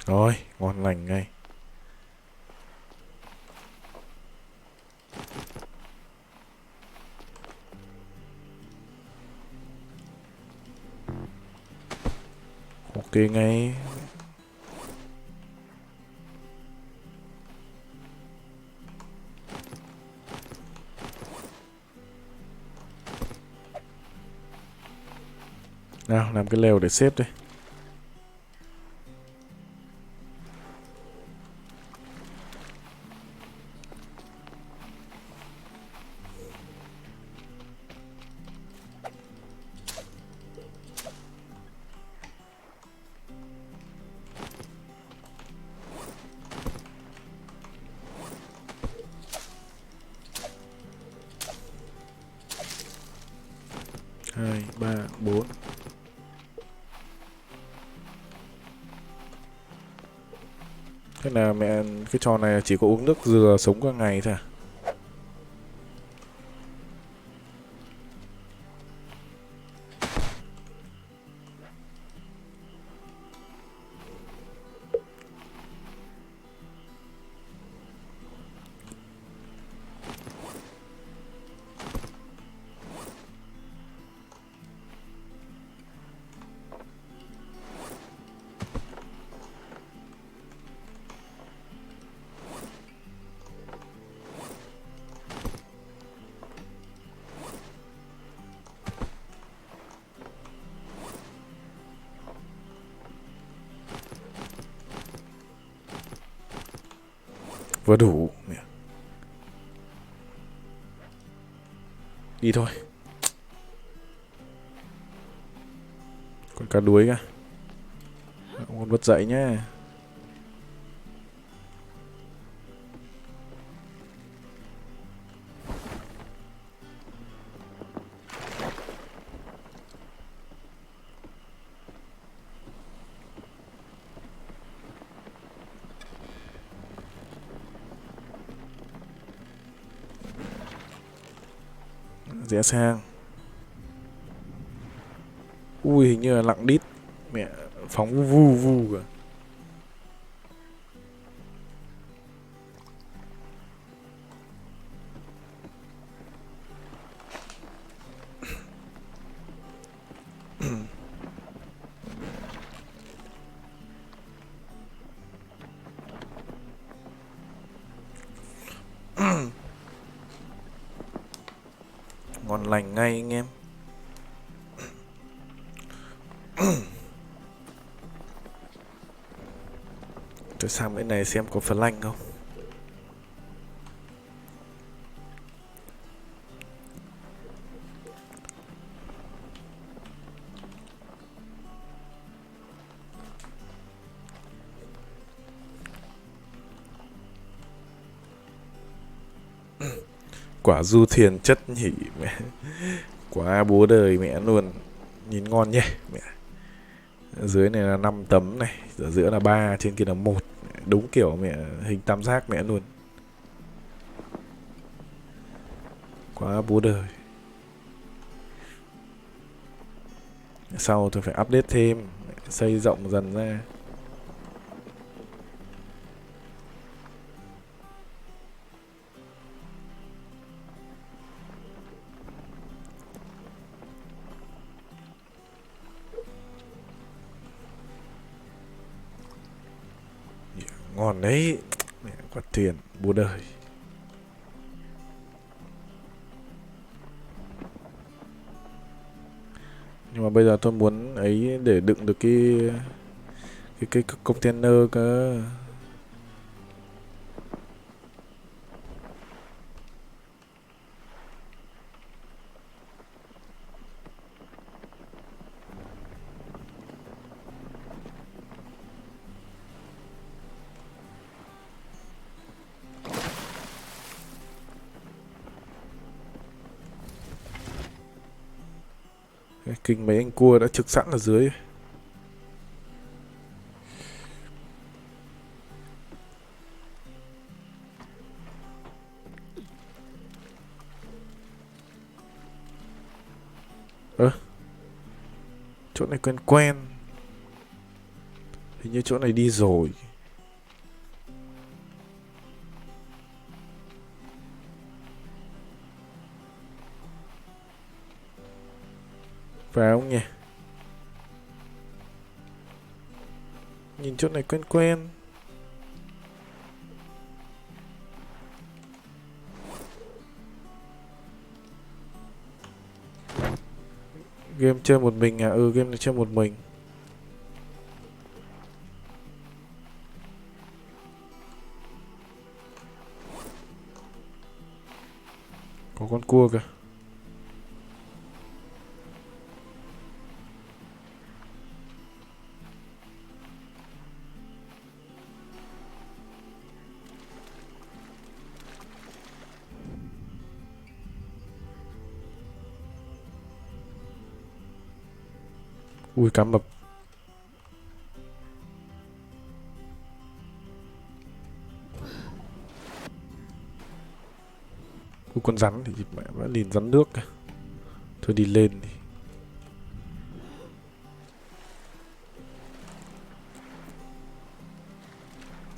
Rồi, ngon lành ngay. Ok ngay. Nào, làm cái lều để xếp đây. Hai, ba, bốn. Thế là mẹ cái trò này chỉ có uống nước dừa sống qua ngày thôi à? Vừa đủ mẹ. Đi thôi. Con cá đuối kìa. Con bật dậy nhá. Rẽ sang. Ui, hình như là lặng đít. Mẹ, phóng vu vu vu kìa. Ngon lành ngay anh em. Tôi sang bên này xem có flank không. Quả du thuyền chất nhỉ mẹ. Quá búa đời mẹ luôn. Nhìn ngon nhỉ mẹ. Ở dưới này là 5 tấm này, ở giữa là 3, trên kia là 1. Đúng kiểu mẹ hình tam giác mẹ luôn. Quá búa đời. Sau tôi phải update thêm, xây rộng dần ra. Ngon đấy. Mẹ, quả thuyền búa đời. Nhưng mà bây giờ tôi muốn ấy để đựng được cái container cơ. Kinh mấy anh cua đã trực sẵn ở dưới. Chỗ này quen quen. Hình như chỗ này đi rồi. Phải không nhỉ? Nhìn chỗ này quen quen. Game chơi một mình à? Ừ, game này chơi một mình. Có con cua kìa. Ui, cá mập. Ui, con rắn thì mẹ vẫn nhìn rắn nước kìa. Thôi đi lên đi.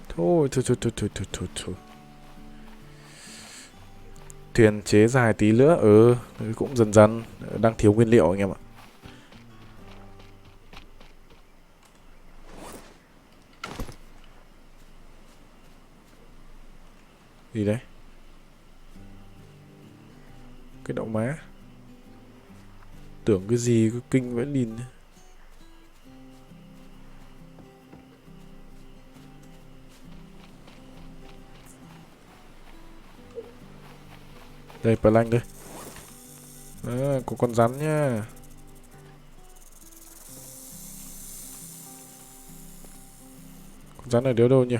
Thôi. Thuyền chế dài tí nữa. Cũng dần dần. Đang thiếu nguyên liệu anh em ạ. Gì đấy? Cái đậu má. Tưởng cái gì cứ kinh vẫn nhìn. Đây plank đây. Đó, có con rắn nhá. Con rắn ở đâu đâu nhỉ?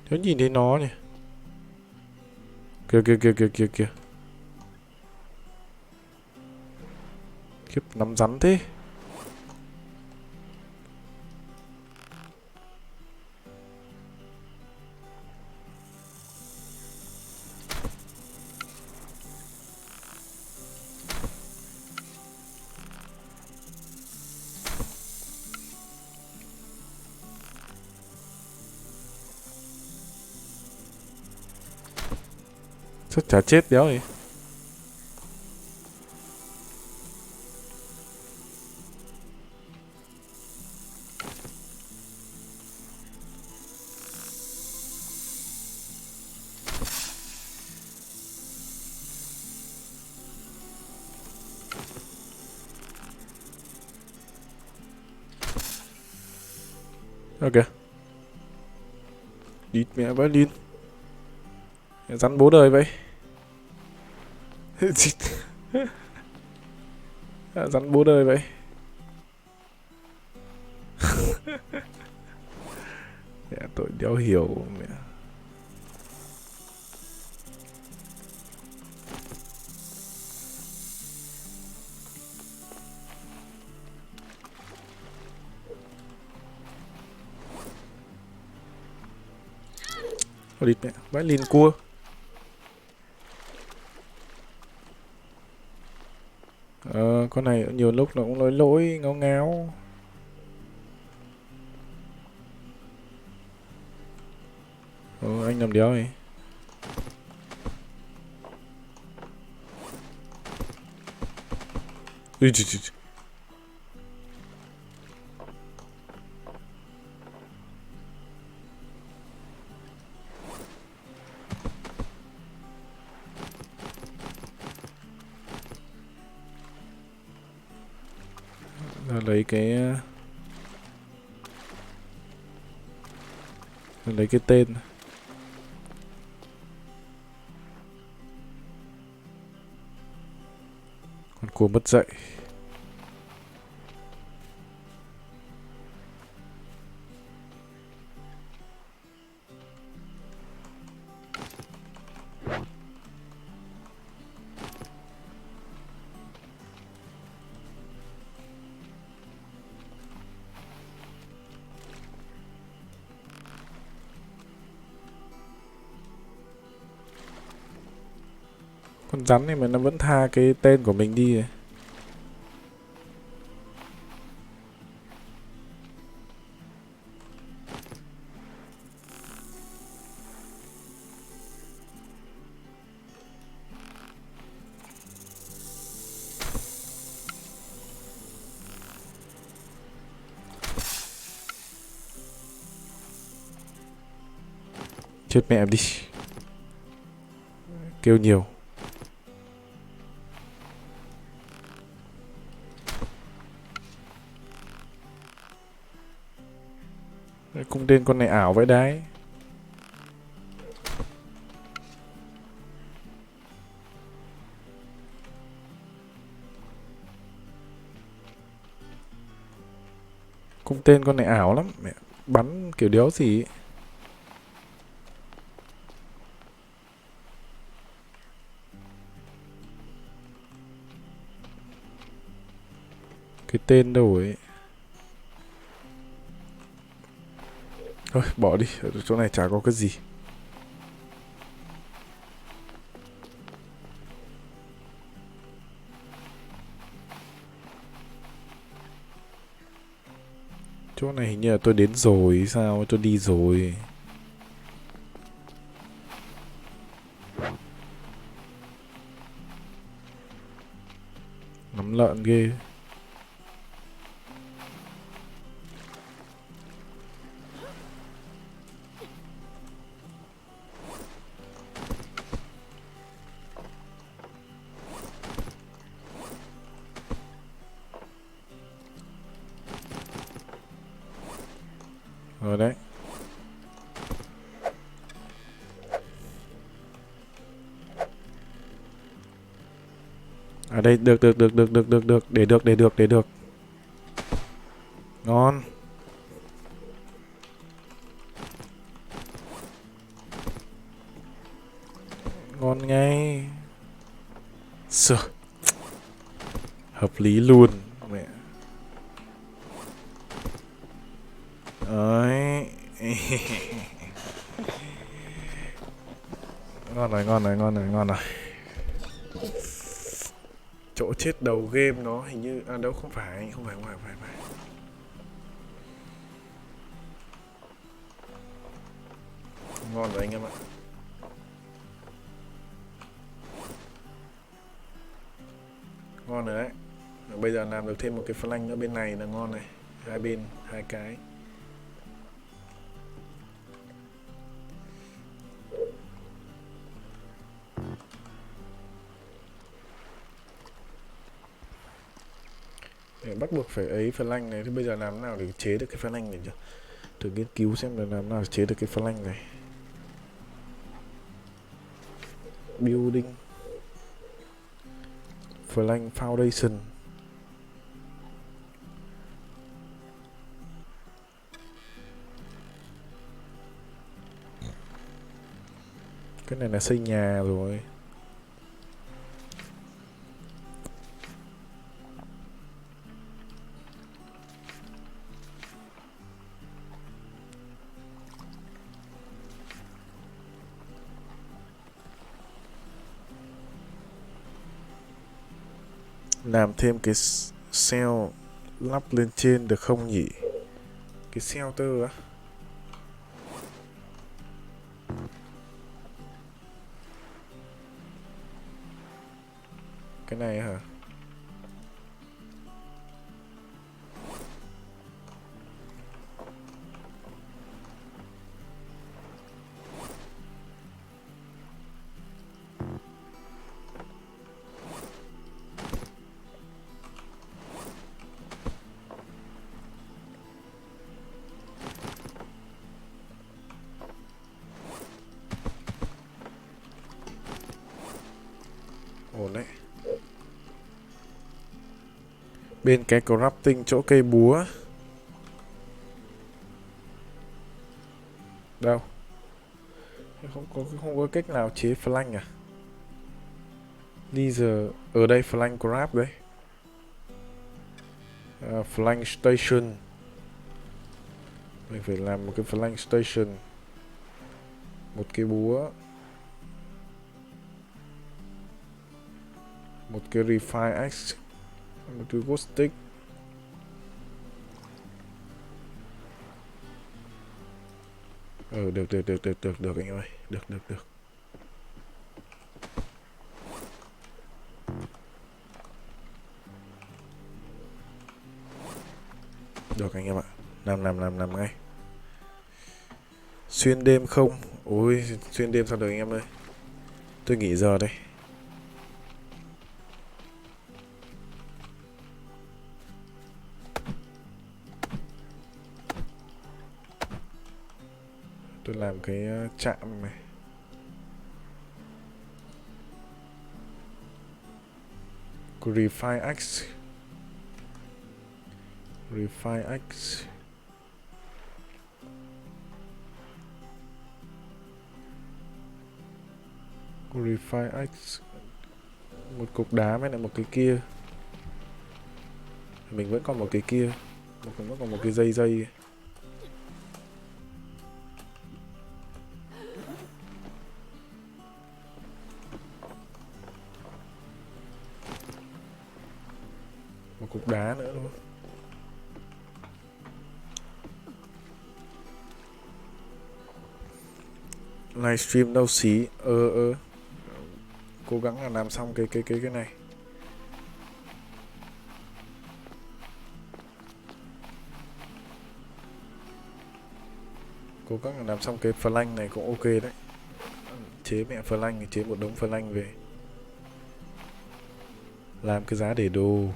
Thiếu nhìn thấy nó nhỉ? Kìa kìa kìa kìa kìa kìa. Khiếp, nắm rắn thế. Chắc chả chết đéo gì. Ok. Địt mẹ vãi lìn. Rắn bố đời vậy. Rắn bố đời vậy. Mẹ tội đéo hiểu mẹ. Ôi địt mẹ, vãi lìn cua. Con này nhiều lúc nó cũng lỗi lỗi ngáo ngáo. Anh làm đéo này. Ui, trời, trời, trời. Ra lấy cái tên. Con cua mất dạy. Con rắn này mà nó vẫn tha cái tên của mình đi. Chết mẹ em đi. Kêu nhiều. Cung tên con này ảo vậy đấy. Cung tên con này ảo lắm mẹ. Bắn kiểu đéo gì ấy. Cái tên đâu ấy. Thôi bỏ đi, ở chỗ này chả có cái gì. Chỗ này hình như là tôi đến rồi sao, tôi đi rồi. Nắm lợn ghê. Rồi đấy. đây, được, để được. Ngon. Ngon ngay. Sợ. Hợp lý luôn. Mẹ. Đấy. Ngon rồi. Chỗ chết đầu game nó hình như đâu không phải. Ngon rồi anh em ạ. Ngon rồi đấy. Bây giờ làm được thêm một cái flank ở bên này là ngon này. Hai bên, hai cái. Để bắt buộc phải ấy flank này. Thì bây giờ làm nào để chế được cái flank này chứ? Thử nghiên cứu xem là làm nào để chế được cái flank này. Building flank foundation. Cái này là xây nhà rồi. Làm thêm cái cell lắp lên trên được không nhỉ? Cái shelter á. Cái này hả? Ổn đấy. Bên cái crafting chỗ cây búa. Đâu? Không có cách nào chế flank à? Laser ở đây flank craft đấy. Flank station. Mình phải làm một cái flank station. Một cái búa. Một cái refine axe. Một cái ghost stick. Được anh ơi. Được. Được anh em ạ. Làm ngay. Xuyên đêm không? Ôi, xuyên đêm sao được anh em ơi. Tôi nghỉ giờ đây. Tôi làm cái trạm này. Refine axe. Refine axe. Refine axe. Một cục đá với lại một cái kia. Mình vẫn còn một cái kia. Mình vẫn còn một cái dây. Một cục đá nữa thôi. Livestream đâu xí. Cố gắng là làm xong cái này. Cố gắng là làm xong cái flank này cũng ok đấy. Chế mẹ flank thì chế một đống flank về. Làm cái giá để đồ.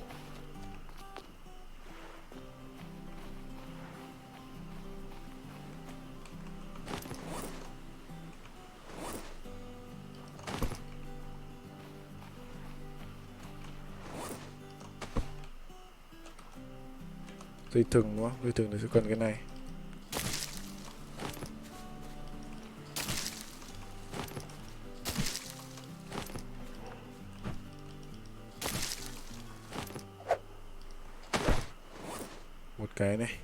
Dây thừng đúng không? Dây thừng thì sẽ cần cái này. Một cái này.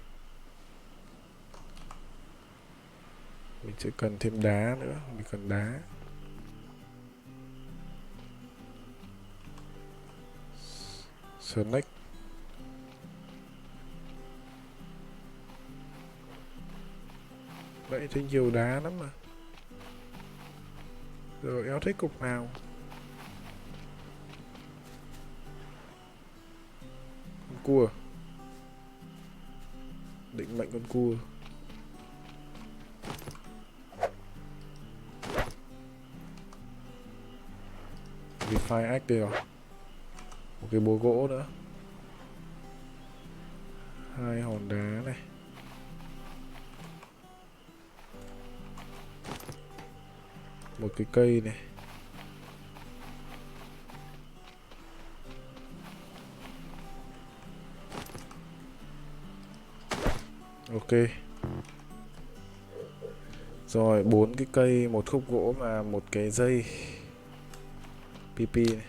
Mình sẽ cần thêm đá nữa, mình cần đá. Snake. Vậy thì nhiều đá lắm mà. Rồi éo thấy cục nào. Con cua. Định mệnh con cua. Refine axe đây rồi. Một cái búa gỗ nữa. 2 hòn đá này. Một cái cây này. Ok. Rồi 4 cái cây, một khúc gỗ và một cái dây PP này.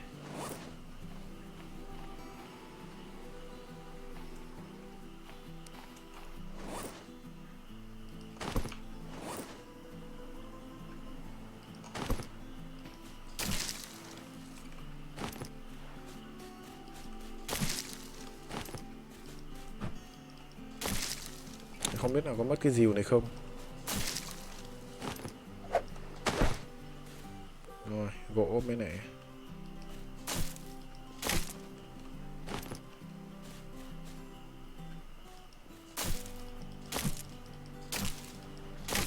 Không biết là có mất cái rìu này không. Rồi gỗ bên này.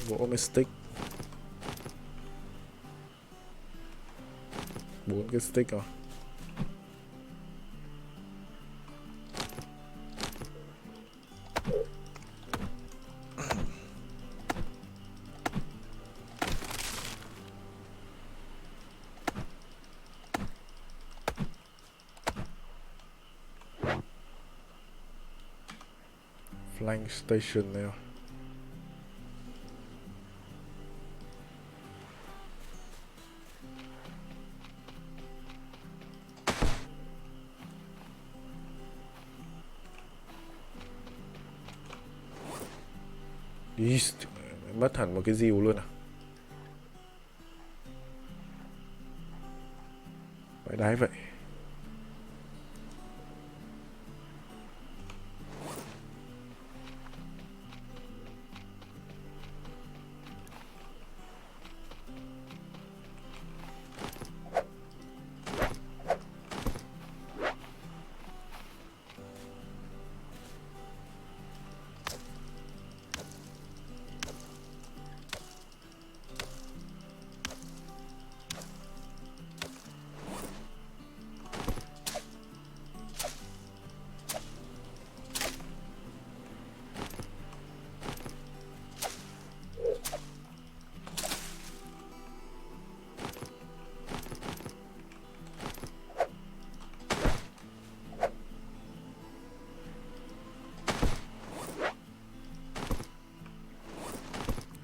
Gỗ với stick. 4 cái stick rồi. Flank station này rồi. Ý, mất hẳn một cái rìu luôn à. Phải đái vậy.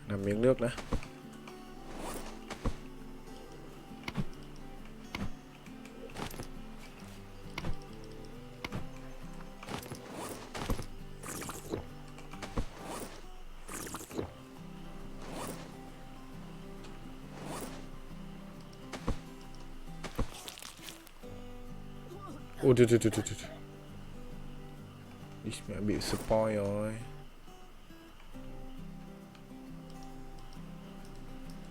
Làm miếng nước đã. Ôi trời trời trời trời. Mẹ bị spoil rồi.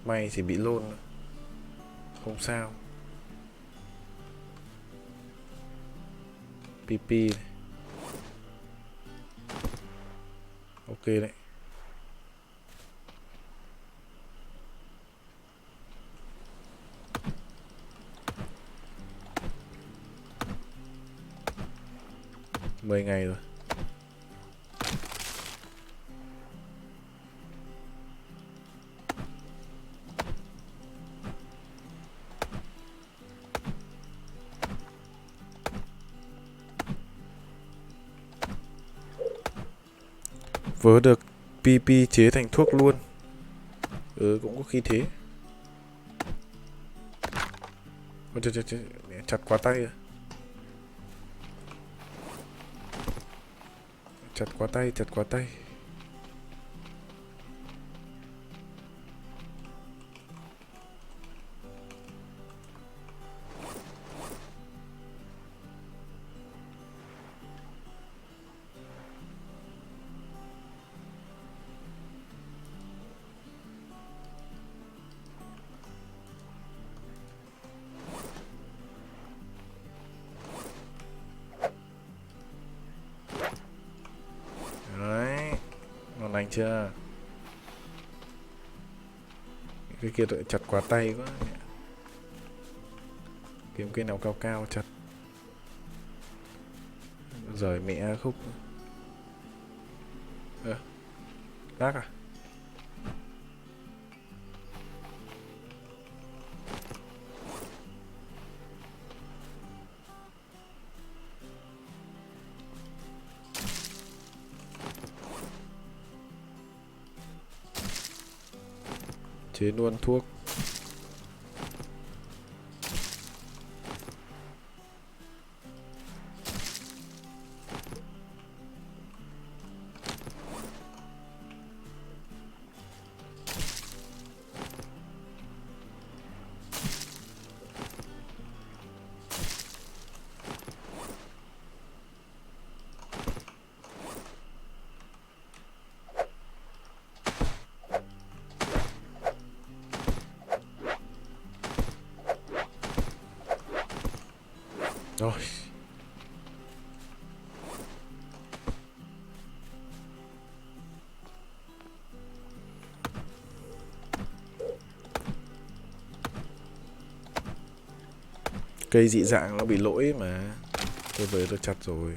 May chỉ bị lôn. Không sao. PP này. Ok đấy. Mười ngày rồi. Vớ được PP chế thành thuốc luôn. Cũng có khi thế. Ôi, trời, chặt quá tay à. Chặt quá tay. Đấy, ngon lành chưa? Cái kia lại chặt quá tay quá. Kiếm cây nào cao cao chặt. Rời mẹ khúc. Lác à? Chế luôn thuốc. Rồi. Cây dị dạng nó bị lỗi mà. Tôi về tôi chặt rồi.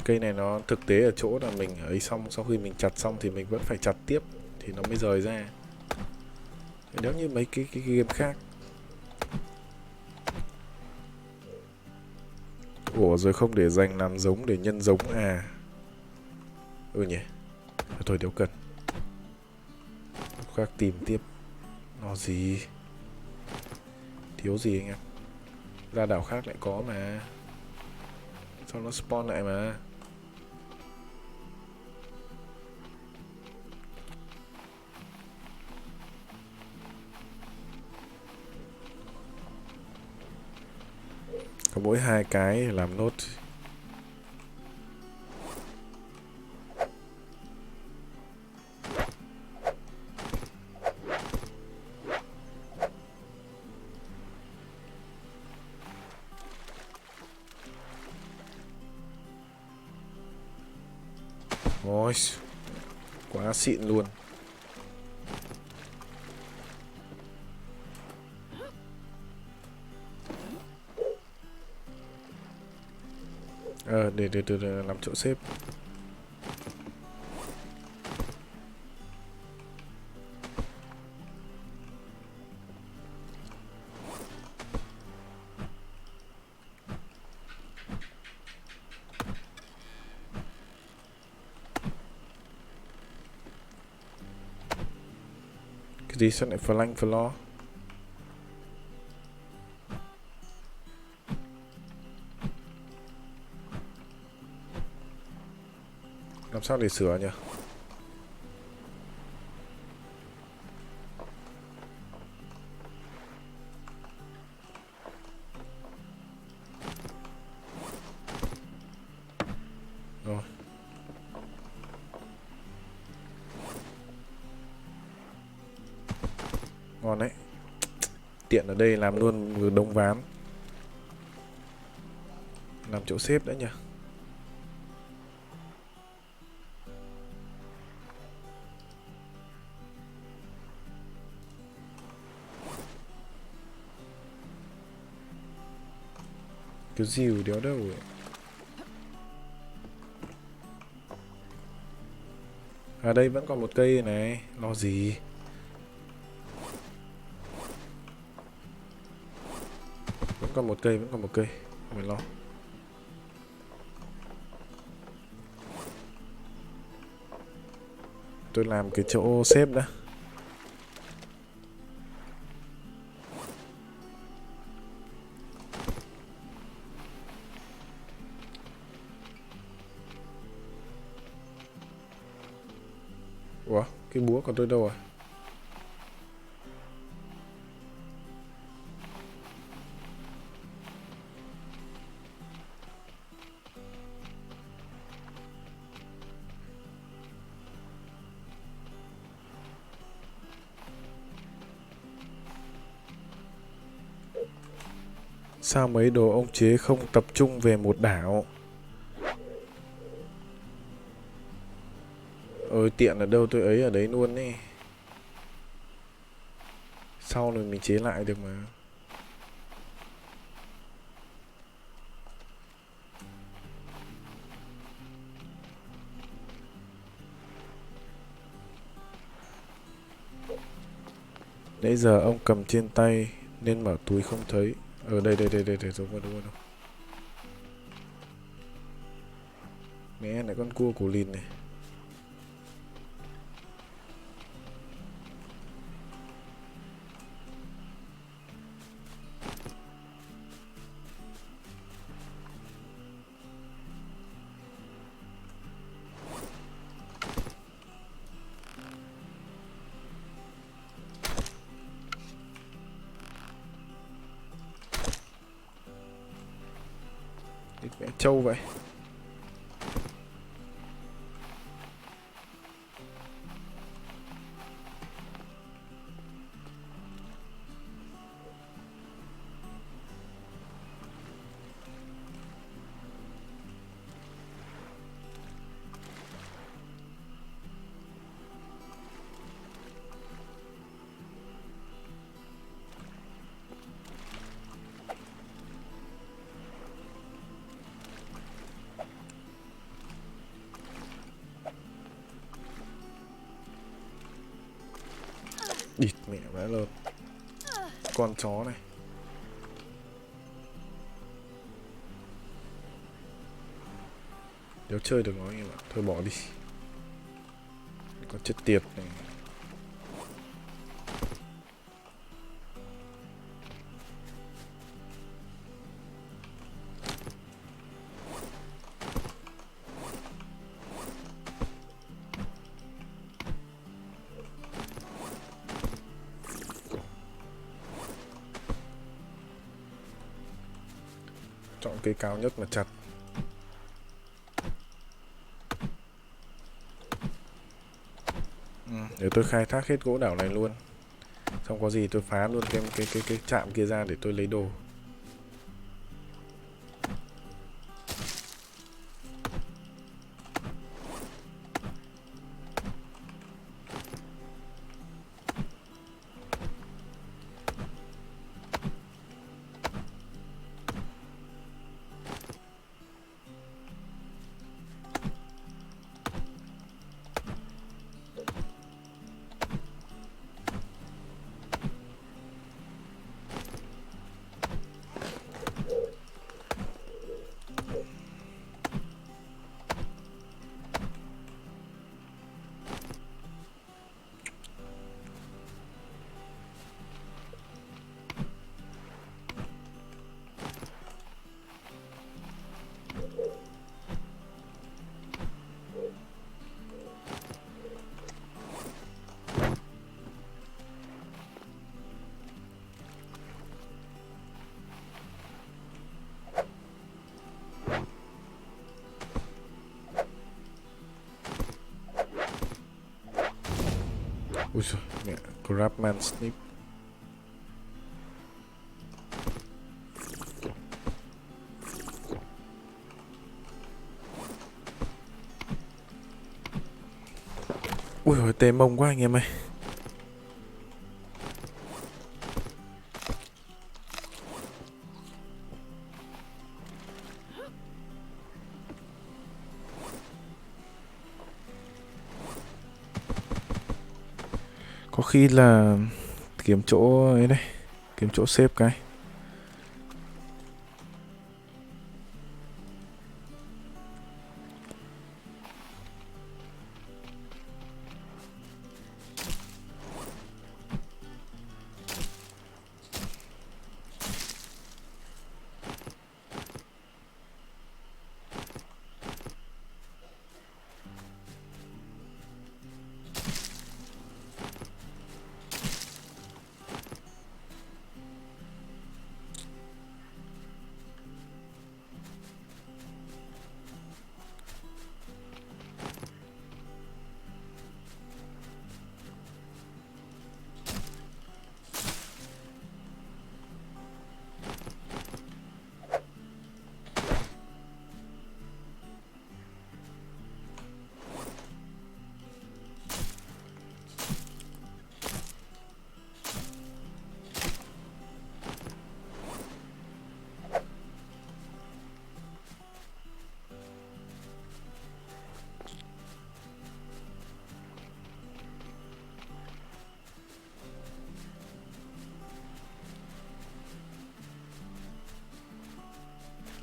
Cây này nó thực tế ở chỗ là mình ấy xong, sau khi mình chặt xong thì mình vẫn phải chặt tiếp thì nó mới rời ra. Nếu như mấy cái game khác. Ủa rồi không để dành làm giống để nhân giống à? Nhỉ. Thôi đéo cần. Khác tìm tiếp. Nó gì? Thiếu gì anh em? Ra đảo khác lại có mà. Sao nó spawn lại mà. Có mỗi 2 cái làm nốt. Ôi, quá xịn luôn. Để làm chỗ xếp. Cái gì sao lại flank floor? Làm sao để sửa nhỉ? Rồi. Ngon đấy. Tiện ở đây làm luôn vừa đống ván. Làm chỗ xếp nữa nhỉ? Cái dìu đéo đâu ấy. À đây vẫn còn một cây này. Lo gì? còn một cây, không phải lo. Tôi làm cái chỗ xếp đã. Ủa, cái búa của tôi đâu rồi? Sao mấy đồ ông chế không tập trung về một đảo? Ôi tiện ở đâu tôi ấy ở đấy luôn ý. Sau rồi mình chế lại được mà. Nãy giờ ông cầm trên tay nên mở túi không thấy. Ở đây đúng rồi. Mẹ lại con cua cổ lìn này. Mẹ trâu vậy. Địt mẹ vãi lợn. Con chó này. Nếu chơi được nó anh em ạ. Thôi bỏ đi. Con chết tiệt này. Chọn cây cao nhất mà chặt. Để tôi khai thác hết gỗ đảo này luôn. Xong có gì tôi phá luôn cái trạm kia ra để tôi lấy đồ. Ui giời, mẹ, Grabman Snip. Ui giời, tê mông quá anh em ơi. Có khi là kiếm chỗ ấy đây, kiếm chỗ xếp cái.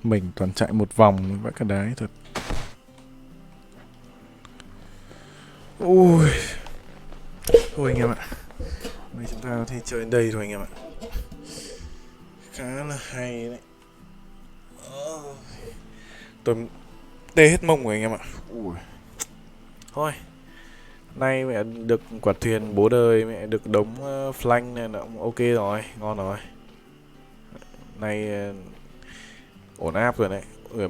Mình toàn chạy một vòng với cái đáy thật. Ui. Thôi anh em ạ. Bây chúng ta có thể chơi đến đây thôi anh em ạ. Khá là hay đấy. Tôi tê hết mông rồi anh em ạ. Ui. Thôi. Nay mẹ được quả thuyền bố đời, mẹ được đống flank nên là cũng ok rồi, ngon rồi. Nay ổn áp rồi đấy. Ở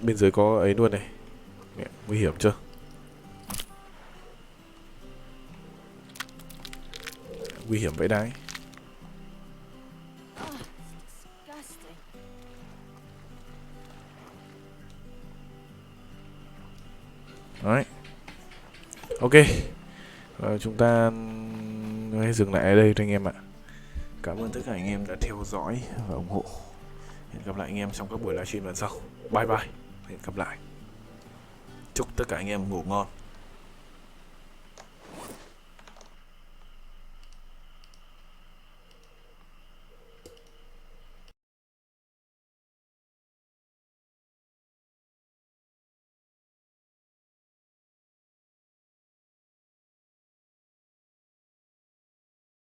bên dưới có ấy luôn này. Mẹ, nguy hiểm chưa? Nguy hiểm vậy đấy. Đấy. Ok. Chúng ta hãy dừng lại ở đây thôi anh em ạ. Cảm ơn tất cả anh em đã theo dõi và ủng hộ. Hẹn gặp lại anh em trong các buổi livestream lần sau. Bye bye. Hẹn gặp lại. Chúc tất cả anh em ngủ ngon.